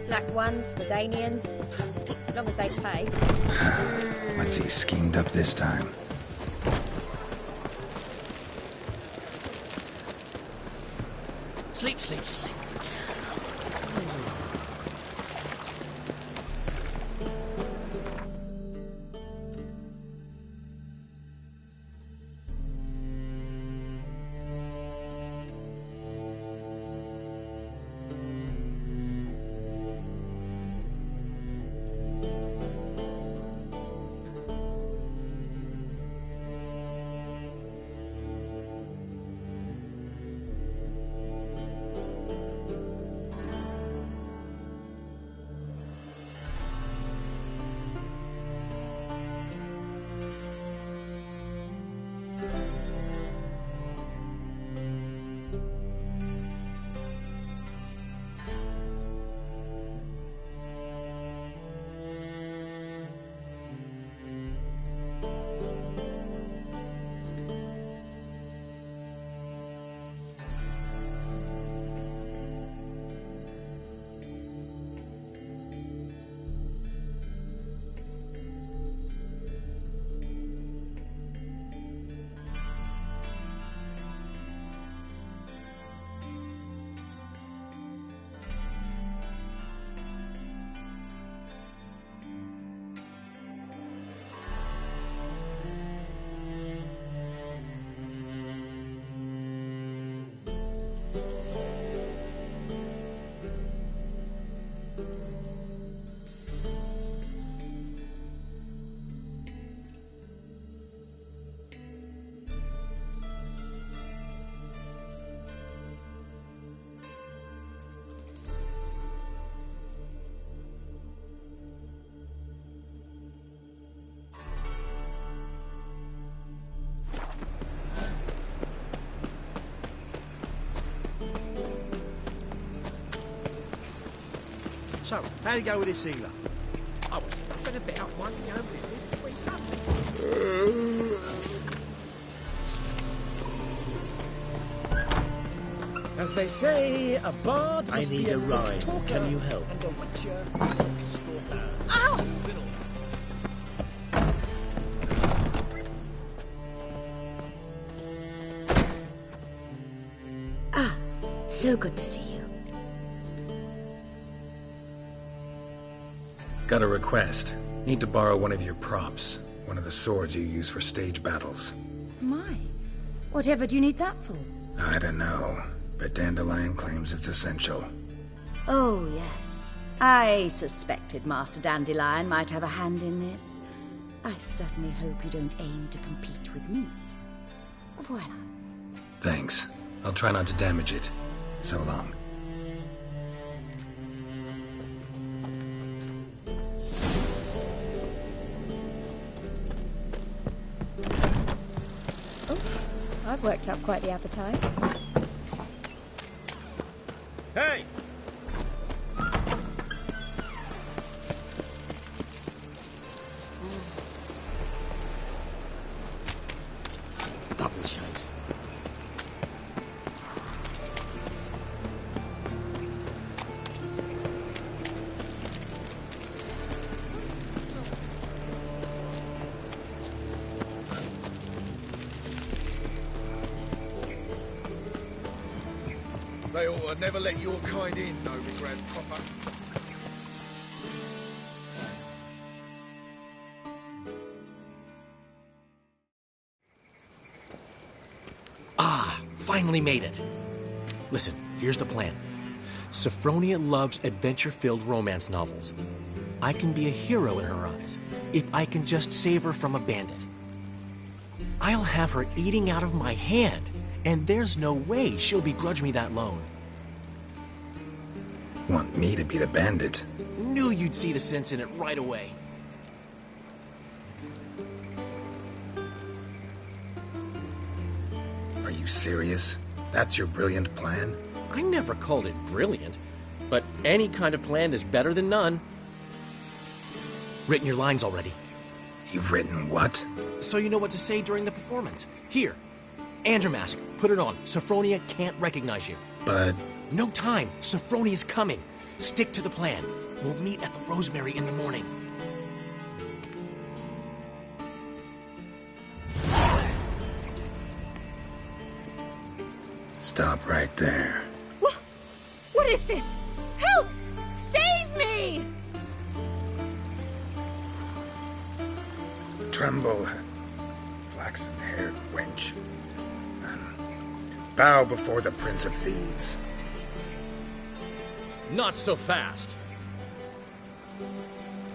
[SPEAKER 10] Black ones, Redanians, as long as they pay.
[SPEAKER 6] What's he schemed up this time?
[SPEAKER 9] Sleep, sleep, sleep.
[SPEAKER 12] So, how'd it go with this healer?
[SPEAKER 9] I was laughing about minding your own business between sons.
[SPEAKER 15] As they say, a bard
[SPEAKER 7] I
[SPEAKER 15] must
[SPEAKER 7] need
[SPEAKER 15] be
[SPEAKER 7] a
[SPEAKER 15] quick
[SPEAKER 7] rhyme.
[SPEAKER 15] talker,
[SPEAKER 7] Can you help?
[SPEAKER 15] And a witcher.
[SPEAKER 11] Ow! Ah, so good to see you.
[SPEAKER 6] Got a request. Need to borrow one of your props. One of the swords you use for stage battles.
[SPEAKER 11] My, whatever do you need that for?
[SPEAKER 6] I don't know, but Dandelion claims it's essential.
[SPEAKER 11] Oh, yes. I suspected Master Dandelion might have a hand in this. I certainly hope you don't aim to compete with me. Voila.
[SPEAKER 6] Thanks. I'll try not to damage it. So long.
[SPEAKER 17] Oh, I've worked up quite the appetite.
[SPEAKER 5] Hey!
[SPEAKER 16] Double shades.
[SPEAKER 8] They ought to never let your kind in, Noble Grand Copper.
[SPEAKER 15] Ah, finally made it. Listen, here's the plan. Sophronia loves adventure-filled romance novels. I can be a hero in her eyes if I can just save her from a bandit. I'll have her eating out of my hand, and there's no way she'll begrudge me that loan.
[SPEAKER 6] Want me to be the bandit?
[SPEAKER 15] Knew you'd see the sense in it right away.
[SPEAKER 6] Are you serious? That's your brilliant plan?
[SPEAKER 15] I never called it brilliant, but any kind of plan is better than none. Written your lines already.
[SPEAKER 6] You've written what?
[SPEAKER 15] So you know what to say during the performance. Here, Andromask, put it on. Sophronia can't recognize you.
[SPEAKER 6] But...
[SPEAKER 15] No time. Sophronia's coming. Stick to the plan. We'll meet at the Rosemary in the morning.
[SPEAKER 6] Stop right there.
[SPEAKER 17] What is this? Help! Save me!
[SPEAKER 6] Tremble, flaxen-haired wench. And bow before the Prince of Thieves.
[SPEAKER 15] Not so fast.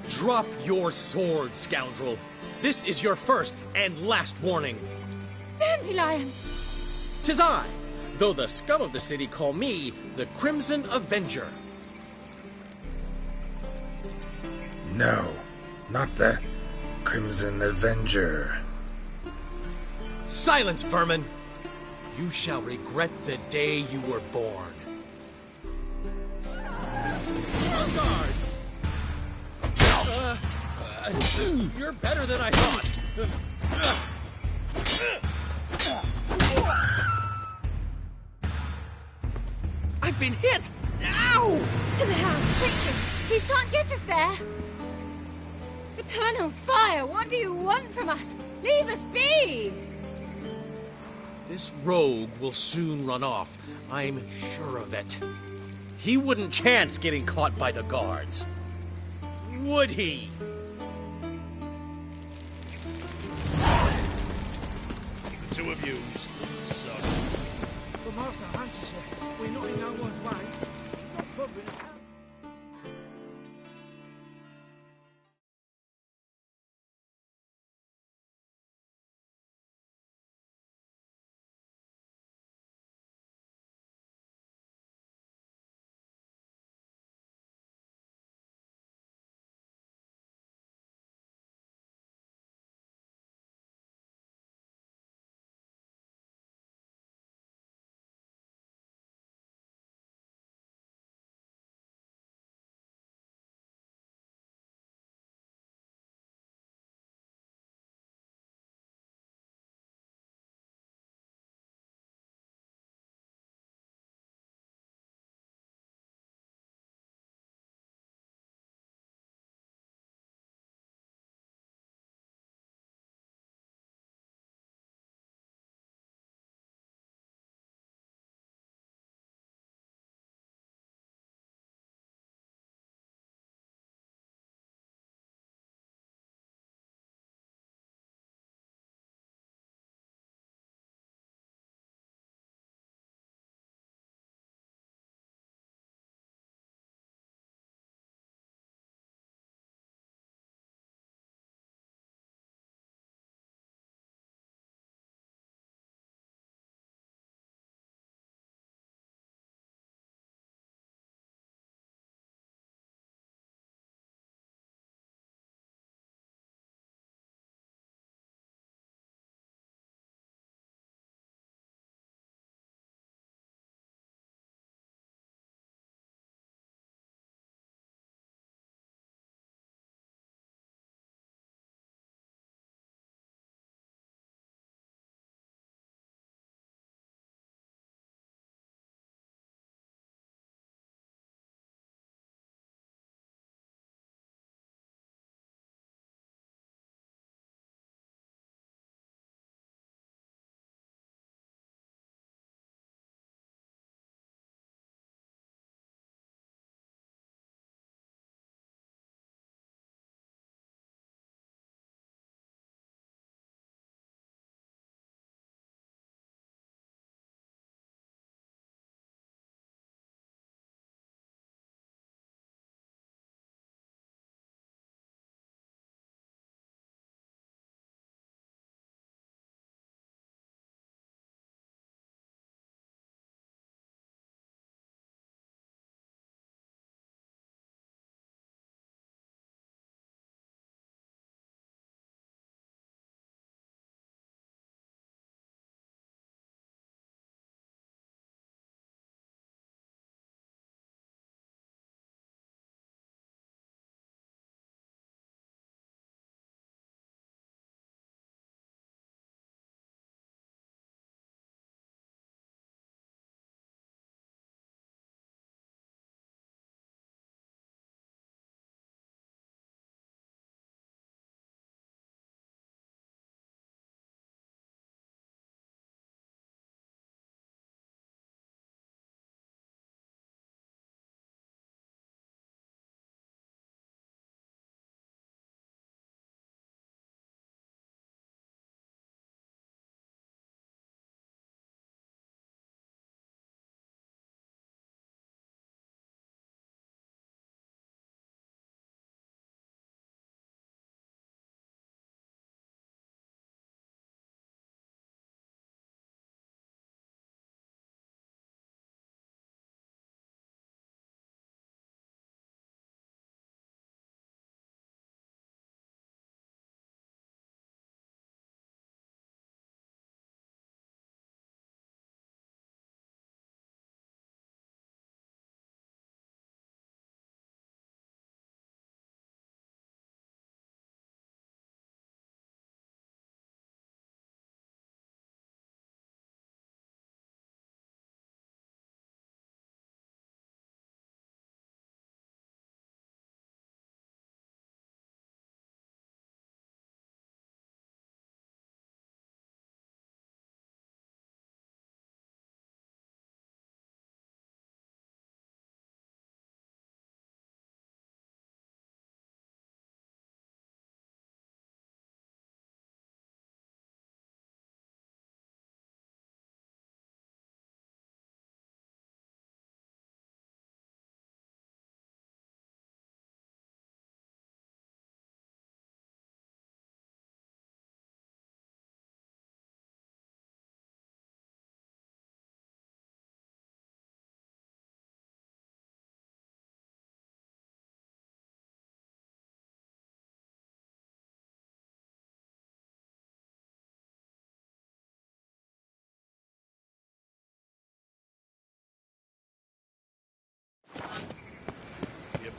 [SPEAKER 15] Drop your sword, scoundrel. This is your first and last warning.
[SPEAKER 17] Dandelion!
[SPEAKER 15] 'Tis I, though the scum of the city call me the Crimson Avenger.
[SPEAKER 6] No, not the Crimson Avenger.
[SPEAKER 15] Silence, vermin! You shall regret the day you were born. Guard! You're better than I thought. I've been hit! Ow!
[SPEAKER 17] To the house, quickly! He shan't get us there! Eternal fire, what do you want from us? Leave us be!
[SPEAKER 15] This rogue will soon run off. I'm sure of it. He wouldn't chance getting caught by the guards. Would he?
[SPEAKER 12] The two of you, son.
[SPEAKER 16] But Master Hunter said we're not in no one's way. Not bothering us out.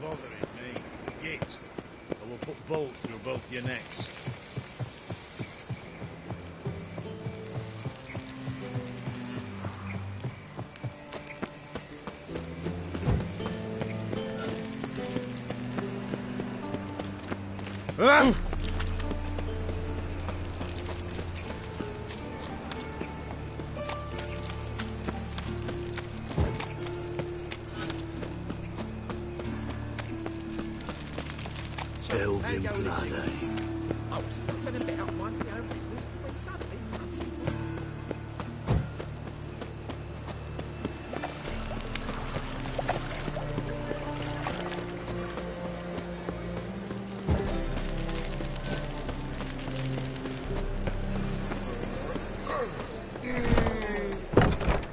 [SPEAKER 12] bothering me. Git, I will put bolts through both your necks.
[SPEAKER 2] Ah!
[SPEAKER 1] Elven blood, eh?
[SPEAKER 19] Oh, it's nothing about one of your own business when suddenly...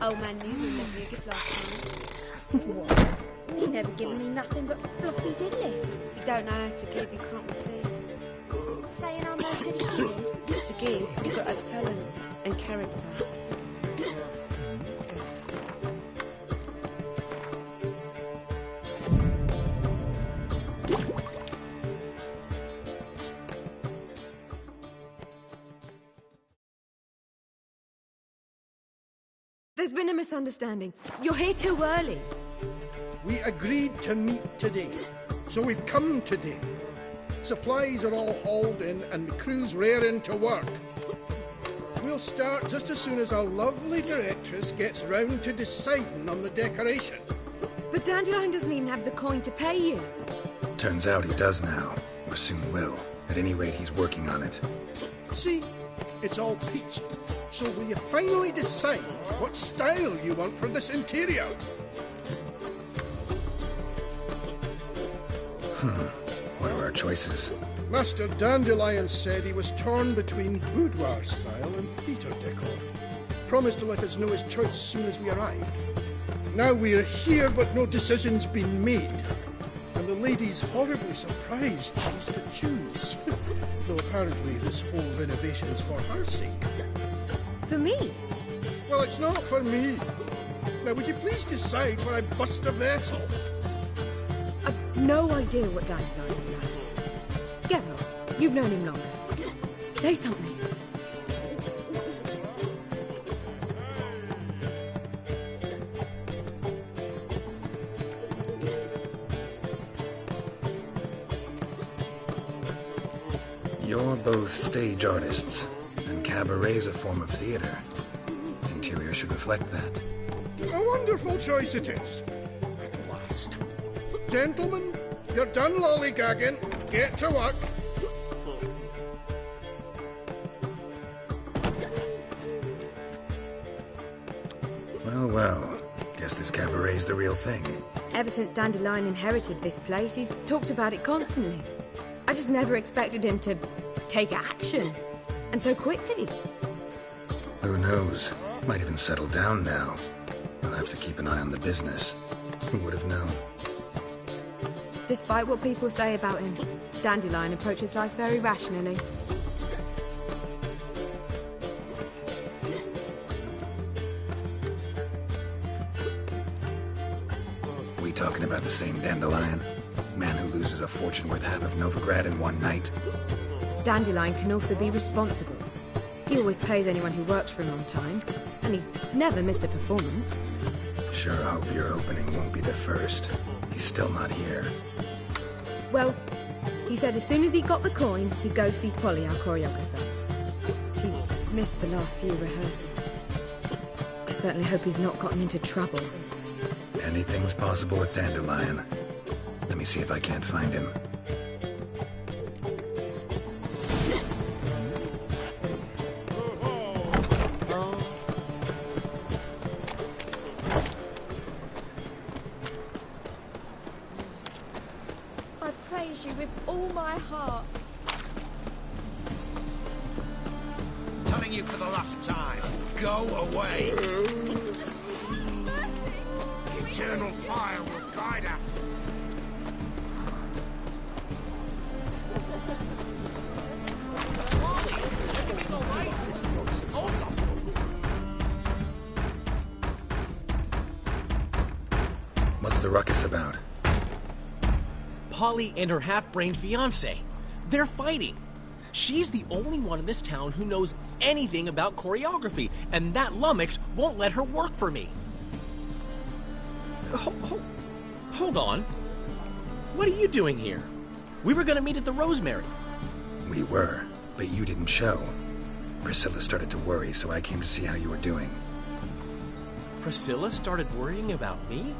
[SPEAKER 10] Old man knew we left you a gift last time. What? He never given me nothing but floppy diddly. If you don't know how to give, you can't receive.
[SPEAKER 17] Saying I'm no good at giving?
[SPEAKER 10] To give, you've got to have talent and character.
[SPEAKER 17] There's been a misunderstanding. You're here too early.
[SPEAKER 21] We agreed to meet today, so we've come today. Supplies are all hauled in and the crew's raring to work. We'll start just as soon as our lovely directress gets round to deciding on the decoration.
[SPEAKER 17] But Dandelion doesn't even have the coin to pay you.
[SPEAKER 6] Turns out he does now, or soon will. At any rate, he's working on it.
[SPEAKER 21] See, it's all peachy. So will you finally decide what style you want for this interior?
[SPEAKER 6] What are our choices?
[SPEAKER 21] Master Dandelion said he was torn between boudoir style and theatre decor. Promised to let us know his choice as soon as we arrived. Now we're here, but no decision's been made. And the lady's horribly surprised she's to choose. Though apparently this whole renovation's for her sake.
[SPEAKER 17] For me?
[SPEAKER 21] Well, it's not for me. Now, would you please decide where I bust a vessel?
[SPEAKER 17] I've no idea what Dandelion would like. Geralt, you've known him longer. Say something.
[SPEAKER 6] You're both stage artists, and cabaret's a form of theater. Interior should reflect that.
[SPEAKER 21] A wonderful choice it is. At last. Gentlemen, you're done lollygagging. Get to work.
[SPEAKER 6] Well, guess this cabaret's the real thing.
[SPEAKER 17] Ever since Dandelion inherited this place, he's talked about it constantly. I just never expected him to take action. And so quickly.
[SPEAKER 6] Who knows? Might even settle down now. We'll have to keep an eye on the business. Who would have known?
[SPEAKER 17] Despite what people say about him, Dandelion approaches life very rationally.
[SPEAKER 6] We talking about the same Dandelion? Man who loses a fortune worth half of Novigrad in one night?
[SPEAKER 17] Dandelion can also be responsible. He always pays anyone who works for him on time, and he's never missed a performance.
[SPEAKER 6] Sure hope your opening won't be the first. He's still not here.
[SPEAKER 17] Well, he said as soon as he got the coin, he'd go see Polly, our choreographer. She's missed the last few rehearsals. I certainly hope he's not gotten into trouble.
[SPEAKER 6] Anything's possible with Dandelion. Let me see if I can't find him.
[SPEAKER 17] I praise you with all my heart.
[SPEAKER 12] Telling you for the last time, go away. Eternal fire will guide us.
[SPEAKER 6] What's the ruckus about?
[SPEAKER 15] Polly and her half-brained fiancé. They're fighting. She's the only one in this town who knows anything about choreography, and that lummox won't let her work for me. Hold on. What are you doing here? We were gonna meet at the Rosemary.
[SPEAKER 6] We were, but you didn't show. Priscilla started to worry, so I came to see how you were doing.
[SPEAKER 15] Priscilla started worrying about me?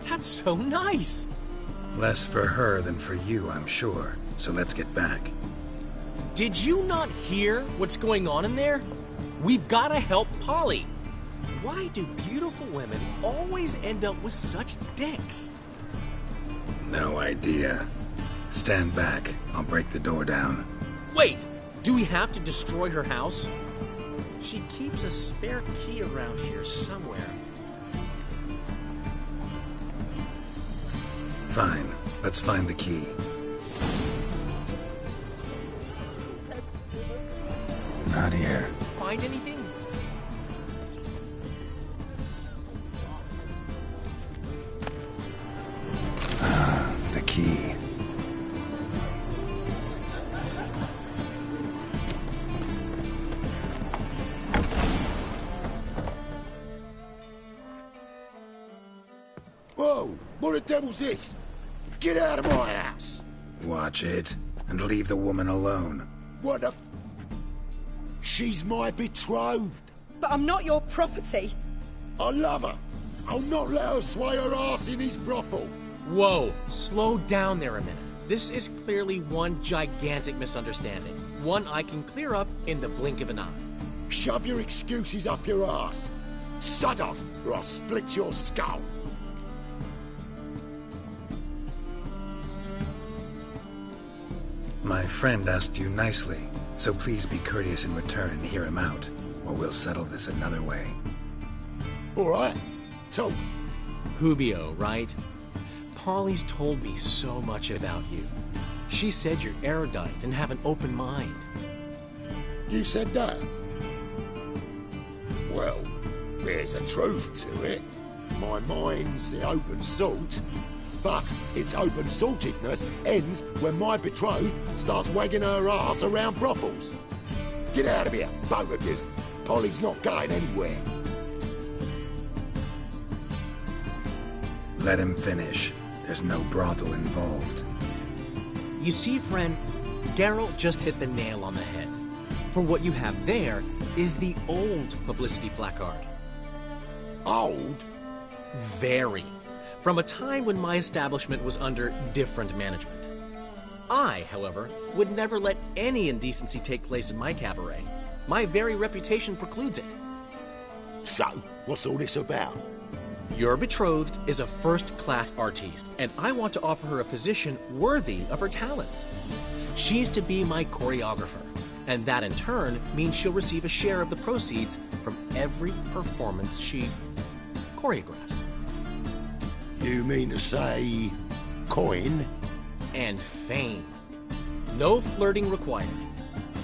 [SPEAKER 15] That's so nice.
[SPEAKER 6] Less for her than for you, I'm sure. So let's get back.
[SPEAKER 15] Did you not hear what's going on in there? We've gotta help Polly. Why do beautiful women always end up with such dicks?
[SPEAKER 6] No idea. Stand back. I'll break the door down.
[SPEAKER 15] Wait! Do we have to destroy her house? She keeps a spare key around here somewhere.
[SPEAKER 6] Fine. Let's find the key. Not here.
[SPEAKER 15] Find anything?
[SPEAKER 6] The key.
[SPEAKER 14] Whoa! What the devil's this? Get out of my house!
[SPEAKER 6] Watch it, and leave the woman alone.
[SPEAKER 14] What the... She's my betrothed.
[SPEAKER 10] But I'm not your property.
[SPEAKER 14] I love her. I'll not let her sway her ass in his brothel.
[SPEAKER 15] Whoa, slow down there a minute. This is clearly one gigantic misunderstanding. One I can clear up in the blink of an eye.
[SPEAKER 14] Shove your excuses up your ass. Sod off, or I'll split your skull.
[SPEAKER 6] My friend asked you nicely, so please be courteous in return and hear him out, or we'll settle this another way.
[SPEAKER 14] All right. Talk.
[SPEAKER 15] Hubio, right? Polly's told me so much about you. She said you're erudite and have an open mind.
[SPEAKER 14] You said that? Well, there's a truth to it. My mind's the open salt, but its open saltedness ends when my betrothed starts wagging her ass around brothels. Get out of here, both of yous. Polly's not going anywhere.
[SPEAKER 6] Let him finish. There's no brothel involved.
[SPEAKER 15] You see, friend, Geralt just hit the nail on the head. For what you have there is the old publicity placard.
[SPEAKER 14] Old?
[SPEAKER 15] Very. From a time when my establishment was under different management. I, however, would never let any indecency take place in my cabaret. My very reputation precludes it.
[SPEAKER 14] So, what's all this about?
[SPEAKER 15] Your betrothed is a first-class artiste, and I want to offer her a position worthy of her talents. She's to be my choreographer, and that in turn means she'll receive a share of the proceeds from every performance she choreographs.
[SPEAKER 14] You mean to say... coin?
[SPEAKER 15] And fame. No flirting required.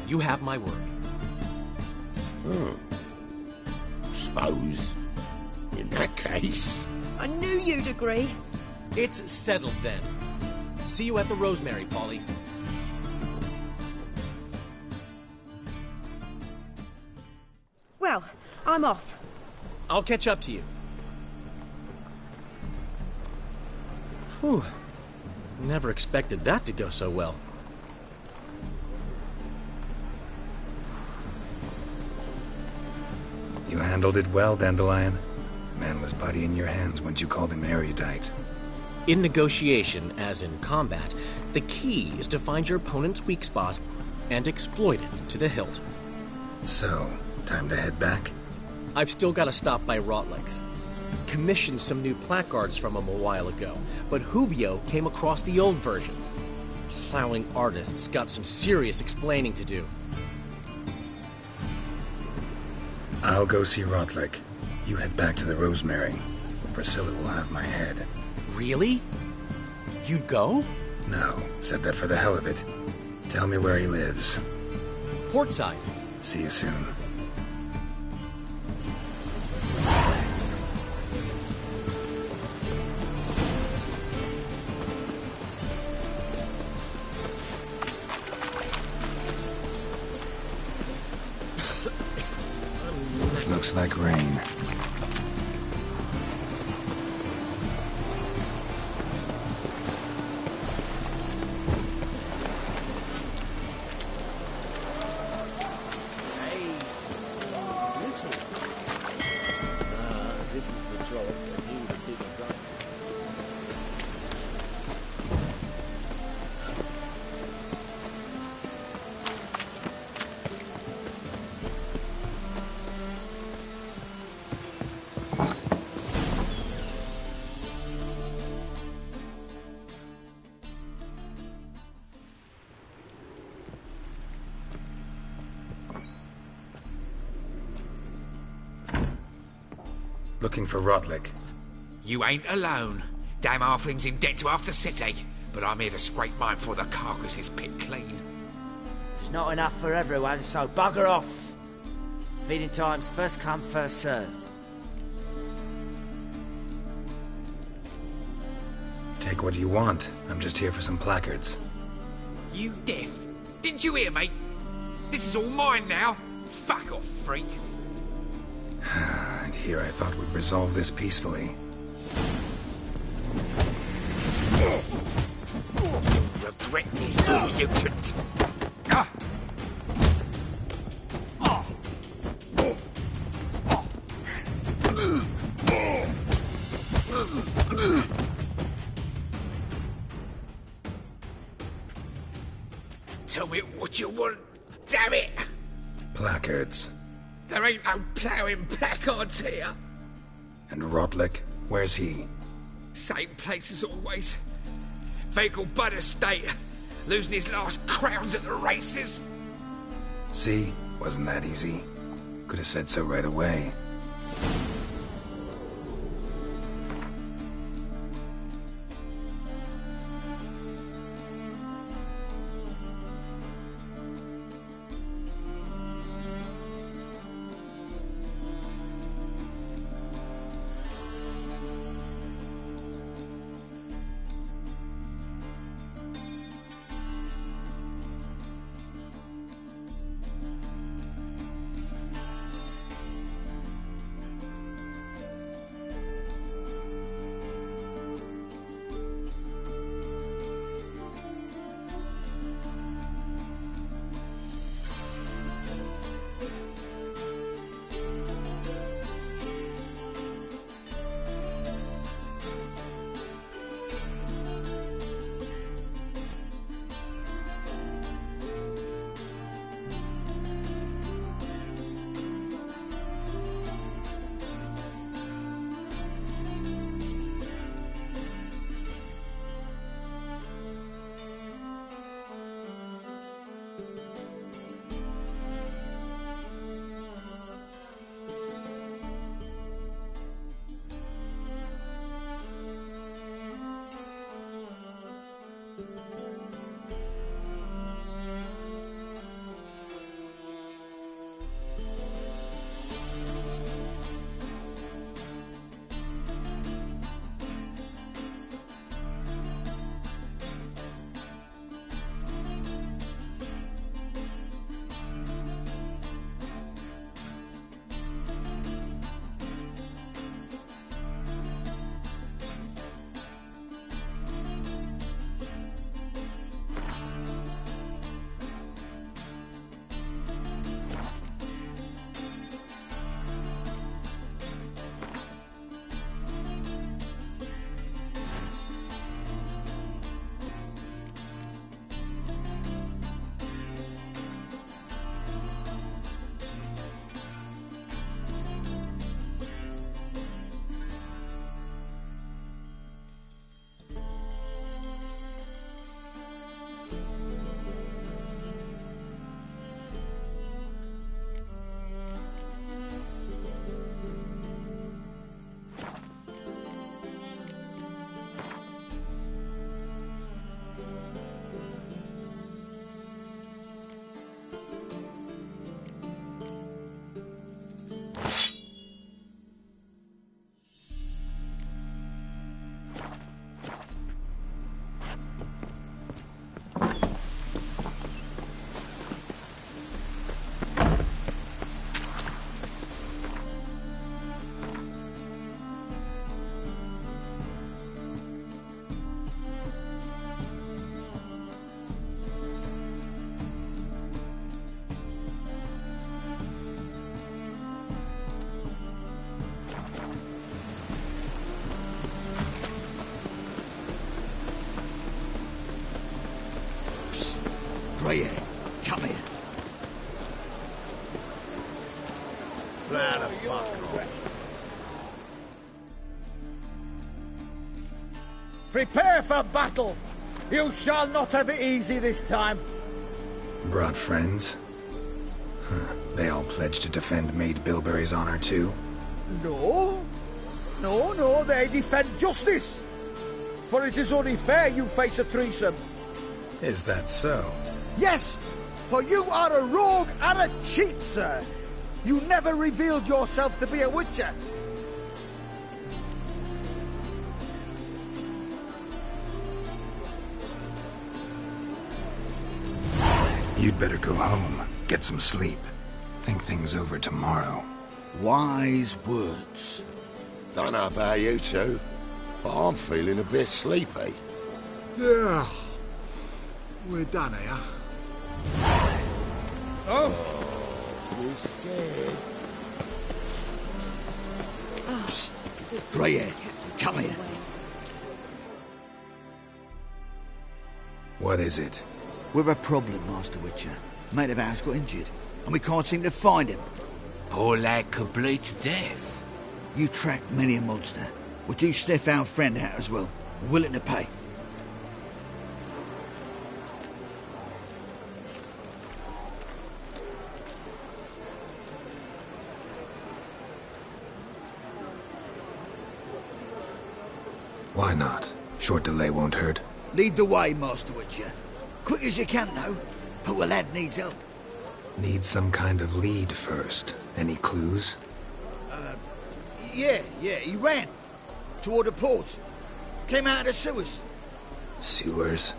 [SPEAKER 15] You have my word.
[SPEAKER 14] Suppose... in that case...
[SPEAKER 10] I knew you'd agree.
[SPEAKER 15] It's settled then. See you at the Rosemary, Polly.
[SPEAKER 10] Well, I'm off.
[SPEAKER 15] I'll catch up to you. Whew. Never expected that to go so well.
[SPEAKER 6] You handled it well, Dandelion. Man was body in your hands once you called him erudite.
[SPEAKER 15] In negotiation, as in combat, the key is to find your opponent's weak spot and exploit it to the hilt.
[SPEAKER 6] So, time to head back?
[SPEAKER 15] I've still got to stop by Rotlex. Commissioned some new placards from him a while ago, but Hubio came across the old version. Plowing artists got some serious explaining to do.
[SPEAKER 6] I'll go see Rotlick. You head back to the Rosemary, where Priscilla will have my head.
[SPEAKER 15] Really? You'd go?
[SPEAKER 6] No, said that for the hell of it. Tell me where he lives.
[SPEAKER 15] Portside.
[SPEAKER 6] See you soon. Looks like rain.
[SPEAKER 16] This is the trough, and you the bigger drop.
[SPEAKER 6] Looking for Rodlick.
[SPEAKER 13] You ain't alone. Damn halfling's in debt to half the city, but I'm here to scrape mine before the carcass is picked clean.
[SPEAKER 16] It's not enough for everyone, so bugger off. Feeding time's first come, first served.
[SPEAKER 6] Take what you want. I'm just here for some placards.
[SPEAKER 13] You deaf? Didn't you hear me? This is all mine now. Fuck off, freak.
[SPEAKER 6] And here I thought we'd resolve this peacefully.
[SPEAKER 13] Regret this, you mutant. Tell me what you want, damn it!
[SPEAKER 6] Placards.
[SPEAKER 13] There ain't no ploughing placards here.
[SPEAKER 6] And Rodlick? Where's he?
[SPEAKER 13] Same place as always. Vehicle Bud Estate. Losing his last crowns at the races.
[SPEAKER 6] See? Wasn't that easy? Could have said so right away.
[SPEAKER 4] Greyhair, come here.
[SPEAKER 12] Plan of fuck off.
[SPEAKER 18] Prepare for battle! You shall not have it easy this time.
[SPEAKER 6] Brought friends? Huh. They all pledged to defend Maid Bilberry's honor too?
[SPEAKER 18] No. No, they defend justice. For it is only fair you face a threesome.
[SPEAKER 6] Is that so?
[SPEAKER 18] Yes, for you are a rogue and a cheat, sir. You never revealed yourself to be a witcher.
[SPEAKER 6] You'd better go home, get some sleep. Think things over tomorrow.
[SPEAKER 14] Wise words. Don't know about you two, but I'm feeling a bit sleepy.
[SPEAKER 12] Yeah. We're done here.
[SPEAKER 18] Oh!
[SPEAKER 14] You scared?
[SPEAKER 4] Greyhair, come here.
[SPEAKER 6] What is it?
[SPEAKER 22] We've a problem, Master Witcher. Mate of ours got injured, and we can't seem to find him.
[SPEAKER 7] Poor lad could bleed to death.
[SPEAKER 22] You track many a monster. Would you sniff our friend out as well? We're willing to pay.
[SPEAKER 6] Why not? Short delay won't hurt.
[SPEAKER 22] Lead the way, Master Witcher. Quick as you can, though. Poor lad needs help.
[SPEAKER 6] Need some kind of lead first. Any clues?
[SPEAKER 22] Yeah, he ran. Toward the port. Came out of the sewers.
[SPEAKER 6] Sewers?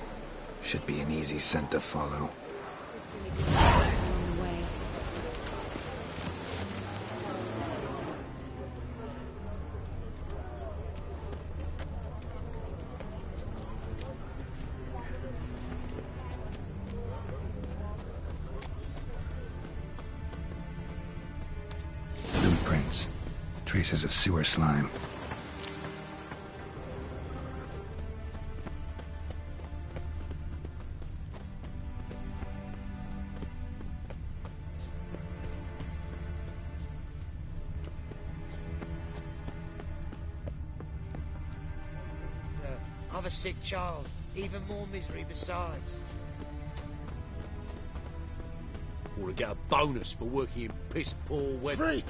[SPEAKER 6] Should be an easy scent to follow. Blueprints. Traces of sewer slime.
[SPEAKER 23] I've a sick child. Even more misery besides.
[SPEAKER 5] Or to get a bonus for working in piss-poor weather.
[SPEAKER 14] Freak!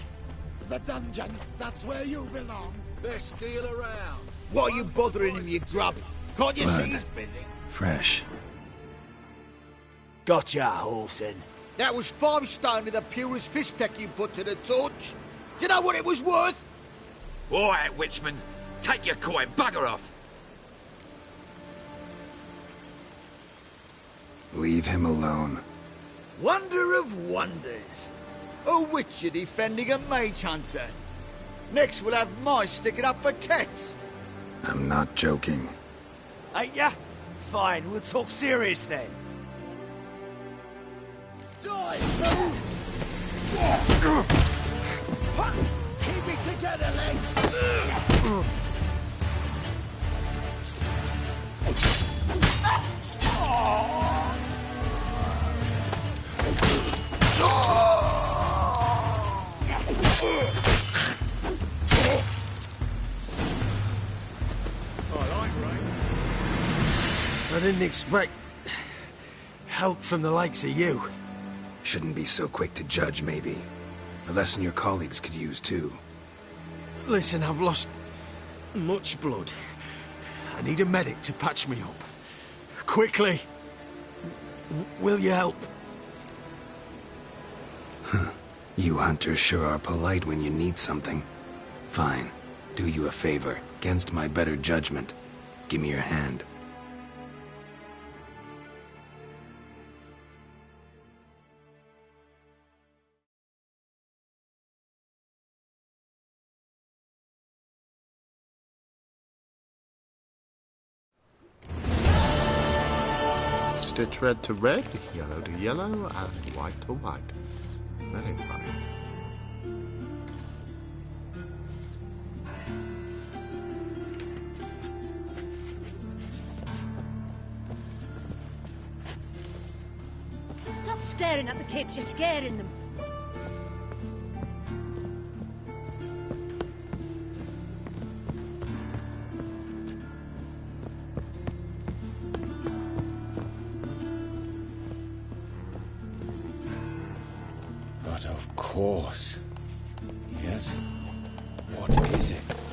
[SPEAKER 14] The dungeon, that's where you belong.
[SPEAKER 5] Best deal around.
[SPEAKER 22] Why are you bothering him, you grub? Can't you see he's busy?
[SPEAKER 6] Fresh.
[SPEAKER 22] Gotcha, Horson. That was 5 stone with the purest fist tech you put to the torch. Do you know what it was worth?
[SPEAKER 9] All right, Witchman. Take your coin, bugger off.
[SPEAKER 6] Leave him alone.
[SPEAKER 22] Wonder of wonders. A witcher defending a mage hunter. Next we'll have mice sticking up for cats.
[SPEAKER 6] I'm not joking.
[SPEAKER 16] Ain't ya? Fine, we'll talk serious then.
[SPEAKER 18] Die, keep it together, legs!
[SPEAKER 12] I didn't expect help from the likes of you.
[SPEAKER 6] Shouldn't be so quick to judge, maybe. A lesson your colleagues could use, too.
[SPEAKER 12] Listen, I've lost much blood. I need a medic to patch me up. Quickly. Will you help?
[SPEAKER 6] Huh. You hunters sure are polite when you need something. Fine. Do you a favor. Against my better judgment. Give me your hand.
[SPEAKER 24] Stitch red to red, yellow to yellow, and white to white. Very funny.
[SPEAKER 10] Stop staring at the kids. You're scaring them.
[SPEAKER 7] But of course. Yes? What is it?